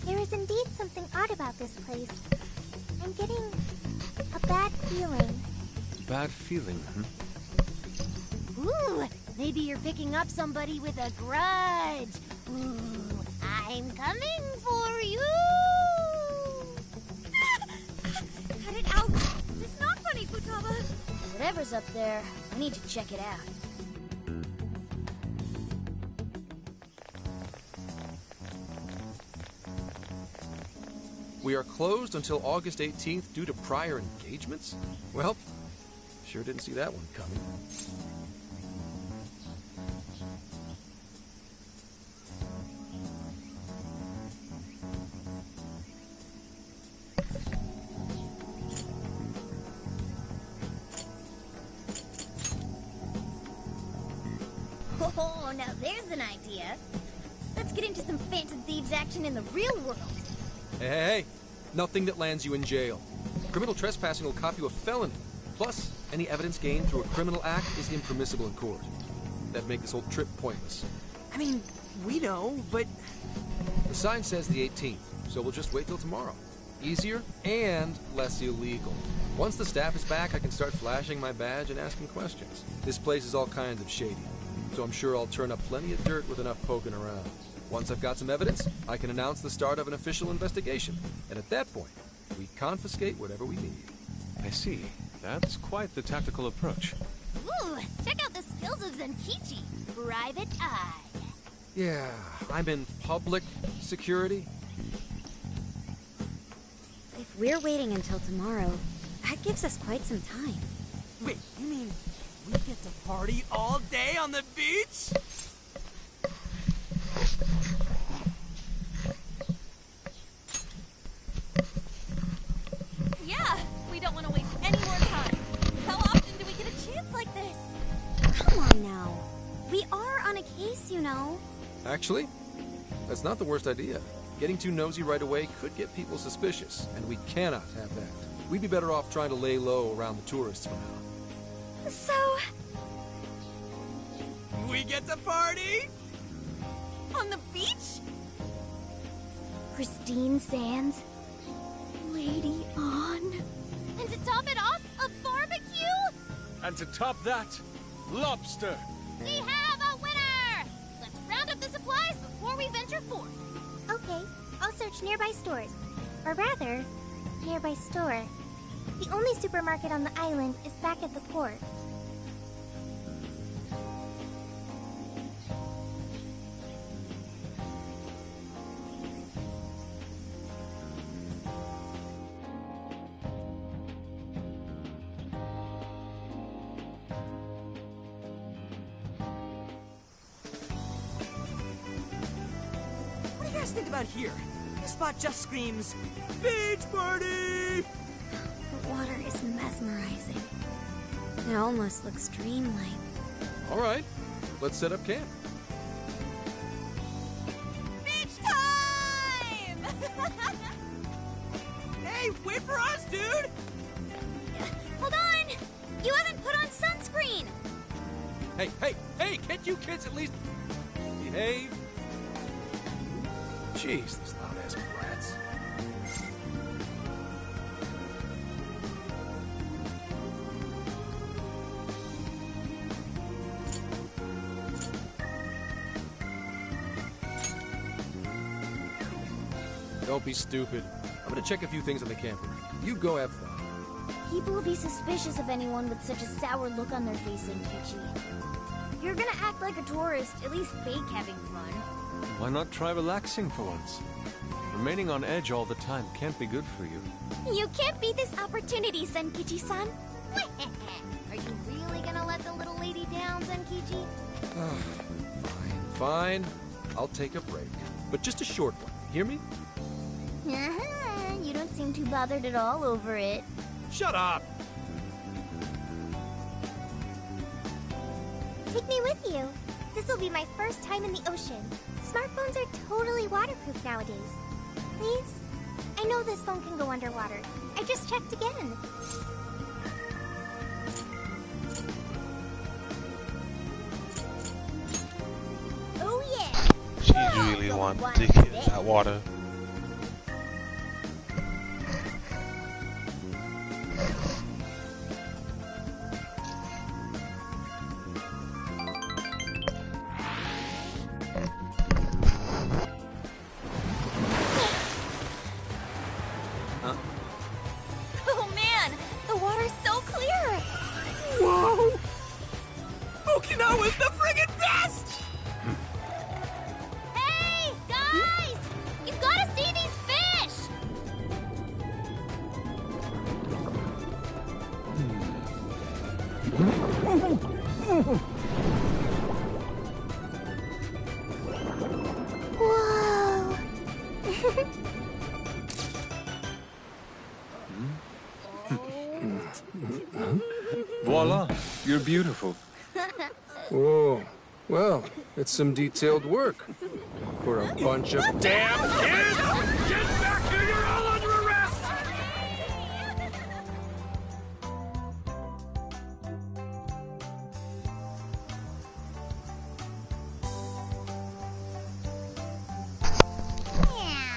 there is indeed something odd about this place. I'm getting a bad feeling. Bad feeling, Ooh, maybe you're picking up somebody with a grudge. Ooh, I'm coming for you. Cut it out. It's not funny, Futaba. Whatever's up there, I need to check it out. We are closed until August 18th due to prior engagements? Well, sure didn't see that one coming. Oh, now there's an idea. Let's get into some Phantom Thieves action in the real world. Hey, nothing that lands you in jail. Criminal trespassing will cop you a felony. Plus, any evidence gained through a criminal act is impermissible in court. That'd make this whole trip pointless. I mean, we know, but... The sign says the 18th, so we'll just wait till tomorrow. Easier and less illegal. Once the staff is back, I can start flashing my badge and asking questions. This place is all kinds of shady, so I'm sure I'll turn up plenty of dirt with enough poking around. Once I've got some evidence, I can announce the start of an official investigation. And at that point, we confiscate whatever we need. I see. That's quite the tactical approach. Ooh, check out the skills of Zenkichi. Private Eye. Yeah, I'm in public security. If we're waiting until tomorrow, that gives us quite some time. Wait, you mean we get to party all day on the beach? Yeah, we don't want to waste any more time. How often do we get a chance like this? Come on now. We are on a case, you know. Actually, that's not the worst idea. Getting too nosy right away could get people suspicious, and we cannot have that. We'd be better off trying to lay low around the tourists for now. So... we get to party? On the beach? Pristine sands. Lady on. And to top it off, a barbecue? And to top that, lobster. We have a winner! Let's round up the supplies before we venture forth. Okay, I'll search nearby stores. Or rather, nearby store. The only supermarket on the island is back at the port. What do you guys think about here? This spot just screams, beach party! The water is mesmerizing. It almost looks dreamlike. All right, let's set up camp. Beach time! Hey, wait for us, dude! Hold on! You haven't put on sunscreen! Hey, can't you kids at least behave? Jeez, those loud-ass brats. Don't be stupid. I'm gonna check a few things on the camper. You go have fun. People will be suspicious of anyone with such a sour look on their face, Zenkichi. If you're gonna act like a tourist, at least fake having fun. Why not try relaxing for once? Remaining on edge all the time can't be good for you. You can't beat this opportunity, Senkichi-san. Are you really gonna let the little lady down, Senkichi? Fine. I'll take a break. But just a short one. Hear me? You don't seem too bothered at all over it. Shut up! Take me with you. This will be my first time in the ocean. Smartphones are totally waterproof nowadays. Please? I know this phone can go underwater. I just checked again. Oh yeah! She really wants to get in that water. Oh man, the water's so clear! Whoa! Okinawa's the friggin' best! Hey, guys! You've gotta see these fish! Whoa! Voila, you're beautiful. Whoa. Well, it's some detailed work. For a bunch of Damn kids! Get back here! You're all under arrest!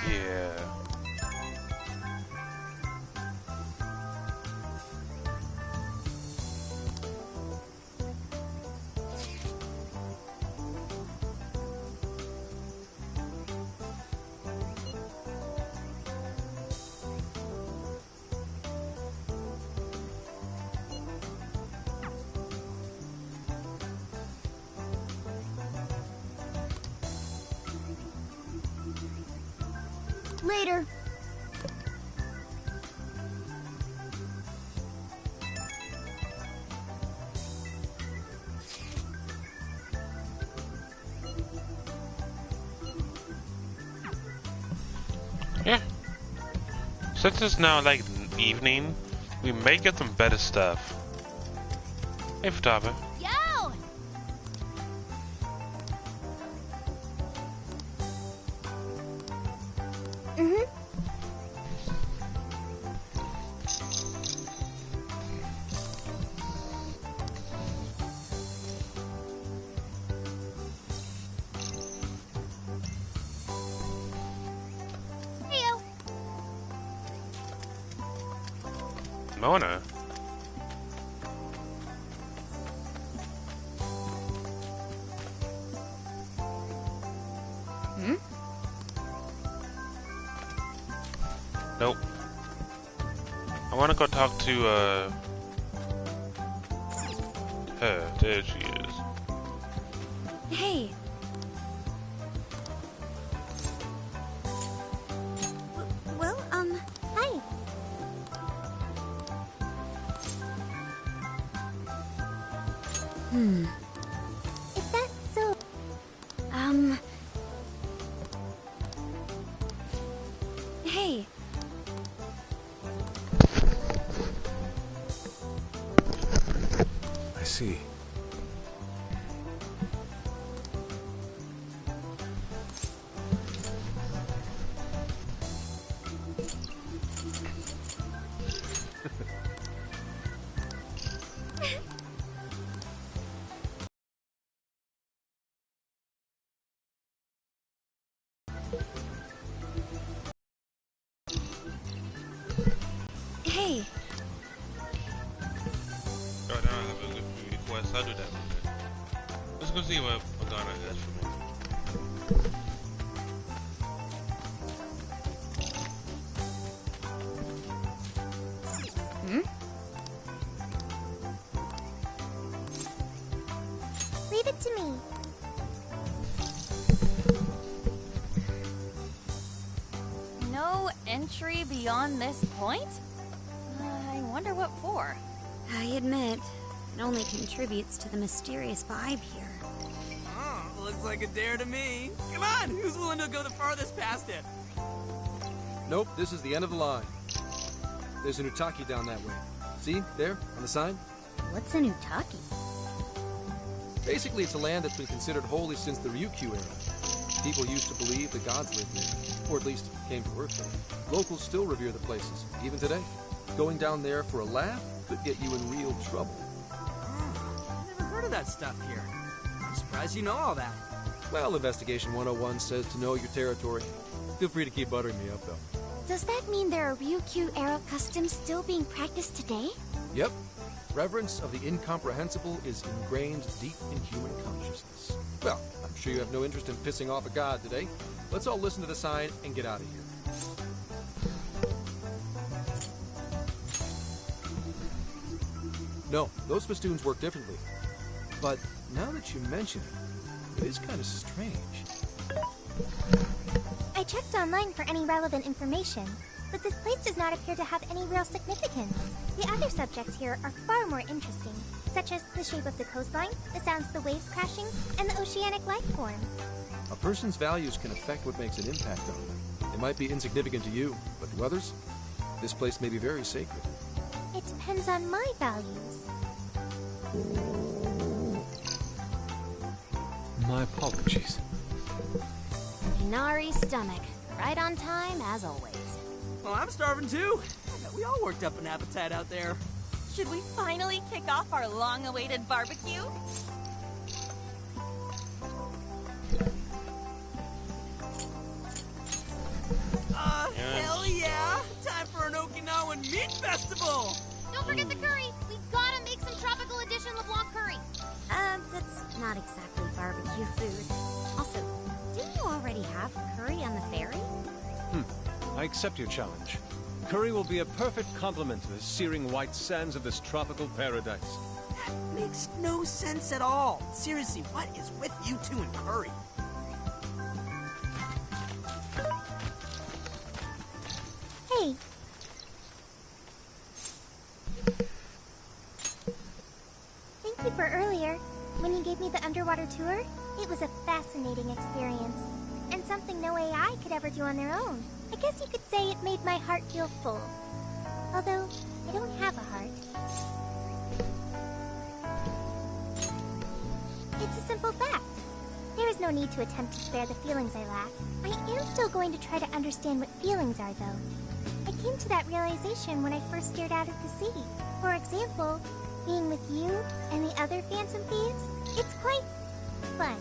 Yeah. Later. Yeah. Since it's now like evening, we may get some better stuff. Hey, Futaba. Yo! Heyo. Mona. Nope. I want to go talk to, her. There she is. Hey. Well, Hi. If that's so... Hey. I see. Hey. Oh, now I have a good request. I'll do that. Let's go see what Madonna has for me. Leave it entry beyond this point? I wonder what for. I admit, it only contributes to the mysterious vibe here. Oh, looks like a dare to me. Come on, who's willing to go the farthest past it? Nope, this is the end of the line. There's an Utaki down that way. See, there, on the sign? What's an Utaki? Basically, it's a land that's been considered holy since the Ryukyu era. People used to believe the gods lived there, or at least came to work there. Locals still revere the places, even today. Going down there for a laugh could get you in real trouble. I've never heard of that stuff here. I'm surprised you know all that. Well, Investigation 101 says to know your territory. Feel free to keep buttering me up, though. Does that mean there are Ryukyu-era customs still being practiced today? Yep. Reverence of the incomprehensible is ingrained deep in human consciousness. Well, I'm sure you have no interest in pissing off a god today. Let's all listen to the sign and get out of here. No, those festoons work differently. But now that you mention it, it is kind of strange. I checked online for any relevant information, but this place does not appear to have any real significance. The other subjects here are far more interesting, such as the shape of the coastline, the sounds of the waves crashing, and the oceanic life forms. A person's values can affect what makes an impact on them. It might be insignificant to you, but to others, this place may be very sacred. It depends on my values. My apologies. Inari's stomach. Right on time, as always. Well, I'm starving too. I bet we all worked up an appetite out there. Should we finally kick off our long-awaited barbecue? Hell yeah! Time for an Okinawan meat festival! Don't forget the curry! We gotta make some tropical edition LeBlanc curry! That's not exactly barbecue food. Also, didn't you already have curry on the ferry? I accept your challenge. Curry will be a perfect complement to the searing white sands of this tropical paradise. That makes no sense at all. Seriously, what is with you two and curry? Hey. Thank you for earlier. When you gave me the underwater tour, it was a fascinating experience, and something no AI could ever do on their own. I guess you could say it made my heart feel full. Although, I don't have a heart. It's a simple fact. There is no need to attempt to spare the feelings I lack. I am still going to try to understand what feelings are, though. I came to that realization when I first stared out at the sea. For example, being with you and the other Phantom Thieves, it's quite fun.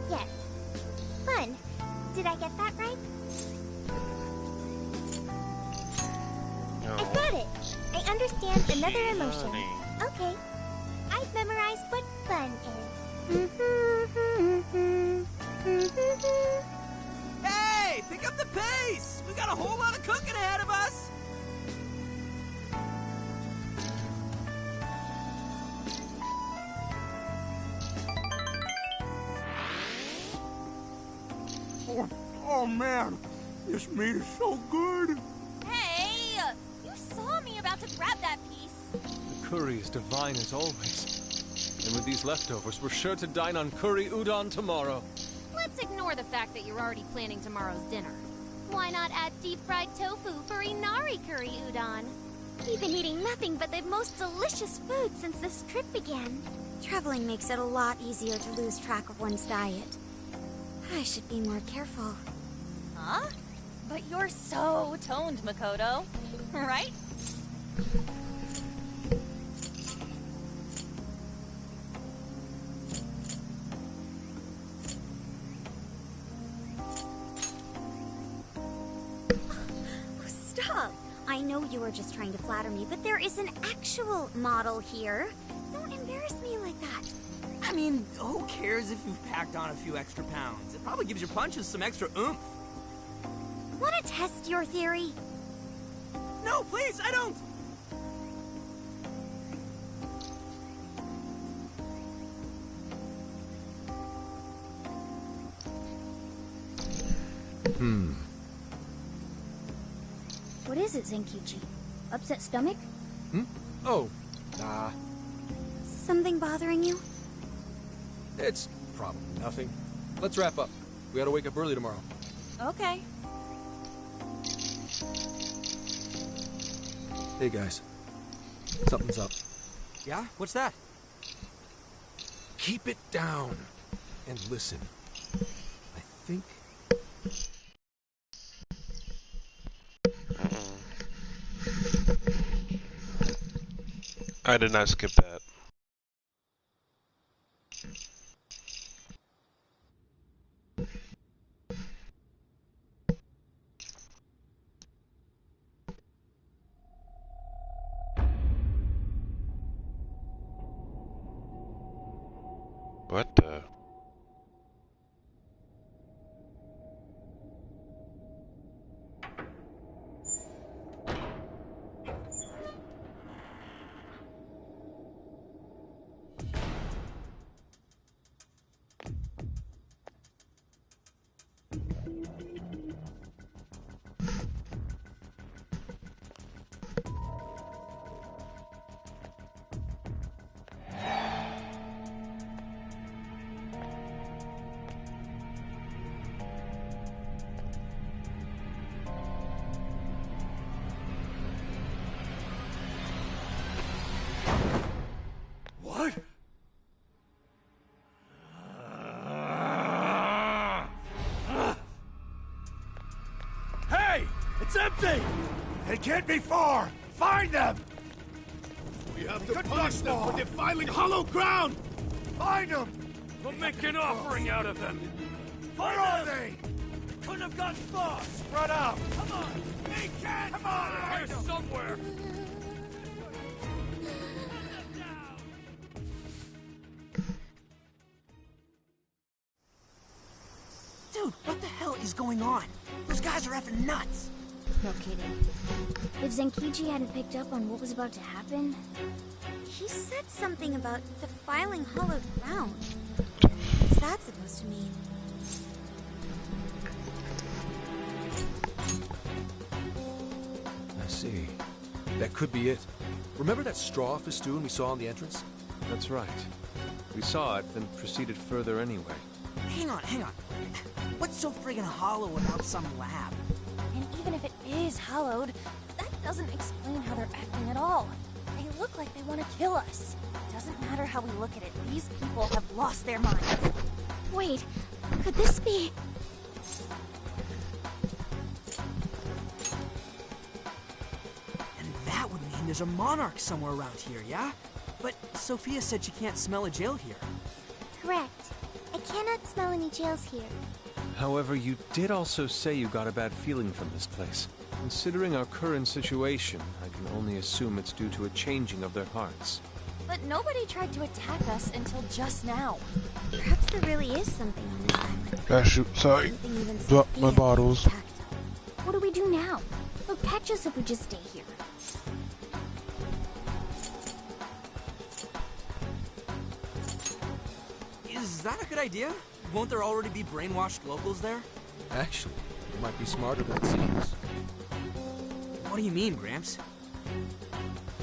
Yes, fun. Did I get that right? No. I got it. I understand another emotion. Okay. I've memorized what fun is. Hey, pick up the pace! We got a whole lot of cooking ahead of us! Oh man, this meat is so good. Hey! You saw me about to grab that piece. The curry is divine as always. And with these leftovers, we're sure to dine on curry udon tomorrow. Let's ignore the fact that you're already planning tomorrow's dinner. Why not add deep-fried tofu for Inari curry udon? We've been eating nothing but the most delicious food since this trip began. Traveling makes it a lot easier to lose track of one's diet. I should be more careful. Huh? But you're so toned, Makoto. Right? Stop! I know you were just trying to flatter me, but there is an actual model here. Don't embarrass me like that. I mean, who cares if you've packed on a few extra pounds? It probably gives your punches some extra oomph. Want to test your theory? No, please, I don't! What is it, Zenkichi? Upset stomach? Hmm? Oh, nah. Something bothering you? It's probably nothing. Let's wrap up. We gotta wake up early tomorrow. Okay. Hey guys. Something's up. Yeah? What's that? Keep it down and listen. I think... I did not skip that. What the? What? Hey! It's empty! They can't be far! Find them! We have to punish them for defiling hollow ground! Find them! We'll make an offering out of them. Where are they? Couldn't have gotten far! Spread out! Come on! They can't! Come on! Here somewhere! Dude, what the hell is going on? Those guys are effing nuts! No kidding. If Zenkichi hadn't picked up on what was about to happen... He said something about defiling hollowed ground. What's that supposed to mean? I see. That could be it. Remember that straw festoon we saw on the entrance? That's right. We saw it, then proceeded further anyway. Hang on. What's so friggin' hollow about some lab? And even if it is hollowed, that doesn't explain how they're acting at all. They look like they want to kill us. Doesn't matter how we look at it, these people have lost their minds. Wait, could this be... And that would mean there's a monarch somewhere around here, yeah? But Sophia said she can't smell a jail here. Correct. I cannot smell any jails here. However, you did also say you got a bad feeling from this place. Considering our current situation, I can only assume it's due to a changing of their hearts. But nobody tried to attack us until just now. Perhaps there really is something on this island. Ah, shoot, sorry. Something even Drop my Sophia bottles. packed. What do we do now? They'll catch us if we just stay here. Is that a good idea? Won't there already be brainwashed locals there? Actually, it might be smarter than it seems. What do you mean, Gramps?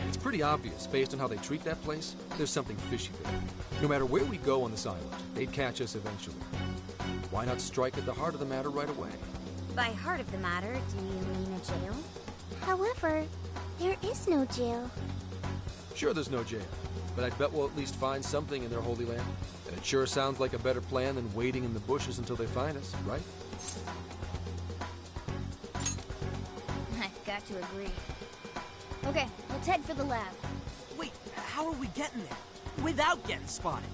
It's pretty obvious, based on how they treat that place, there's something fishy there. No matter where we go on this island, they'd catch us eventually. Why not strike at the heart of the matter right away? By heart of the matter, do you mean a jail? However, there is no jail. Sure, there's no jail, but I bet we'll at least find something in their holy land. And it sure sounds like a better plan than waiting in the bushes until they find us, right? I've got to agree. Okay, let's head for the lab. Wait, how are we getting there? Without getting spotted?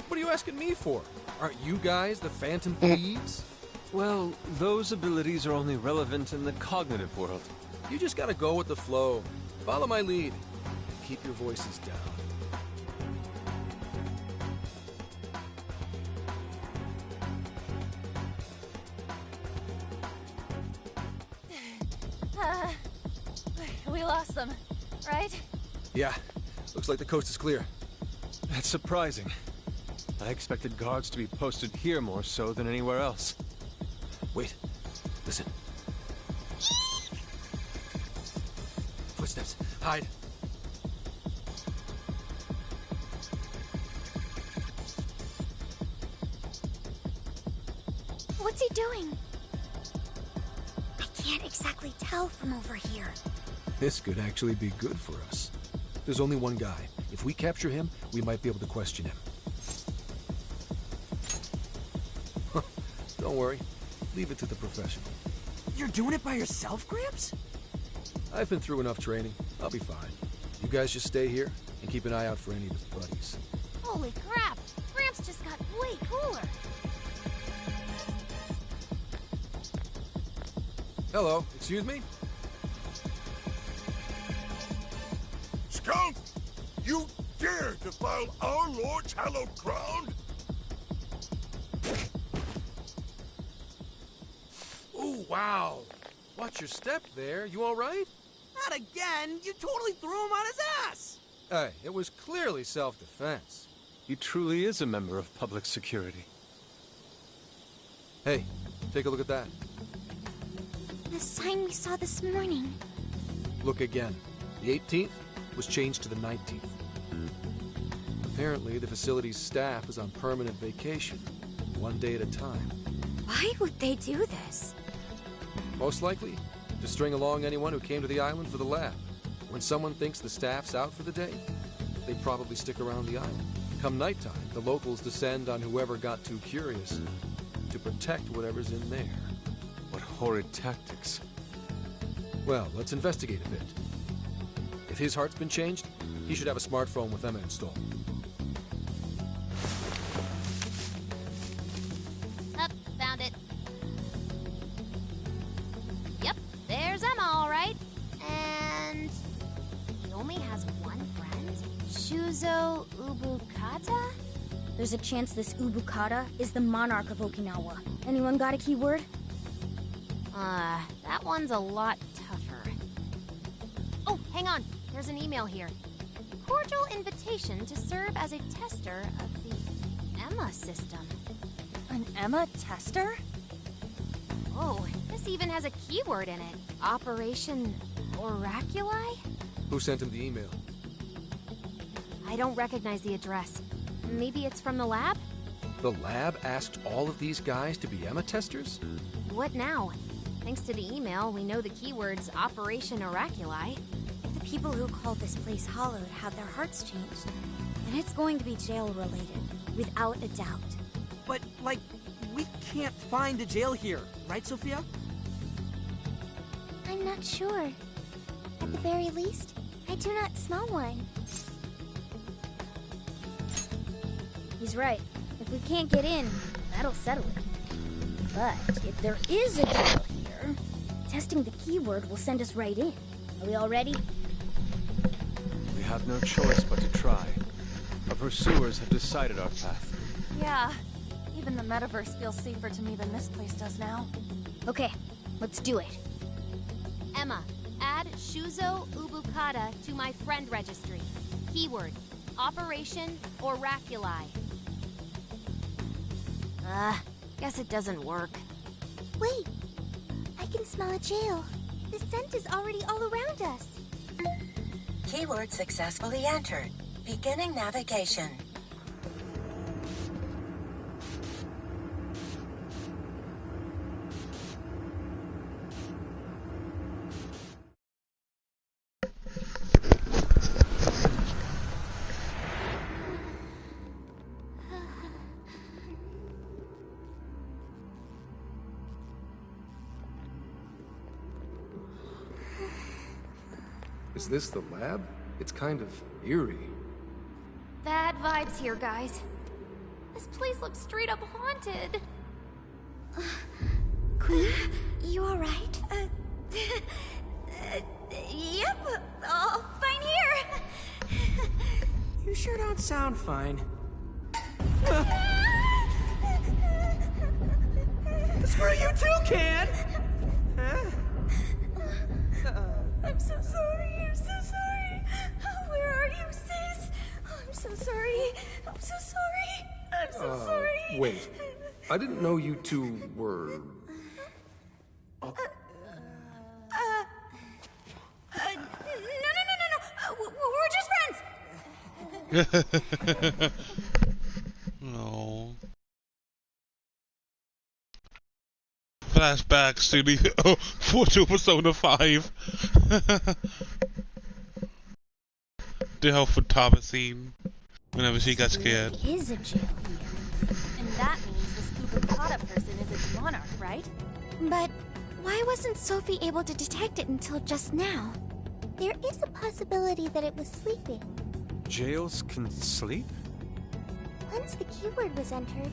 What are you asking me for? Aren't you guys the Phantom Thieves? Well, those abilities are only relevant in the cognitive world. You just gotta go with the flow. Follow my lead. Keep your voices down. We lost them, right? Yeah, looks like the coast is clear. That's surprising. I expected guards to be posted here more so than anywhere else. Wait, listen. footsteps. Hide. What's he doing? I can't exactly tell from over here. This could actually be good for us. There's only one guy. If we capture him, we might be able to question him. Don't worry. Leave it to the professional. You're doing it by yourself, Gramps? I've been through enough training. I'll be fine. You guys just stay here and keep an eye out for any of his buddies. Holy crap! Gramps just got way cooler. Hello, excuse me? Skunk! You dare defile our Lord's hallowed ground? Oh, wow. Watch your step there. You all right? Not again! You totally threw him on his ass! Hey, it was clearly self-defense. He truly is a member of public security. Hey, take a look at that. The sign we saw this morning. Look again. The 18th was changed to the 19th. Apparently, the facility's staff is on permanent vacation, one day at a time. Why would they do this? Most likely, to string along anyone who came to the island for the lab. When someone thinks the staff's out for the day, they probably stick around the island. Come nighttime, the locals descend on whoever got too curious to protect whatever's in there. What horrid tactics. Well, let's investigate a bit. If his heart's been changed, he should have a smartphone with Emma installed. Up, found it. Yep, there's Emma, all right. And he only has one friend? Shuzo Ubukata? There's a chance this Ubukata is the monarch of Okinawa. Anyone got a keyword? That one's a lot tougher. Oh, hang on. There's an email here. Cordial invitation to serve as a tester of the Emma system. An Emma tester? Oh, this even has a keyword in it. Operation Oraculi? Who sent him the email? I don't recognize the address. Maybe it's from the lab? The lab asked all of these guys to be Emma testers? What now? Thanks to the email, we know the keyword's Operation Oraculi. If the people who called this place Hollowed had their hearts changed, then it's going to be jail-related, without a doubt. But, like, we can't find a jail here, right, Sophia? I'm not sure. At the very least, I do not smell one. He's right. If we can't get in, that'll settle it. But if there is a jail here, testing the keyword will send us right in. Are we all ready? We have no choice but to try. Our pursuers have decided our path. Yeah. Even the metaverse feels safer to me than this place does now. Okay, let's do it. Emma, add Shuzo Ubukata to my friend registry. Keyword, Operation Oraculi. Guess it doesn't work. Wait, I can smell a jail. The scent is already all around us. Keyword successfully entered. Beginning navigation. Is this the lab? It's kind of eerie. Bad vibes here, guys. This place looks straight up haunted. Queen, you alright? Yep, all fine here. You sure don't sound fine. Screw you too, Can! Huh? I'm so sorry, I'm so sorry. Where are you, sis? I'm so sorry. I'm so sorry. I'm so sorry. Wait. I didn't know you two were... No! No. Flashbacks to the Fortune Persona 5. The whole Futaba scene. Whenever she got scared. There is a jail here. And that means this Kubukata person is its monarch, right? But why wasn't Sophie able to detect it until just now? There is a possibility that it was sleeping. Jails can sleep? Once the keyword was entered,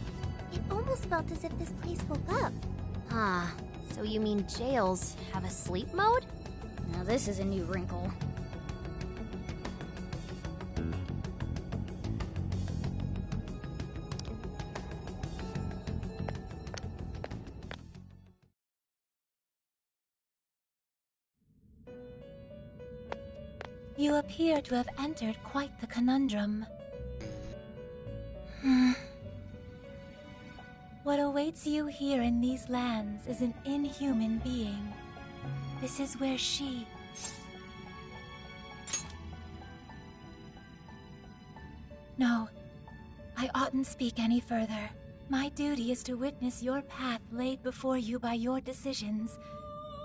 it almost felt as if this place woke up. Ah, so you mean jails have a sleep mode? Now this is a new wrinkle. You appear to have entered quite the conundrum. What awaits you here in these lands is an inhuman being. This is where she... No, I oughtn't speak any further. My duty is to witness your path laid before you by your decisions.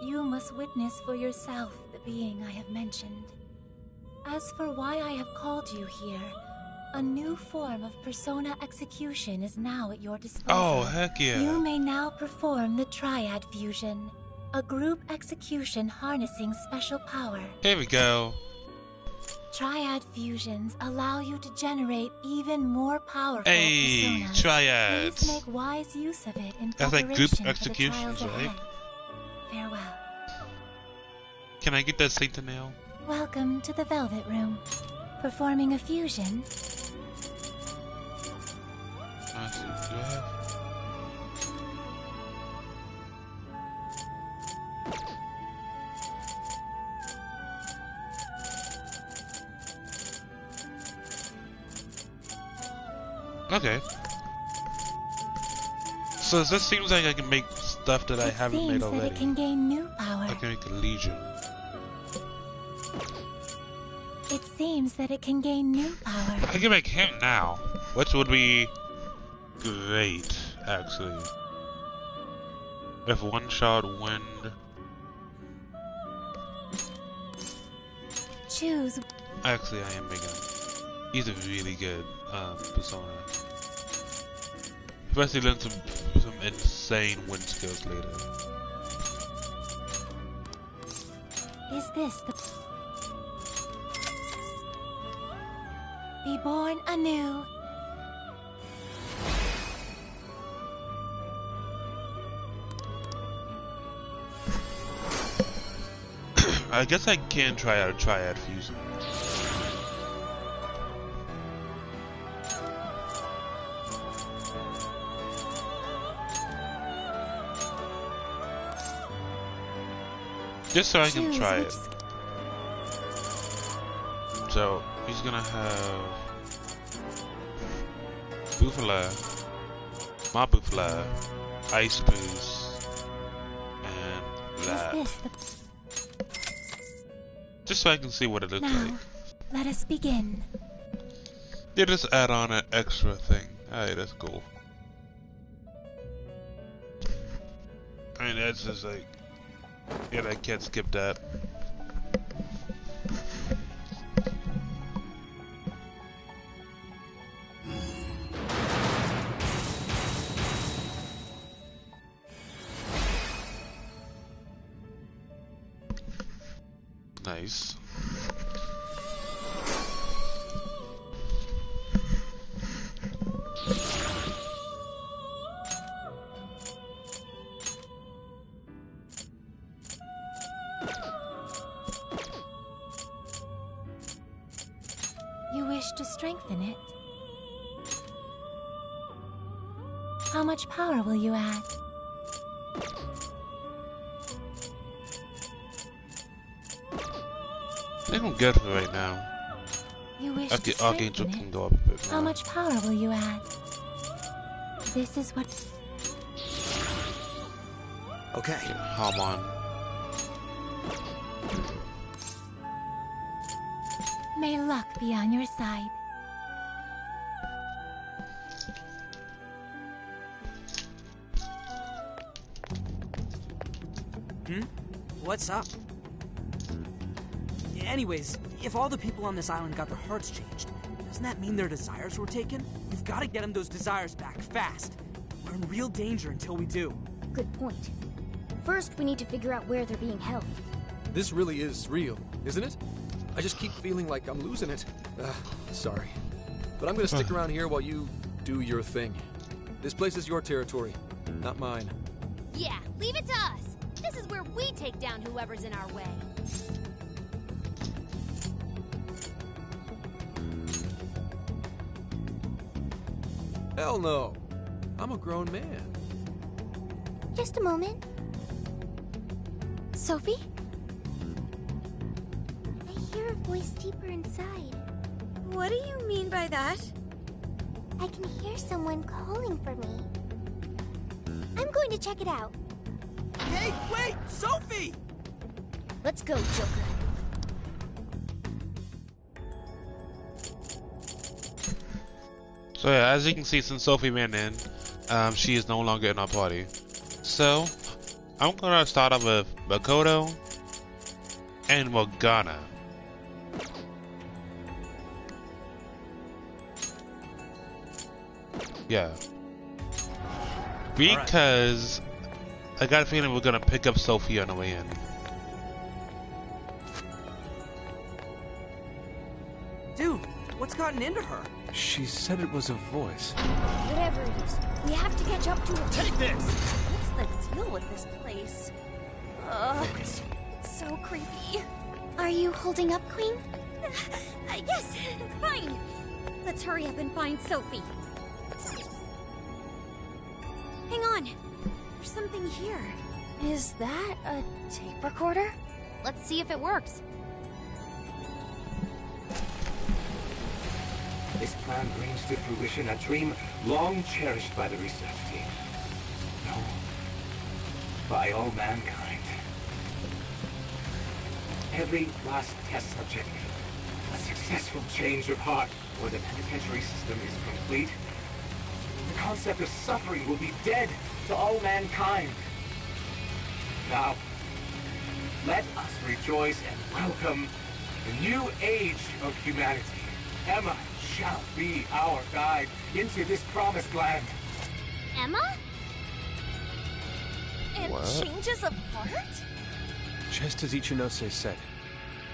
You must witness for yourself the being I have mentioned. As for why I have called you here, a new form of persona execution is now at your disposal. Oh, heck yeah. You may now perform the Triad Fusion, a group execution harnessing special power. Here we go. Triad fusions allow you to generate even more powerful Hey, personas. triads. Please make wise use of it in That's like group preparation for the executions, trials right? ahead. Farewell. Can I get that Saint nail? Welcome to the Velvet Room. Performing a fusion. Okay. So this seems like I can make stuff that I haven't made Seems that already. it can gain new power. I can make a legion. It seems that it can gain new power. I can make him now, which would be great, actually. If one shot wind. Choose. Actually, I am making him. He's a really good persona. Especially learn some insane wind skills later. Is this the... Be born anew. I guess I can try out a Triad Fusion. Just so I can try it. So, he's gonna have Bufala, my Bufala, Ice Boost, and Lab. Just so I can see what it looks Now, like. let us begin. They just add on an extra thing. Alright, that's cool. I mean, that's just like... Yeah, I can't skip that. Nice. You wish to strengthen it? How much power will you add? They don't get it right now. You wish Okay, to Archangel strengthen can it? go up a bit How more. much power will you add? This is what... Okay. Harmon. May luck be on your side. Hmm? What's up? Anyways, if all the people on this island got their hearts changed, doesn't that mean their desires were taken? We've got to get them those desires back, fast. We're in real danger until we do. Good point. First, we need to figure out where they're being held. This really is real, isn't it? I just keep feeling like I'm losing it. Sorry. But I'm gonna stick around here while you do your thing. This place is your territory, not mine. Yeah, leave it to us. This is where we take down whoever's in our way. Hell no. I'm a grown man. Just a moment. Sophie? I hear a voice deeper inside. What do you mean by that? I can hear someone calling for me. I'm going to check it out. Hey, wait! Sophie! Let's go, Joker. So yeah, as you can see, since Sophie went in, she is no longer in our party. So, I'm gonna start off with Makoto and Morgana. Yeah. Because I got a feeling we're gonna pick up Sophie on the way in. Dude, what's gotten into her? She said it was a voice. Whatever it is, we have to catch up to her. Take this! What's the deal with this place? Ugh, it's so creepy. Are you holding up, Queen? Yes, fine. Let's hurry up and find Sophie. Hang on. There's something here. Is that a tape recorder? Let's see if it works. This plan brings to fruition a dream long cherished by the research team. No, by all mankind. Every last test subject, a successful change of heart, or the penitentiary system is complete. The concept of suffering will be dead to all mankind. Now, let us rejoice and welcome the new age of humanity. Emma shall be our guide into this promised land. Emma? And What? changes of heart? Just as Ichinose said,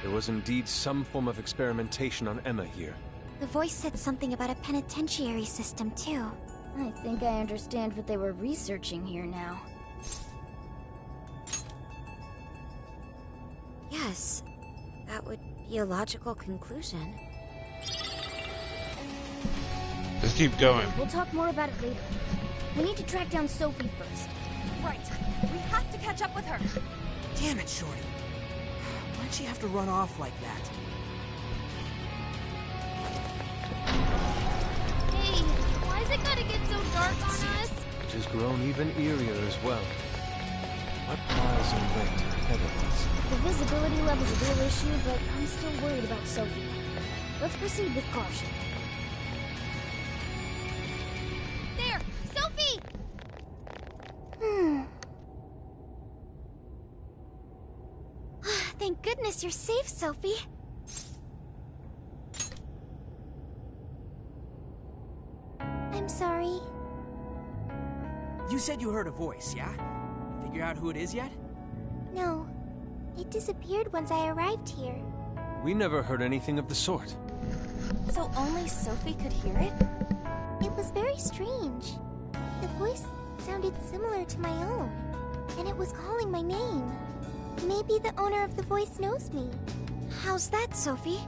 there was indeed some form of experimentation on Emma here. The voice said something about a penitentiary system, too. I think I understand what they were researching here now. Yes, that would be a logical conclusion. Let's keep going. We'll talk more about it later. We need to track down Sophie first. Right. We have to catch up with her. Damn it, Shorty. Why'd she have to run off like that? Hey, why is it gotta get so dark on us? It has grown even eerier as well. What lies in wait ahead of us? The visibility level's a real issue, but I'm still worried about Sophie. Let's proceed with caution. There! Sophie! Thank goodness you're safe, Sophie. I'm sorry. You said you heard a voice, yeah? Figure out who it is yet? No. It disappeared once I arrived here. We never heard anything of the sort. So only Sophie could hear it? It was very strange. The voice sounded similar to my own, and it was calling my name. Maybe the owner of the voice knows me. How's that, Sophie?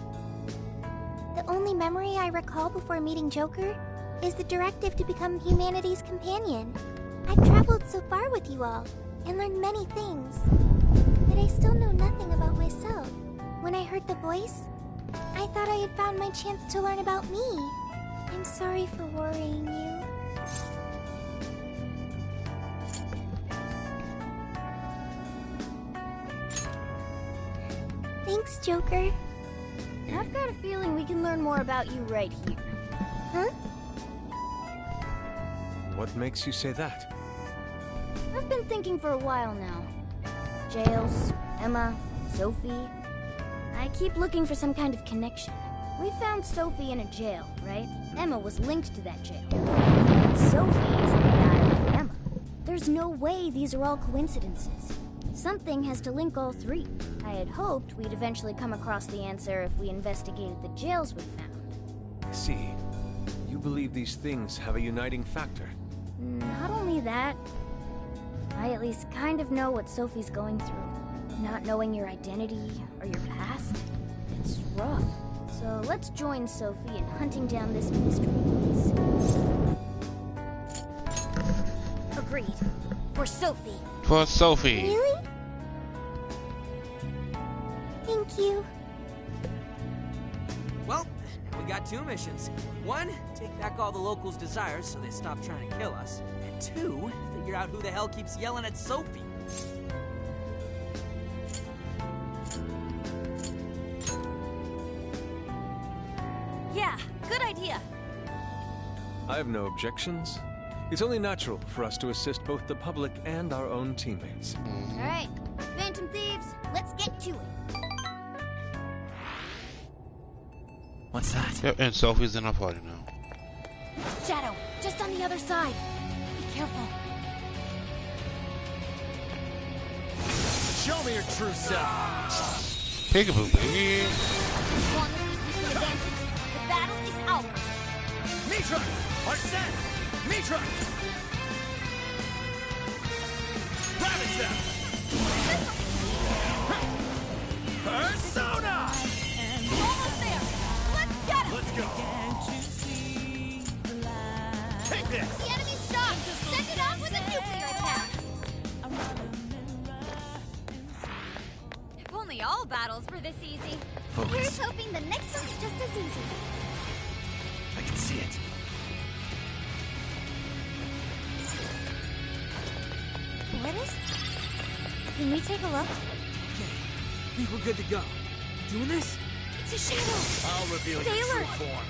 The only memory I recall before meeting Joker is the directive to become humanity's companion. I've traveled so far with you all, and learned many things. But I still know nothing about myself. When I heard the voice, I thought I had found my chance to learn about me. I'm sorry for worrying you. Thanks, Joker. I've got a feeling we can learn more about you right here. Huh? What makes you say that? I've been thinking for a while now. jails, Emma, Sophie. I keep looking for some kind of connection. We found Sophie in a jail, right? Emma was linked to that jail. And Sophie is an AI like Emma. There's no way these are all coincidences. Something has to link all three. I had hoped we'd eventually come across the answer if we investigated the jails we found. I see. You believe these things have a uniting factor. Not only that, I at least kind of know what Sophie's going through. Not knowing your identity or your past, it's rough. So let's join Sophie in hunting down this mystery piece. Agreed. For Sophie. For Sophie. Really? Thank you. Well, now we got two missions. One, take back all the locals' desires so they stop trying to kill us. And two, figure out who the hell keeps yelling at Sophie. Yeah, good idea. I have no objections. It's only natural for us to assist both the public and our own teammates. All right, Phantom Thieves, let's get to it. What's that? Yep, and Sophie's in our party now. Shadow, just on the other side. Be careful. Show me your true self. Peekaboo, baby. As long as we keep the advantage, the battle is ours. Mitra! Arsene! Mitra! Ravage them! Persona! Almost there. Let's get him. Let's go. Take this! The enemy stopped. Send it off with a nuclear attack. If only all battles were this easy. Focus. Here's hoping the next one's just as easy. I can see it. What is... Can we take a look? Okay, I think we're good to go. Doing this? It's a shadow! I'll reveal Stay your alert. true form.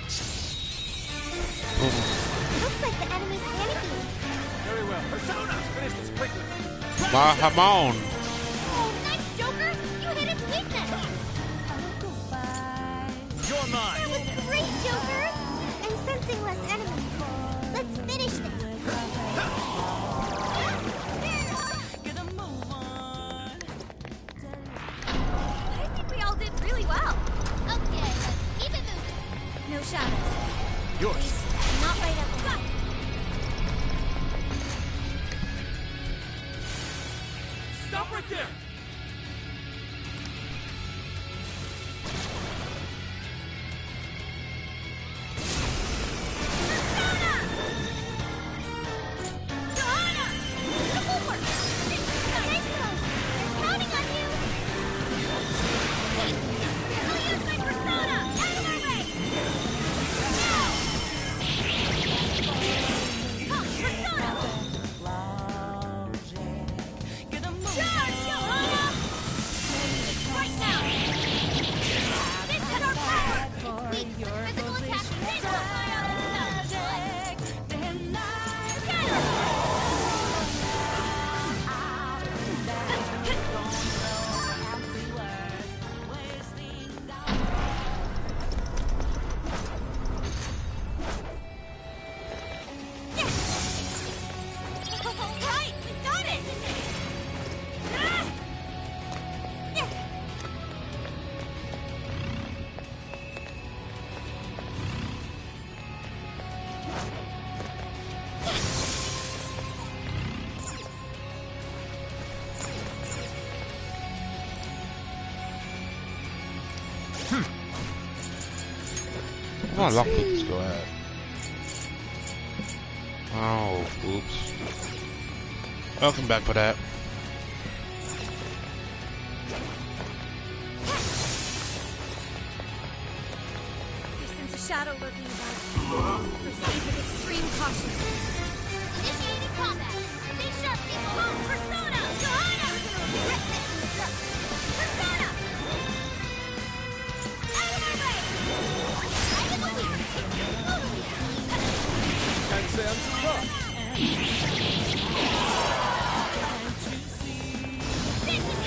Looks like the enemy's panicking. Very well. Persona! Finish this quickly. Mahamon. Oh, nice, Joker! You hit its weakness. You're mine. That was great, Joker! I'm sensing less enemies. Let's finish this. I think we all did really well. Okay, let's keep it moving. No shadows. Yours. Not right up front. Stop right there! Come on, lock this go ahead. Oh, oops. Welcome back for that. I sense a shadow lurking about. Proceed with extreme caution. Initiating combat. Stay sharp, people. Oh, Persona! Johanna! Regret this in the dark. Persona! Out of my way! I'm in the lead. Totally. Can't say I'm surprised. This is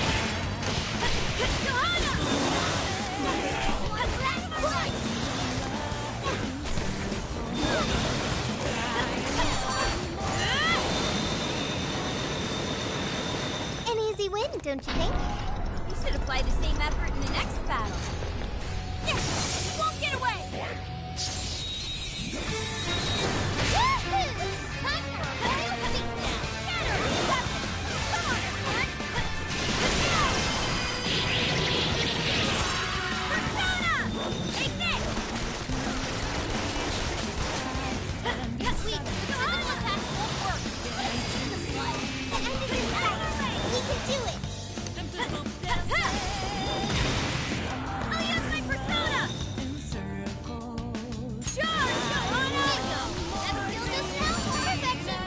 we win, don't you think? We should apply the same effort in the next battle. There! You won't get away! Woohoo! Time for a real beatdown! Get her! You got this! Come on, everyone! Persona! Take this! Yes, we attack won't work. The end is in sight. We can do it! I'll use my persona! Charge! On out! That skill just now? Perfection!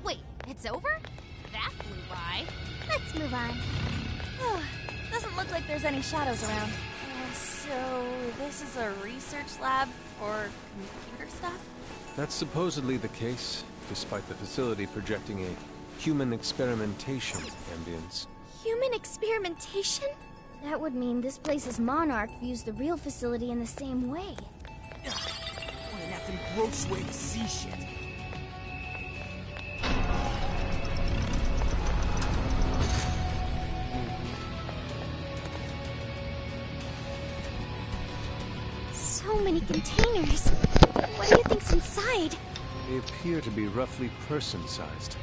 Wait, it's over? That flew by. Let's move on. Doesn't look like there's any shadows around. So, this is a research lab for computer stuff? That's supposedly the case, despite the facility projecting a human experimentation ambience. Human experimentation? That would mean this place's monarch views the real facility in the same way. What an effing gross way to see shit. So many containers. What do you think's inside? They appear to be roughly person-sized.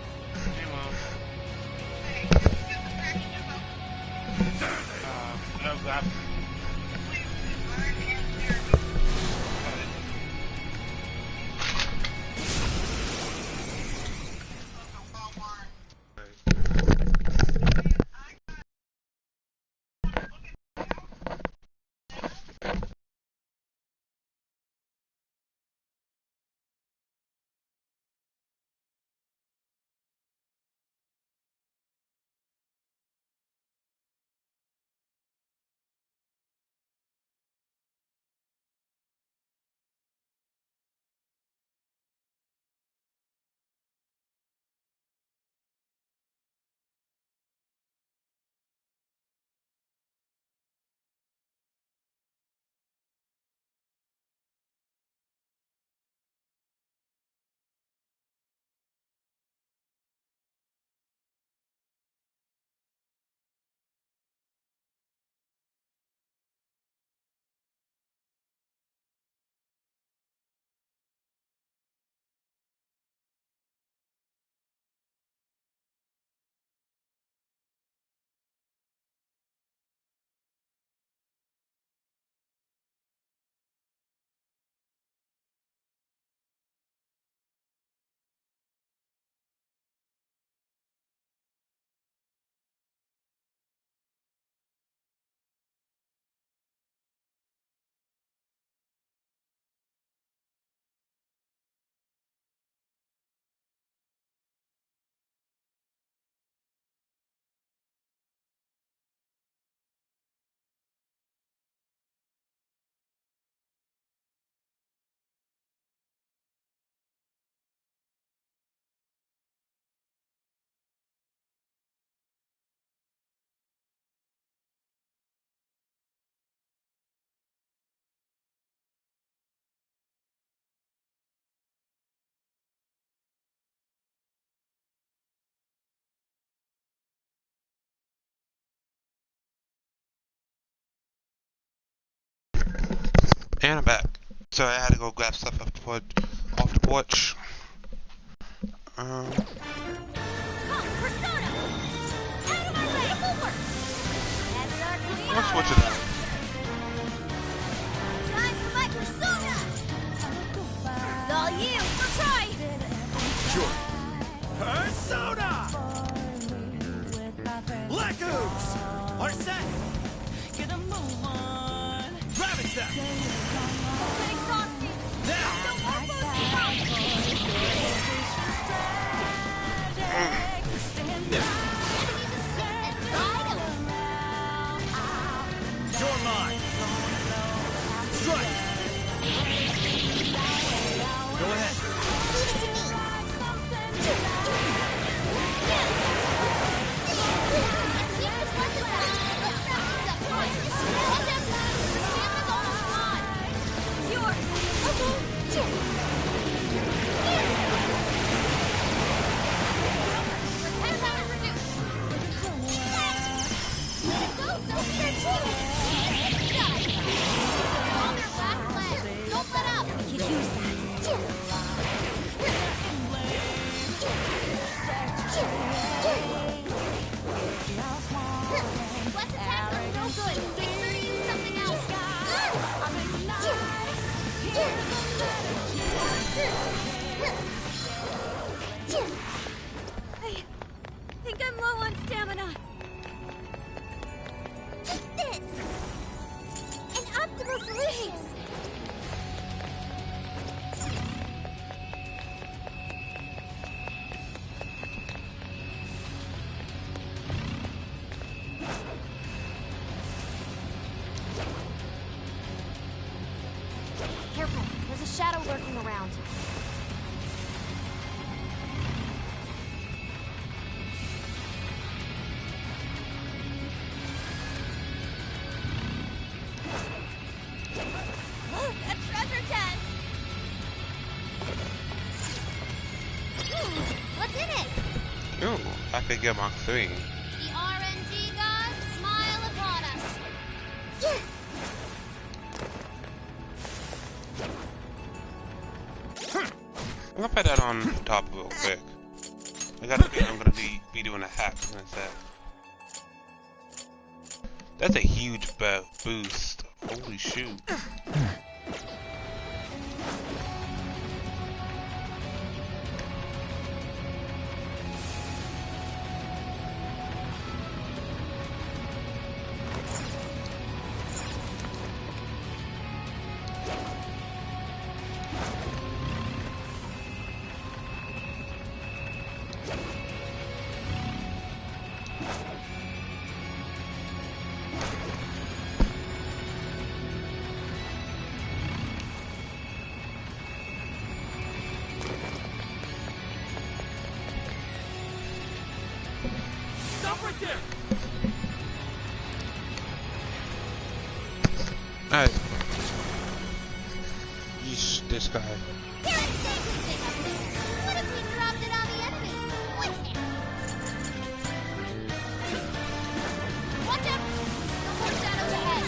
And I'm back. So I had to go grab stuff off the porch. Persona! Out of my way! Forward! That's our clear! I'll switch it out. Time for my persona! It's all you! We'll try! Sure. Persona! Black Ooze! Are set! Get a move on! Rabbit Step! It's exhausting! Now! No more postponing! You're mine! Strike! Go ahead! Leave it to me! Keep this weapon down! Let's wrap this up quick! What's in it? Ooh, I could get Mach 3. The RNG gods smile upon us. Yeah. I'm gonna put that on top real quick. I got a feeling I'm gonna be doing a hack instead. That's a huge boost. Holy shoot. Alright. Yeesh, this guy. What if we dropped it on the enemy? Watch out! No more shadows ahead.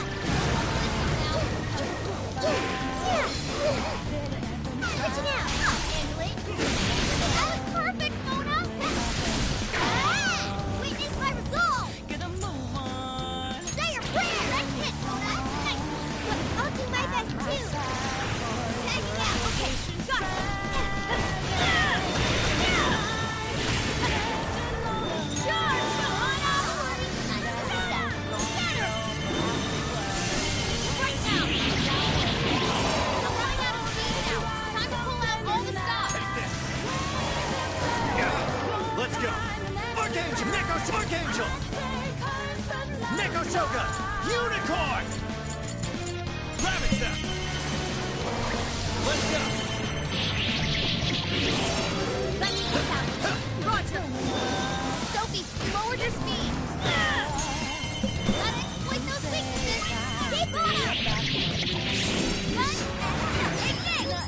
Switching out. I'll handle it. That was perfect, Mona. Witness my resolve. Gonna move on. Say your prayer. That's it, Mona. Nice. Look, I'll do my best too. Tagging out. Okay, got it. Let's go! Archangel! Archangel! Neko Shoga! Unicorn! Rabbit Step! Let's go! Roger! Sophie, lower your speed! Gotta exploit those weaknesses! Keep on up!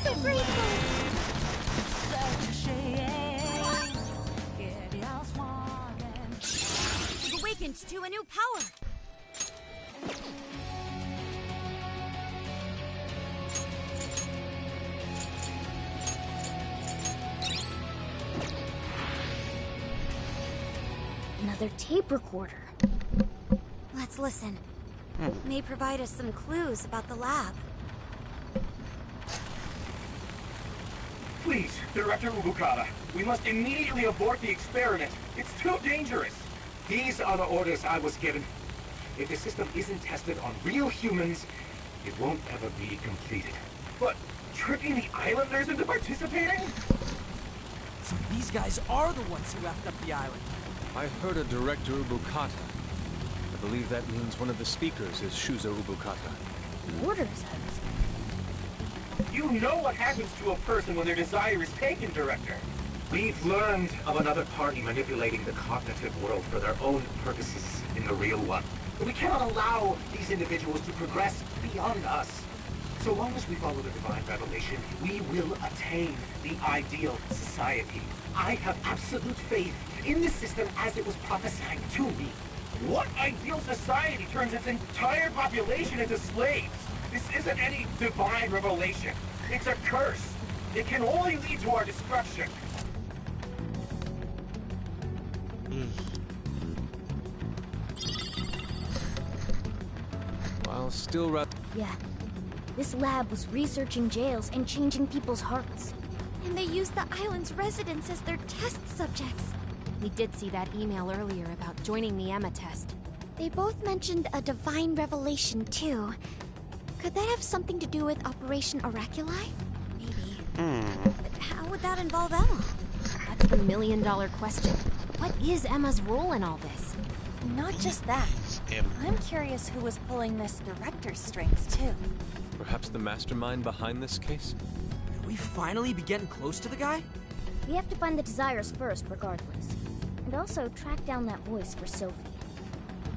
So grateful! You've awakened to a new power. Another tape recorder. Let's listen. May provide us some clues about the lab. Please, Director Ubukata, we must immediately abort the experiment. It's too dangerous. These are the orders I was given. If the system isn't tested on real humans, it won't ever be completed. But tricking the islanders into participating? So these guys are the ones who left up the island. I heard a Director Ubukata. I believe that means one of the speakers is Shuzo Ubukata. Orders, I was. You know what happens to a person when their desire is taken, Director. We've learned of another party manipulating the cognitive world for their own purposes in the real one. But we cannot allow these individuals to progress beyond us. So long as we follow the divine revelation, we will attain the ideal society. I have absolute faith in the system as it was prophesied to me. What ideal society turns its entire population into slaves? This isn't any divine revelation. It's a curse. It can only lead to our destruction. While still Yeah. This lab was researching jails and changing people's hearts. And they used the island's residents as their test subjects. We did see that email earlier about joining the Emma test. They both mentioned a divine revelation, too. Could that have something to do with Operation Oraculi? Maybe. But how would that involve Emma? That's the million-dollar question. What is Emma's role in all this? Not just that. I'm curious who was pulling this director's strings, too. Perhaps the mastermind behind this case? Could we finally be getting close to the guy? We have to find the desires first, regardless. And also track down that voice for Sophie.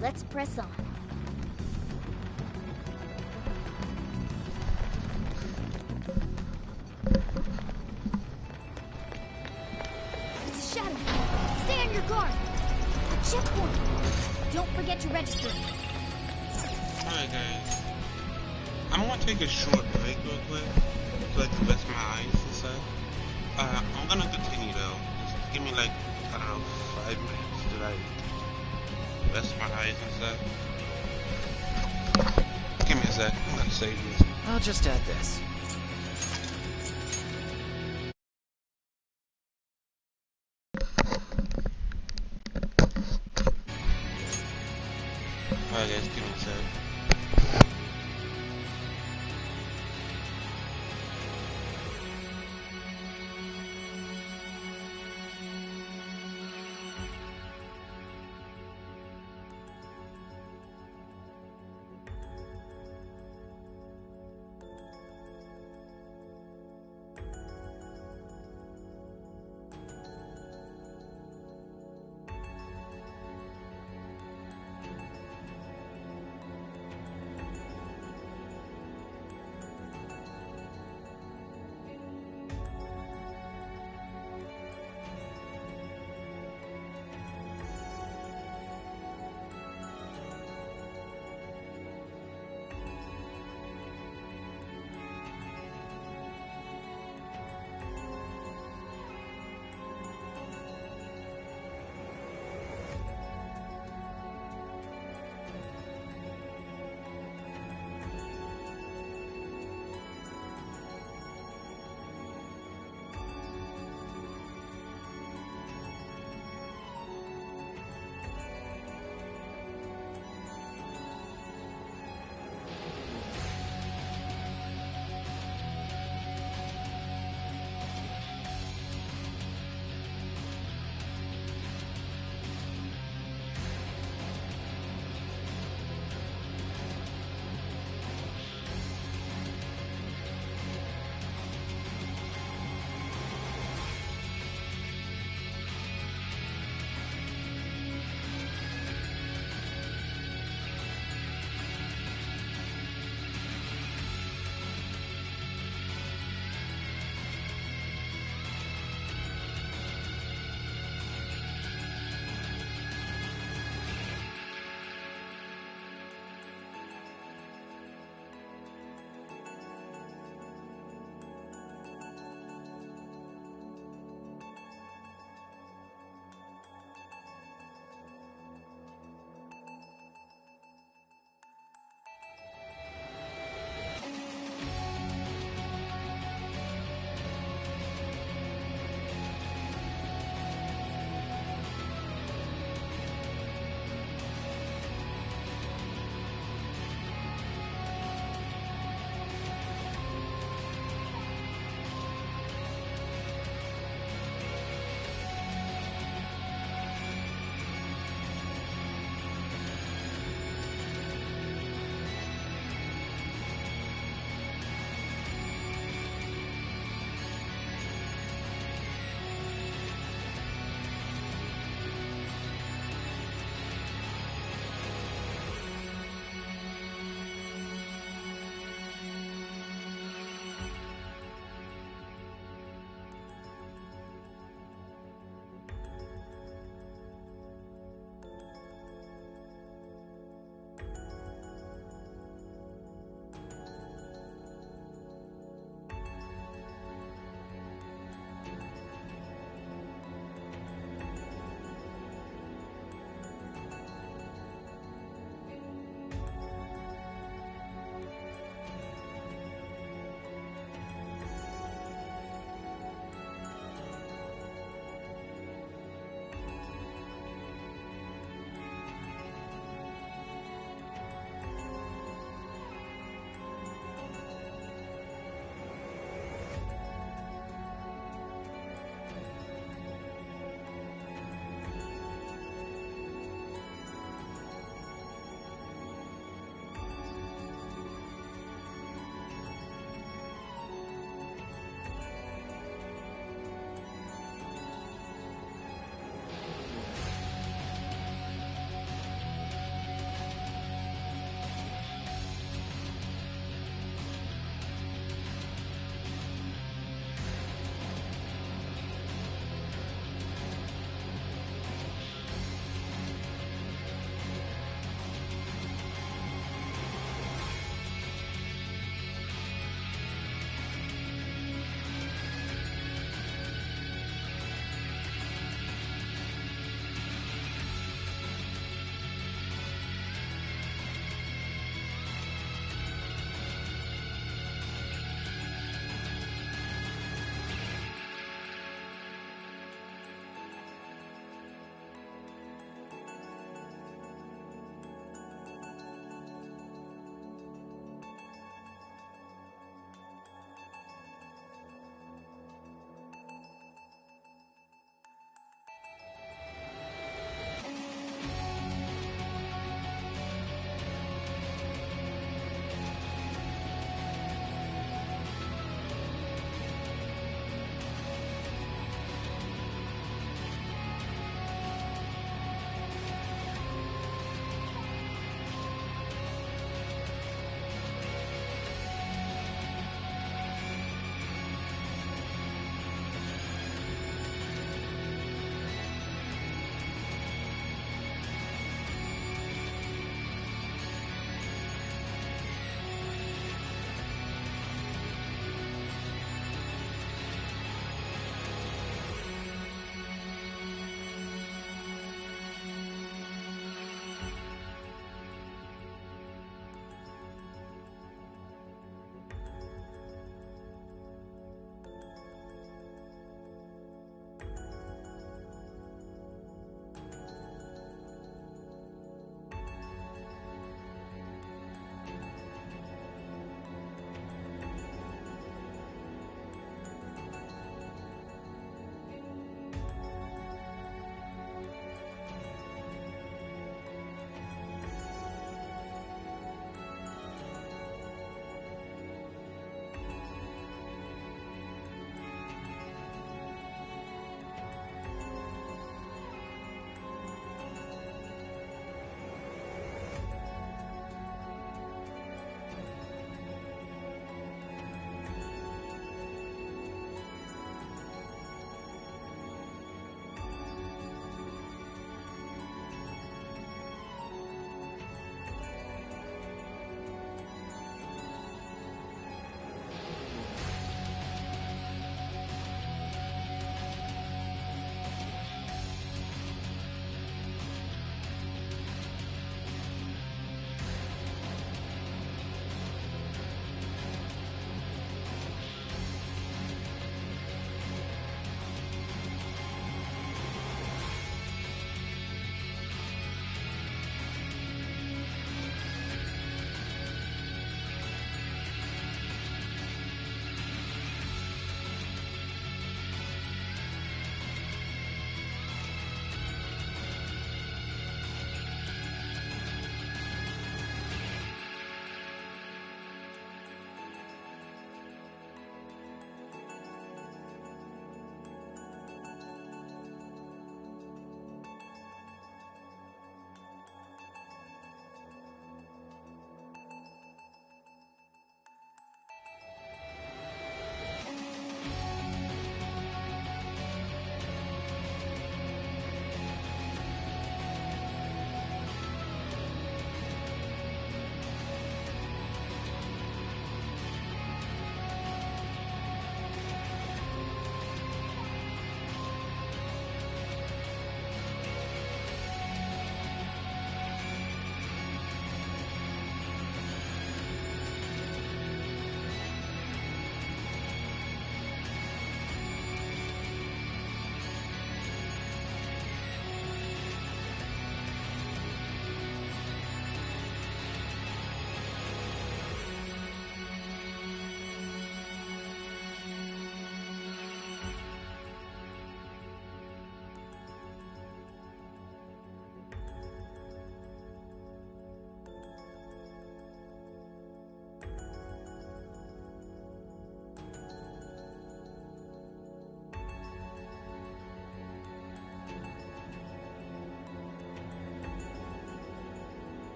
Let's press on. on your guard. A checkpoint. Don't forget to register. Alright guys, I'm gonna take a short break real quick so I can rest my eyes and stuff. I'm gonna continue though. Just give me like, I don't know, 5 minutes to like rest my eyes and stuff. Give me a sec, I'm gonna save this. I'll just add this. Alright guys, give me a sec.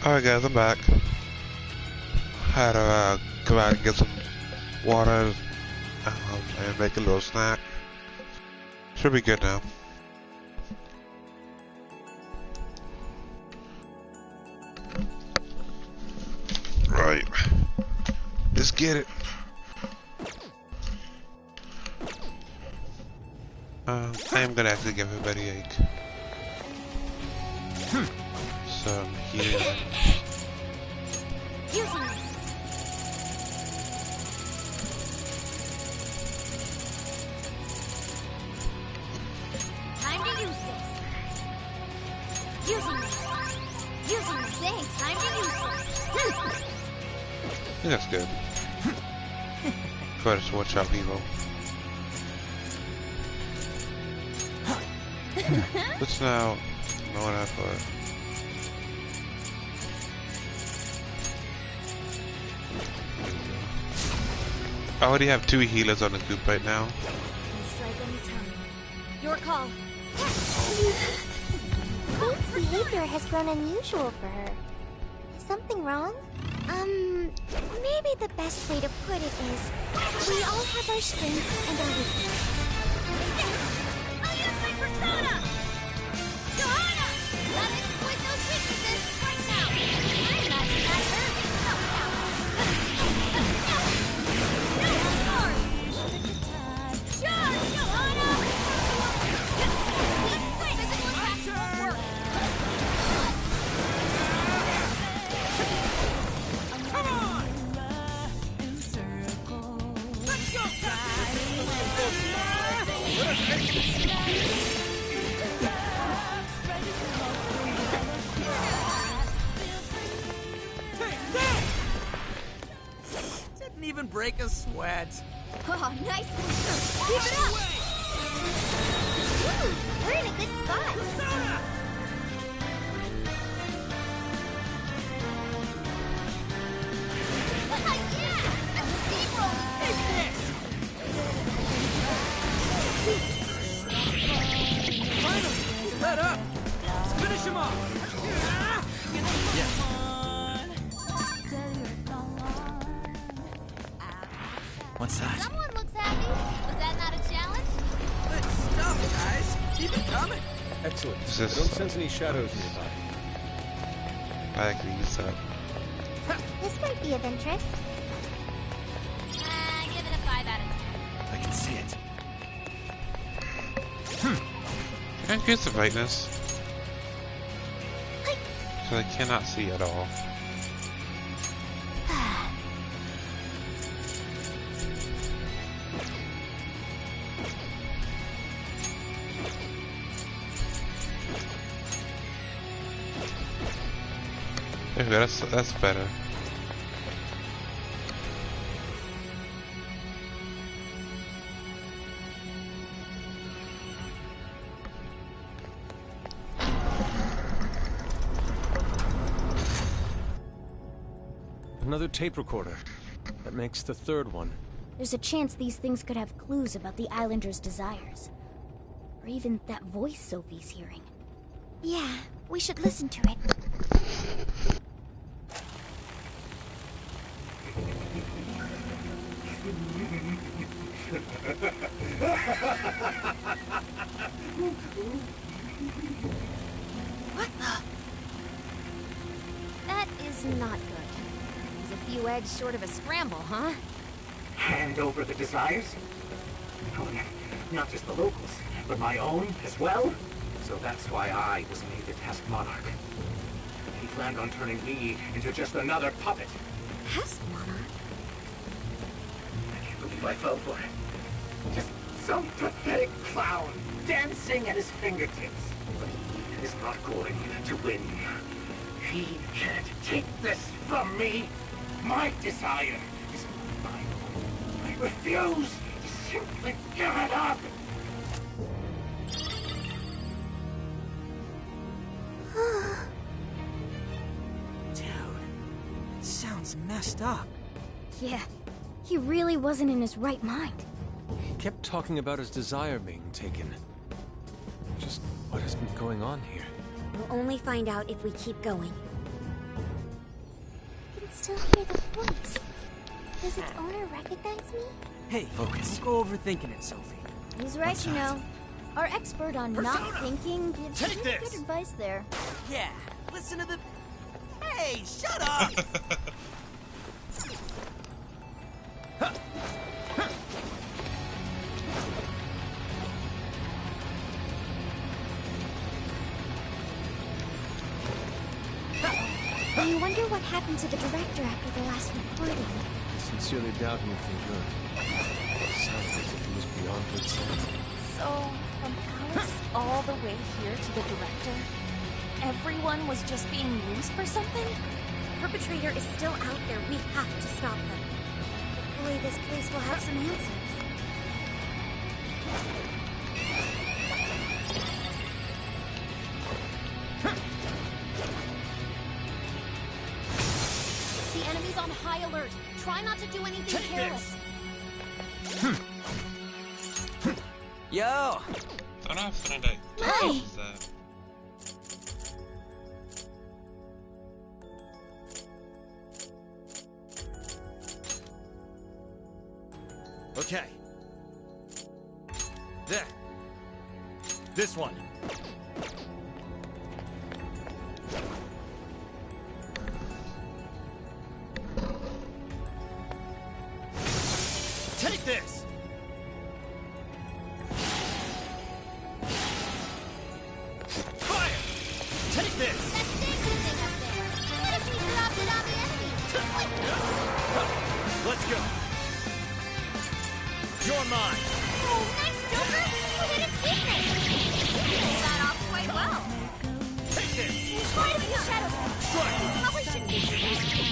Alright guys, I'm back. Had to go out and get some water and make a little snack. Should be good now. Right. Let's get it. I am gonna have to give everybody a some healing. Using this. Time to use this. Using this. Using this. Thanks. Time to use this. I think that's good. Go ahead and watch out, people. Let's now know what I put. I already have 2 healers on the group right now. Strike anytime. Your call. Fate's behavior has grown unusual for her. Is something wrong? Maybe the best way to put it is, we all have our strengths and our weaknesses. I'll use my persona! Johanna! Let's exploit those weaknesses right now! I'm not that hurt! No more! Charge, Johanna! Physical attacks won't work! Come on! Let's go, Didn't even break a sweat. Oh, nice one. Keep it up! Woo, we're in a good spot. Yeah! Let's steamroll this business! Finally! Let up! Let's finish him off! What's that? Someone looks happy. Was that not a challenge? Good stuff, guys! Keep it coming! Excellent. Is this- I don't sense any shadows nearby. I actually use that. This might be of interest. Give it a 5 out of 10. I can see it. Can I increase the brightness? Because I cannot see at all. There we go, that's better. Another tape recorder. That makes the 3rd one. There's a chance these things could have clues about the Islanders' desires. Or even that voice Sophie's hearing. Yeah, we should listen to it. What the? That is not good. He's a few eggs short of a scramble, huh? Hand over the desires? No, not just the locals, but my own as well? So that's why I was made the test monarch. He planned on turning me into just another puppet. Test monarch? I can't believe I fell for it. Just some pathetic clown dancing at his fingertips. But he is not going to win. He can't take this from me. My desire is mine. I refuse to simply give it up. Dude, it sounds messed up. Yeah, he really wasn't in his right mind. He kept talking about his desire being taken. Just what has been going on here? We'll only find out if we keep going. can still hear the voice. Does its owner recognize me? Hey, don't go overthinking it, Sophie. He's right, you know. Our expert on not thinking gives Take really this! good advice there. Yeah, listen to the... Hey, shut up! I wonder what happened to the director after the last recording. I sincerely doubt anything good. It sounds as if he was beyond good sense. So, from Alice all the way here to the director, everyone was just being used for something? The perpetrator is still out there. We have to stop them. Hopefully this place will have some answers. The enemy's on high alert. Try not to do anything careless. Yo! Don't have Sunday. Hi. Okay. There. This one. Take this! Fire! Take this! That thing moving up there. What if we dropped it on the enemy? Let's go. You're mine. Oh, nice, Joker! You hit its weakness! You pulled that off quite well. Take this! Why do we use shadows? Strike! Probably shouldn't be too risky.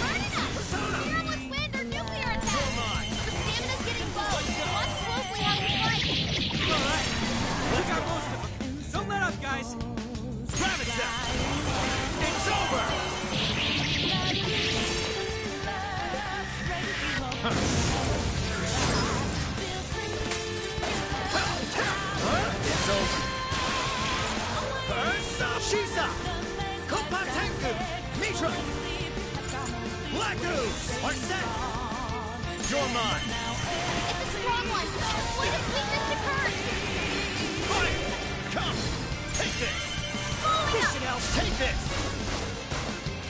Burn it up! Fear with wind or nuclear attack! You're mine. The stamina's getting low. Watch closely how you fight. Alright, we got most of them. Don't let up, guys. Grab it, Seth. It's over! It's over. Shisa! Kopatenku! Mitra! Black Ooze! Are set! You're mine! It's a strong one. Avoid its weakness to current. Fire! Come! Take this! Following up. Take this!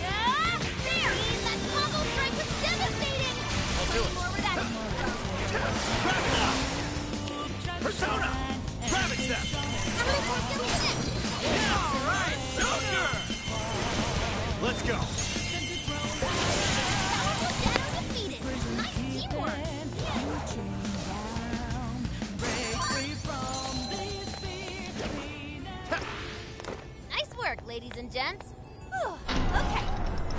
Ah, there! That combo strike was devastating! I'll do it. More with that. Grab it now! Persona! Grab it, Seth! How many more kills next? Alright! Joker! Let's go! That one was dead or defeated. Nice teamwork. Nice work, ladies and gents. Okay,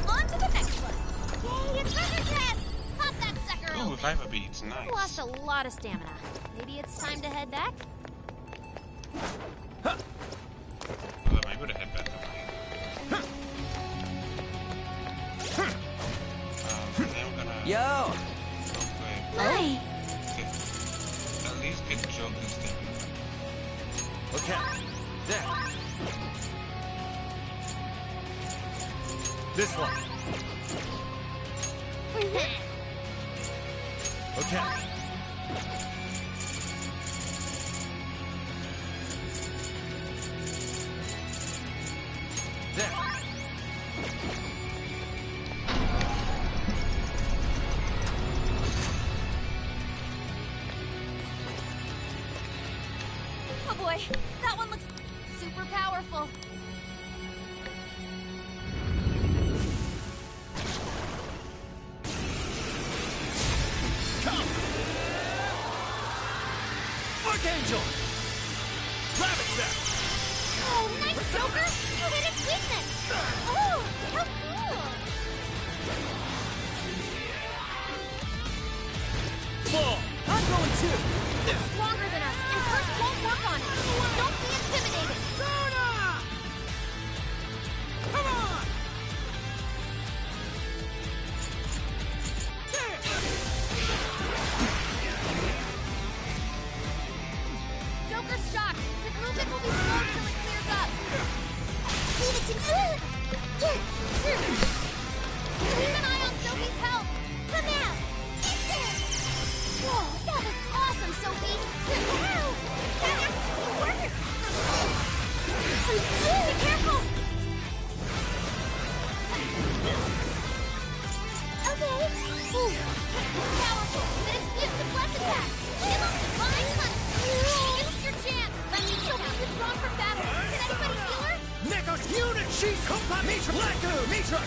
on to the next one. Yay, a treasure chest! Pop that sucker Ooh, open. Viper Beats, nice. Lost a lot of stamina. Maybe it's time to head back? Well, maybe we'll head back over here. And then we're gonna Yo! go quick. Hi. At least get Joker's thing. Okay. There. This one. Okay. There. Oh boy, that one looks super powerful. Come! Archangel! Grab it, Seth! Oh, nice, Joker! You hit its weakness! Oh, how cool! Full! I'm going too. It's stronger than us, and Curse won't work on it. Don't be intimidated. Come on! Joker's shocked. His movement will be slow until it clears up. Leave it to me! Mitra!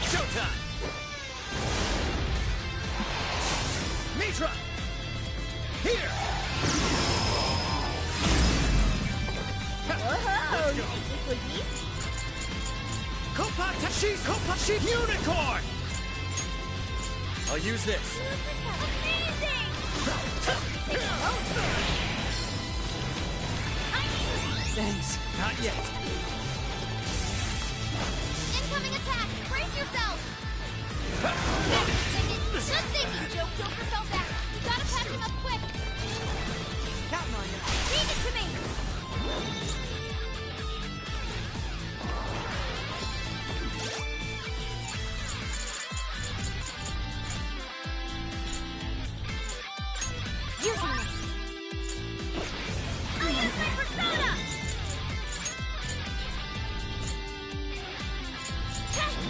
Showtime! Mitra! Here! Whoa! Let's go. This was easy. She's unicorn! I'll use this. Amazing! Thanks. Not yet. Incoming attack! Brace yourself! Good thinking, Joker fell back. You gotta patch him up quick. Counting on you. Leave it to me! Using this. I use my persona!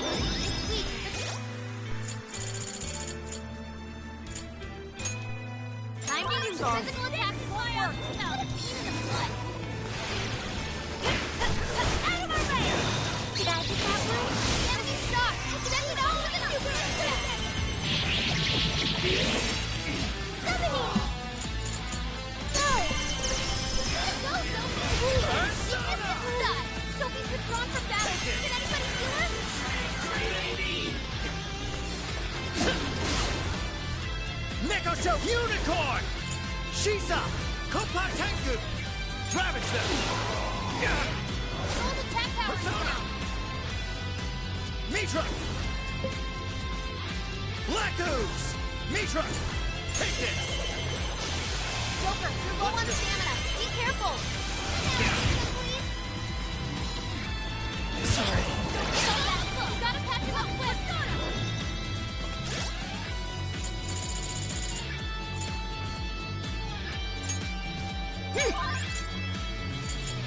It's weak. Time to use physical attack to work without a beam in the butt. Out of our way! Did I get that one? The enemy star! Send it over the super attack! Summoning! Go! Go, Sophie! Persona! Sophie's withdrawn from battle. Did anybody see her? Neko Show Unicorn! Shisa! Kopatengu! Ravage them! Hold attack power now! Mitra! Black Ooze! Mitra! Take this! Joker, you're low on stamina. Be careful! Sorry. You gotta patch him up quick!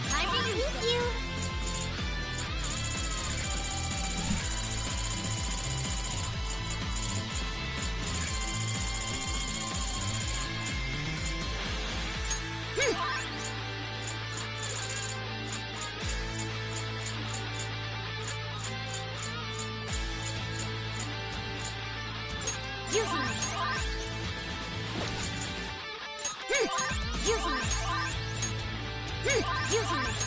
Time to use you! Using this. Using this. Using this.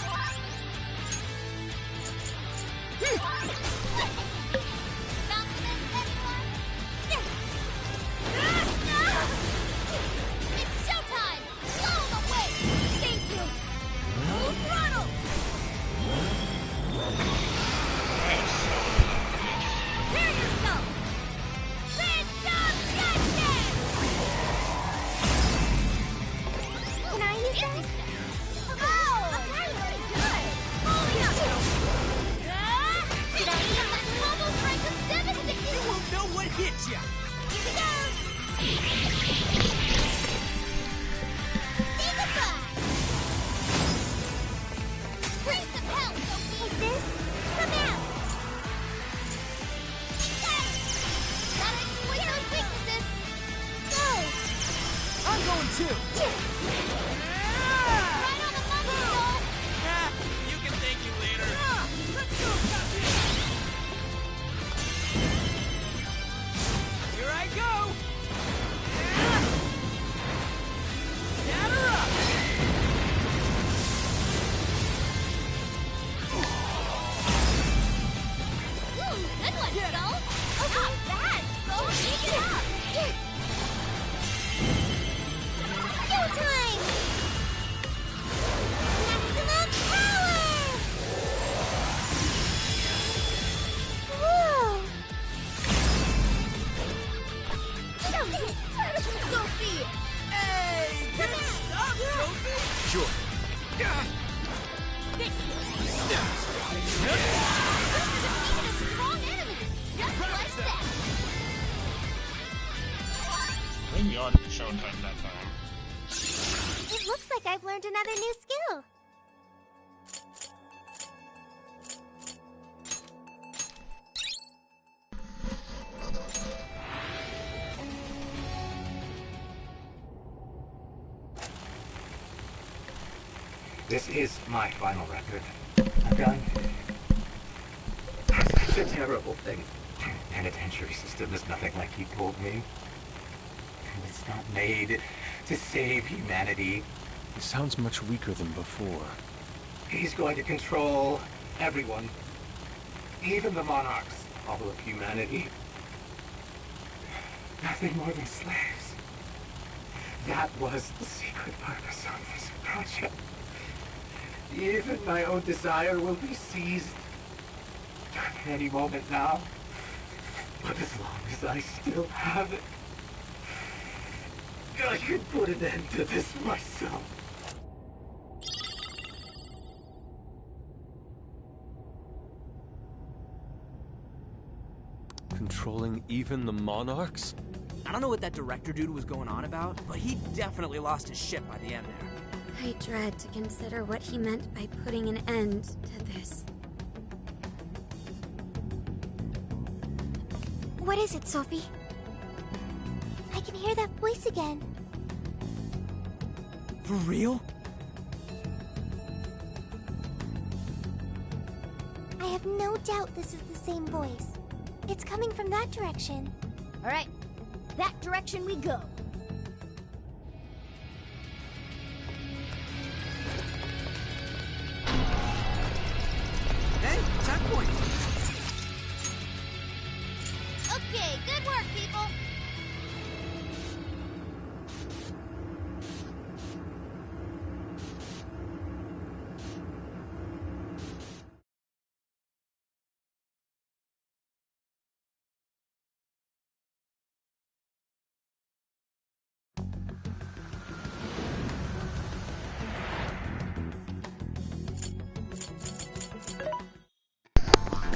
It's showtime! Blow him away! Thank you! Full throttle! Prepare yourself! Red Dog Justice! Can I use that? Oh! That's pretty good! Holy up! Did I use that combo strike of devastation? You won't know what hit ya! Here we go! Say goodbye! Bring some help, Sophie! Like this? Come out! Got it! Gotta exploit those weaknesses! Go! I'm going too! Right on the money, Soul! You can thank you later. Let's go, Here I go! Gather up! Ooh, good one, Skull! Not bad, Skull! Take it up! Showtime! Maximum power! Whoa! That was incredible, Sophie! Hey! Good stuff, Sophie! Sure. Defeated a strong enemy! Just like that! Maybe on Showtime that time. It looks like I've learned another new skill. This is my final record. I'm done. Such a terrible thing. Penitentiary system is nothing like he told me. It's not made to save humanity. He sounds much weaker than before. He's going to control everyone. Even the monarchs. All of humanity. Nothing more than slaves. That was the secret purpose of this project. Even my own desire will be seized any moment now. But as long as I still have it, I can put an end to this myself. Controlling even the monarchs? I don't know what that director dude was going on about, but he definitely lost his shit by the end there. I dread to consider what he meant by putting an end to this. What is it, Sophie? I can hear that voice again. For real? I have no doubt this is the same voice. It's coming from that direction. All right, that direction we go. Hey, checkpoint. Okay, good work, people.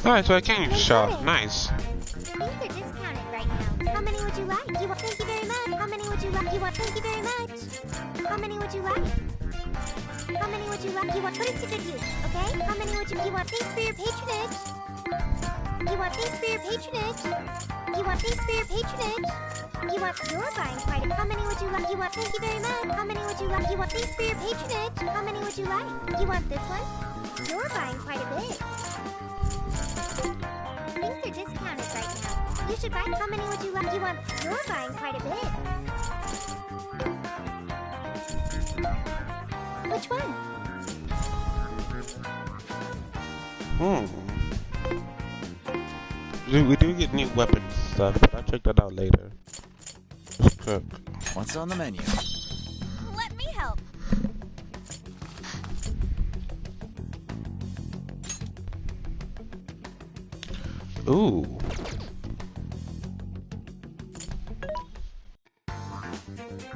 Alright, so I changed shop. Nice. These are discounted right now. How many would you like? You want? Thank you very much. How many would you like? You want? Thank you very much. How many would you like? How many would you like? You want? Put it to good use, okay? How many would you? You want? Thanks for your patronage. You want? Thanks for your patronage. You want? Thanks for your patronage. You want? You're buying quite a. How many would you like? You want? Thank you very much. How many would you like? You want? Thanks for your patronage. How many would you like? You want this one? You're buying quite a bit. Things are discounted right now. You should buy. How many would you like? You want? You're buying quite a bit. Which one? We do get new weapons and stuff, but I'll check that out later. Let's cook. What's on the menu? Let me help. Ooh.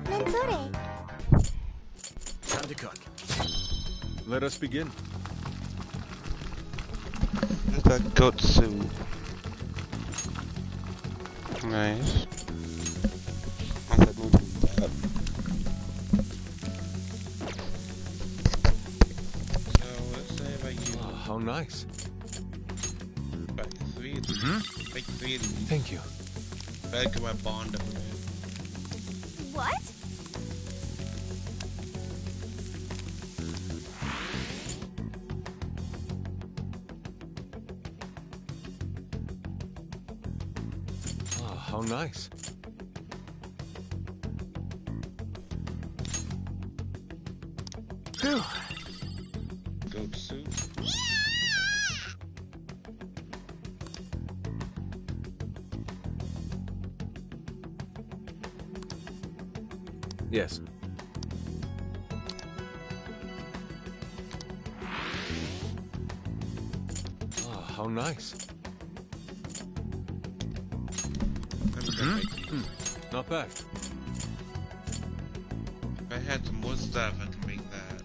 Mensore. Time to cook. Let us begin. It's a goat soup. Nice. So let's say if I use. Oh, how nice. Make three of these. Thank you. Better get my bond up there. What? Oh, how nice. Phew. Goat soup. Yes. Oh, how nice. Not bad. If I had some more stuff, I could make that.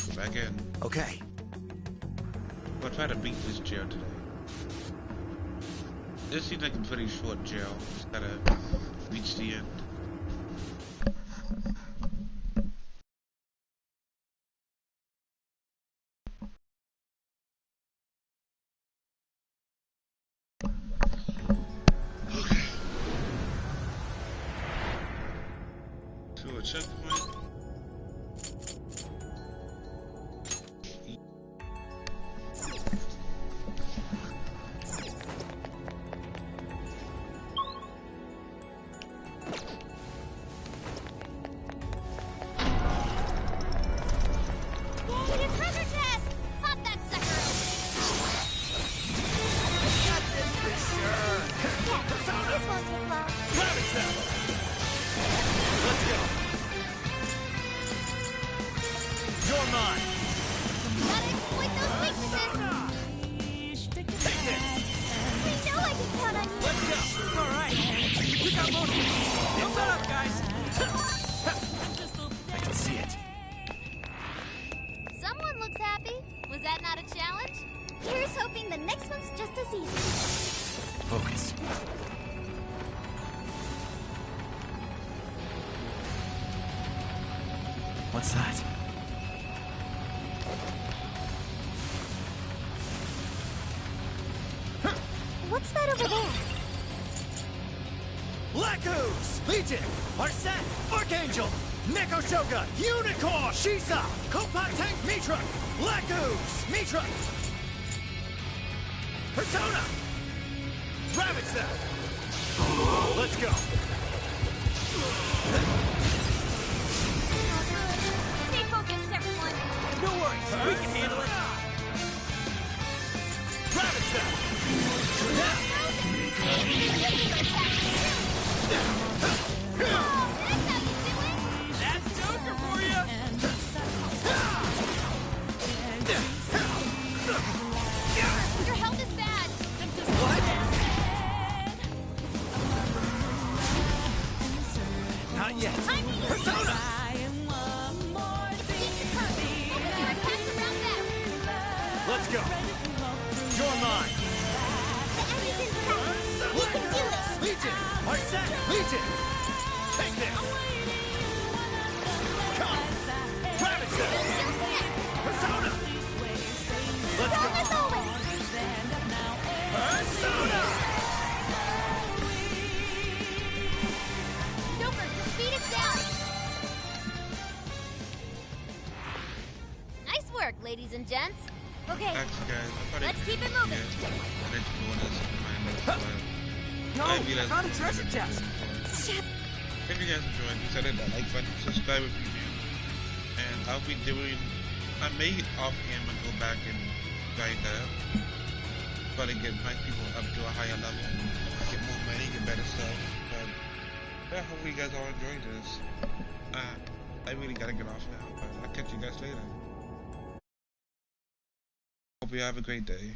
Go back in. Okay. I'll try to beat this jail today. This seems like a pretty short jail. Just gotta reach the end. checkpoint. Yay, a treasure chest! Pop that sucker Got this for sure. open! Yes, this won't take long. Grab it, Sam. Let's go. You're mine. Gotta exploit those weaknesses! Take this. We know I can count on you! Let's go. All right. We got most of these. Don't let up, guys. I can see it. Someone looks happy. Was that not a challenge? Here's hoping the next one's just as easy. Focus. What's that? What's that over there? Blackoos! Legion! Arsene! Archangel! Neko Shogun! Unicorn! Shisa! Copa Tank Mitra! Blackoos! Mitra! Persona! Ravage them! Let's go! Stay focused, everyone. No worries. We can handle it. Ravage them! That's Joker for you. Your health is bad. Not yet! Persona! Persona! Let's go! You're mine! We can do this! Legion! Arsene! Legion! Take this! Come! Ravage them! Persona! Let's Strong go! as always! Persona! Joker, your speed is down. Nice work, ladies and gents. Okay, Thanks, guys. let's keep it moving. No, I found a treasure chest. If you guys enjoyed, please hit that like button, subscribe if you're new. And I'll be doing, I may off camera go back and grind that up. Try to get my people up to a higher level, get more money, get better stuff. But yeah, hopefully you guys all enjoyed this. I really gotta get off now, but I'll catch you guys later. Hope you have a great day.